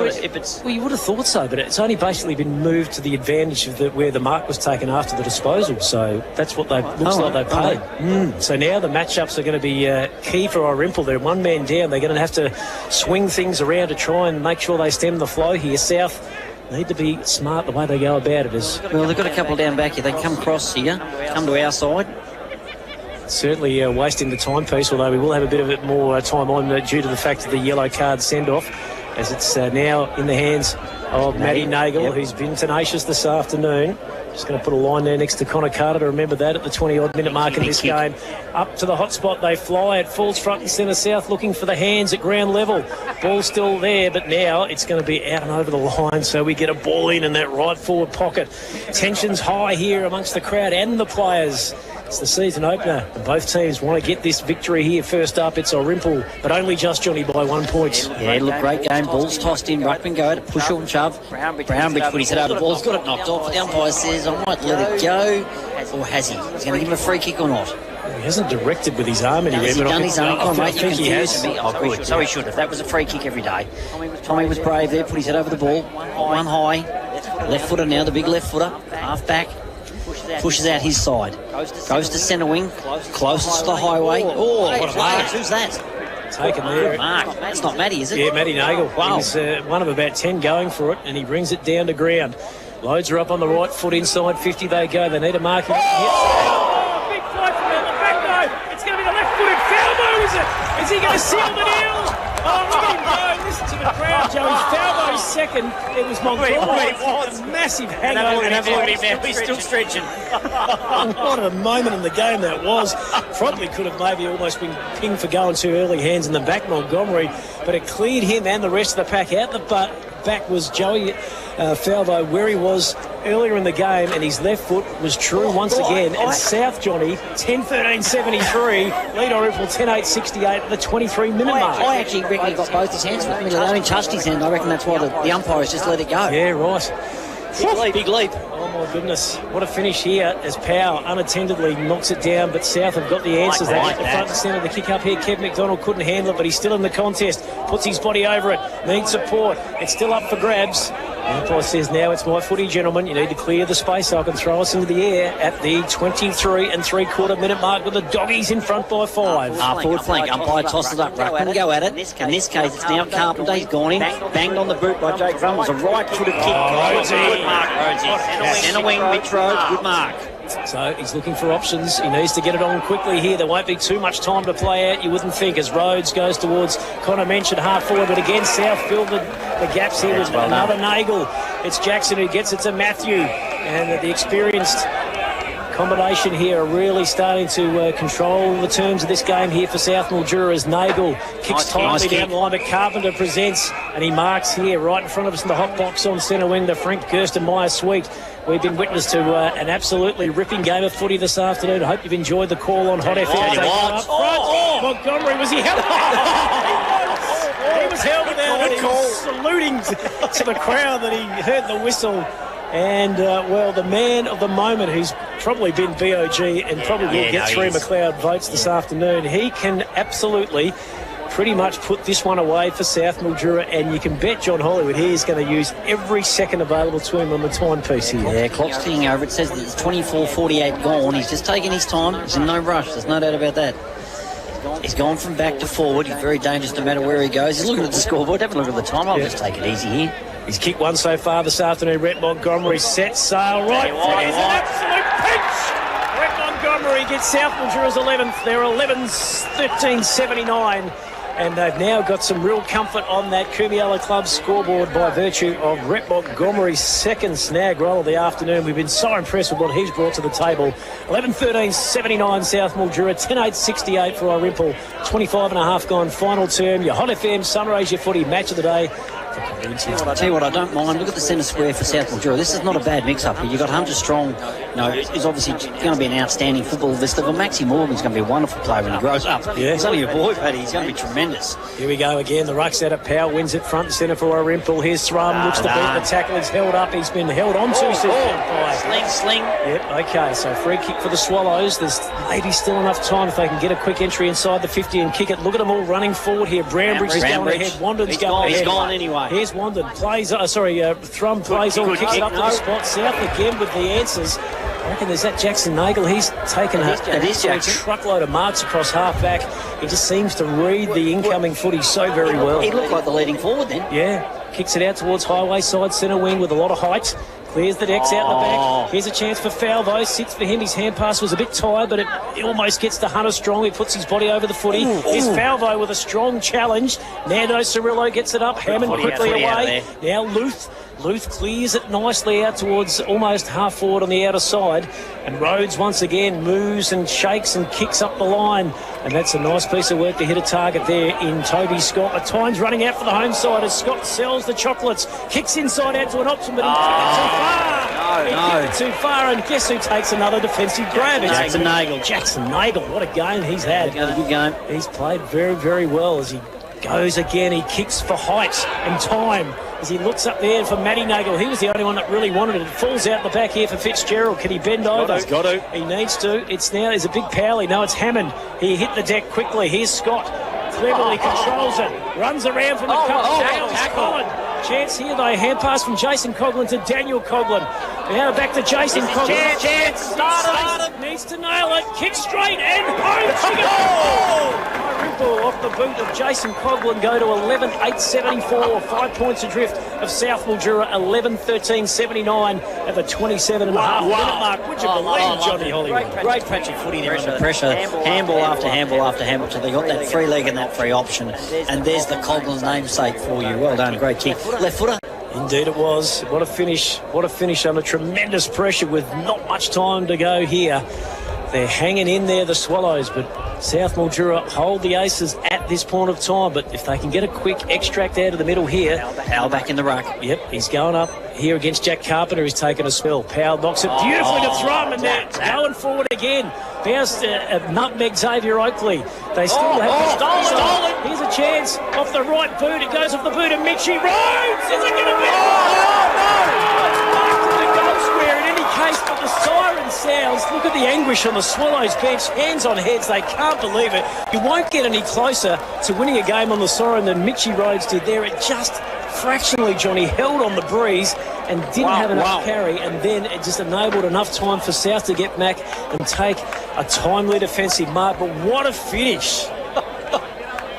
Well, you would have thought so, but it's only basically been moved to the advantage of where the mark was taken after the disposal. So that's what they looks like they paid. So now the matchups are going to be key for Irymple. They're one man down. They're going to have to swing things around to try and make sure they stem the flow here. South need to be smart the way they go about it. Well, they've got a couple down back here. They come across here, come to our side. Certainly wasting the timepiece, although we will have a bit of it more time on due to the fact of the yellow card send-off, as it's now in the hands of Matty Nagel, who's been tenacious this afternoon. Just going to put a line there next to Connor Carter to remember that at the 20-odd minute mark in this game. Up to the hot spot they fly. It falls front and centre. South looking for the hands at ground level. Ball still there, but now it's going to be out and over the line, so we get a ball in that right forward pocket. Tension's high here amongst the crowd and the players. It's the season opener, and both teams want to get this victory here. First up, it's Irymple, but only just, Johnny, by 1 point. Yeah, look, great game. Ball's tossed in. Ruckman go to push and shove. Brownbridge put his head over the ball. He's got it knocked off. The umpire says, I might let it go. Or has he? He's going to give him a free kick or not? He hasn't directed with his arm anywhere. Has he done his own? I think he has. Oh, good. So he should have. That was a free kick every day. Tommy was brave there. Put his head over the ball. One high. Left footer now, the big left footer. Half back. Pushes out his side. Goes to centre wing. Closest to the highway. Oh, what a mark. Who's that? Taken there. Mark. That's not Matty, is it? Yeah, Matty Nagel. Wow. He was one of about 10 going for it, and he brings it down to ground. Loads are up on the right foot inside 50 they go. They need a marking. Oh, big fly from out the back though. It's going to be the left-footed Falbo, is it? Is he going to seal the deal? Oh, look at him go. Listen to the crowd, Joey. Falbo's second. It was Montgomery. A massive hangover. And have a look at him now. He's still stretching. What a moment in the game that was. Probably could have maybe almost been pinged for going too early. Hands in the back, Montgomery. But it cleared him and the rest of the pack out the back was Joey Falvo, where he was earlier in the game, and his left foot was true once again. And South, Johnny, 10-13-73, lead Irymple 10-8-68 at the 23-minute mark. I actually reckon he got both his hands. I mean, they only touched his hand. I reckon that's why the umpires just let it go. Yeah, right. Big leap. Oh, my goodness. What a finish here as Power unattendedly knocks it down, but South have got the answers. They get the front and centre. The kick up here, Kev McDonald couldn't handle it, but he's still in the contest. Puts his body over it. Needs support. It's still up for grabs. The umpire says, now it's my footy, gentlemen. You need to clear the space so I can throw us into the air at the 23-3/4-minute mark with the doggies in front by 5. Forward flank. Umpire tosses it up. Ruckman go at it. In this case, it's now Carpenter. He's gone in. Banged on the boot by Jake Drum. It was a right-footed kick. Good mark, Rhodesy. Centre wing, Mitch Rhodes. Good mark. So he's looking for options. He needs to get it on quickly here. There won't be too much time to play out, you wouldn't think, as Rhodes goes towards Connor mentioned half forward. But again, South filled the gaps here with another Nagel. It's Jackson who gets it to Matthew. And the experienced combination here are really starting to control the terms of this game here for Sth Mildura as Nagel kicks tightly down the line, but Carpenter presents and he marks here right in front of us in the hot box on centre wing, the Frank Gerstenmaier suite. We've been witness to an absolutely ripping game of footy this afternoon. I hope you've enjoyed the call on Hot FM. Montgomery, was he held? He was held without it. He was saluting to the crowd that he heard the whistle. And, well, the man of the moment, who's probably been BOG and probably will get Troy McLeod votes this afternoon, he can absolutely pretty much put this one away for Sth Mildura, and you can bet John Hollywood he is going to use every second available to him on the timepiece here. Yeah, clock's ticking over. It says that it's 24:48 gone. He's just taking his time. He's in no rush. There's no doubt about that. He's gone from back to forward. He's very dangerous no matter where he goes. He's looking at the scoreboard. Have a look at the time. I'll just take it easy here. He's kicked one so far this afternoon. Rhett Montgomery sets sail right. It's an absolute pinch. Rhett Montgomery gets South Mildura's 11th. They're 11-13-79. And they've now got some real comfort on that Kumiala Club scoreboard by virtue of Rhett Montgomery's second snag roll of the afternoon. We've been so impressed with what he's brought to the table. 11-13-79 South Mildura, 10-8-68 for Irymple, 25 and a half gone final term. Your Hot FM Sunraysia Footy match of the day. I tell you what, I don't mind. Look at the centre square for South Mildura. This is not a bad mix-up. You've got Hunter Strong, is obviously going to be an outstanding footballerist. They've got Maxi Morgan's going to be a wonderful player when he grows up. Yeah. He's only a boy, Paddy. He's going to be tremendous. Here we go again. The ruck's out of power, wins it front and centre for Irymple. Here's Thrum, looks to beat the tackle. He's held up. He's been held on to. Sling. Yep, okay, so free kick for the Swallows. There's maybe still enough time if they can get a quick entry inside the 50 and kick it. Look at them all running forward here. Brownbridge is going ahead. Wandon's going ahead. He's gone anyway. Here's Wandon. Thrum plays on, kicks it up to the spot. South again with the answers. I reckon there's that Jackson Nagel. He's taken a truckload of marks across half back. He just seems to read the incoming footy so very well. He looked like the leading forward then. Yeah, kicks it out towards highway side centre wing with a lot of height. Clears the decks out the back. Here's a chance for foul though. Sits for him. His hand pass was a bit tired, but it almost gets to Hunter Strong. He puts his body over the footy. Here's Falvo with a strong challenge. Nando Cirillo gets it up. Hammond quickly away. Now Luth clears it nicely out towards almost half forward on the outer side. And Rhodes once again moves and shakes and kicks up the line. And that's a nice piece of work to hit a target there in Toby Scott. At times running out for the home side as Scott sells the chocolates. Kicks inside out to an option, but he kicked it too far. He kicked it too far, and guess who takes another defensive grab? Jackson Nagel. Jackson Nagel, what a game he's had. Had a good game. He's played very, very well as he goes again. He kicks for height and time as he looks up there for Matty Nagel. He was the only one that really wanted it. It falls out the back here for Fitzgerald. Can he bend over? He's got to. He needs to. It's now, there's a big pally. No, it's Hammond. He hit the deck quickly. Here's Scott. Cleverly controls it. Runs around from the tackle. Chance here though. Hand pass from Jason Coughlin to Daniel Coughlin. Now back to Jason Coughlin. Chance. Started. Needs to nail it. Kick straight and home she goes. Irymple off the boot of Jason Coughlin go to 11-8-74. 5 points adrift of South Mildura. 11-13-79 at the 27 and a half minute mark. Would you believe, Johnny Hollywood? Great patchy footy there under pressure. Handball after handball after handball. So they got that free leg and that free option. And there's the Coughlin namesake for you. Well done. Great kick. Left footer. Indeed it was. What a finish. What a finish under tremendous pressure with not much time to go here. They're hanging in there, the Swallows, but South Mildura hold the Aces at this point of time. But if they can get a quick extract out of the middle here. Powell back in the ruck. Yep, he's going up here against Jack Carpenter, who's taken a spell. Powell knocks it beautifully to Thrum, and they're going forward again. Bounced nutmeg Xavier Oakley. They still have stolen. Here's a chance off the right boot. It goes off the boot of Mitchie Rhodes. Is it going to be? Marked in the goal square. In any case, but the siren sounds. Look at the anguish on the Swallows bench. Hands on heads. They can't believe it. You won't get any closer to winning a game on the siren than Mitchie Rhodes did there. It just fractionally, Johnny, held on the breeze and didn't have enough carry, and then it just enabled enough time for South to get back and take a timely defensive mark. But what a finish.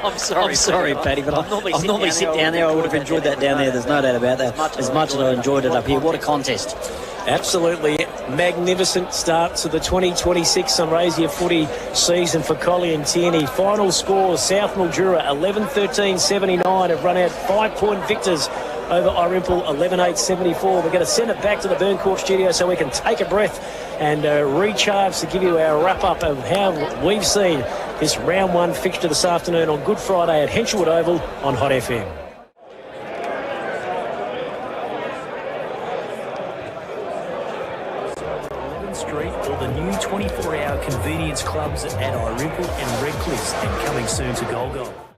I'm sorry, Paddy, but I'll normally sit down there. I would have enjoyed that down there. There's no doubt about that. As much as I enjoyed it up here. What a contest. Absolutely magnificent start to the 2026 Sunraysia footy season for Collie and Tierney. Final score, South Mildura 11-13-79 have run out 5-point victors over Irymple 11-8-74. We're going to send it back to the Burn Court studio so we can take a breath and recharge to give you our wrap-up of how we've seen this round one fixture this afternoon on Good Friday at Henshwood Oval on Hot FM. Street or the new 24-hour convenience clubs at Irymple and Redcliffe, and coming soon to Gold.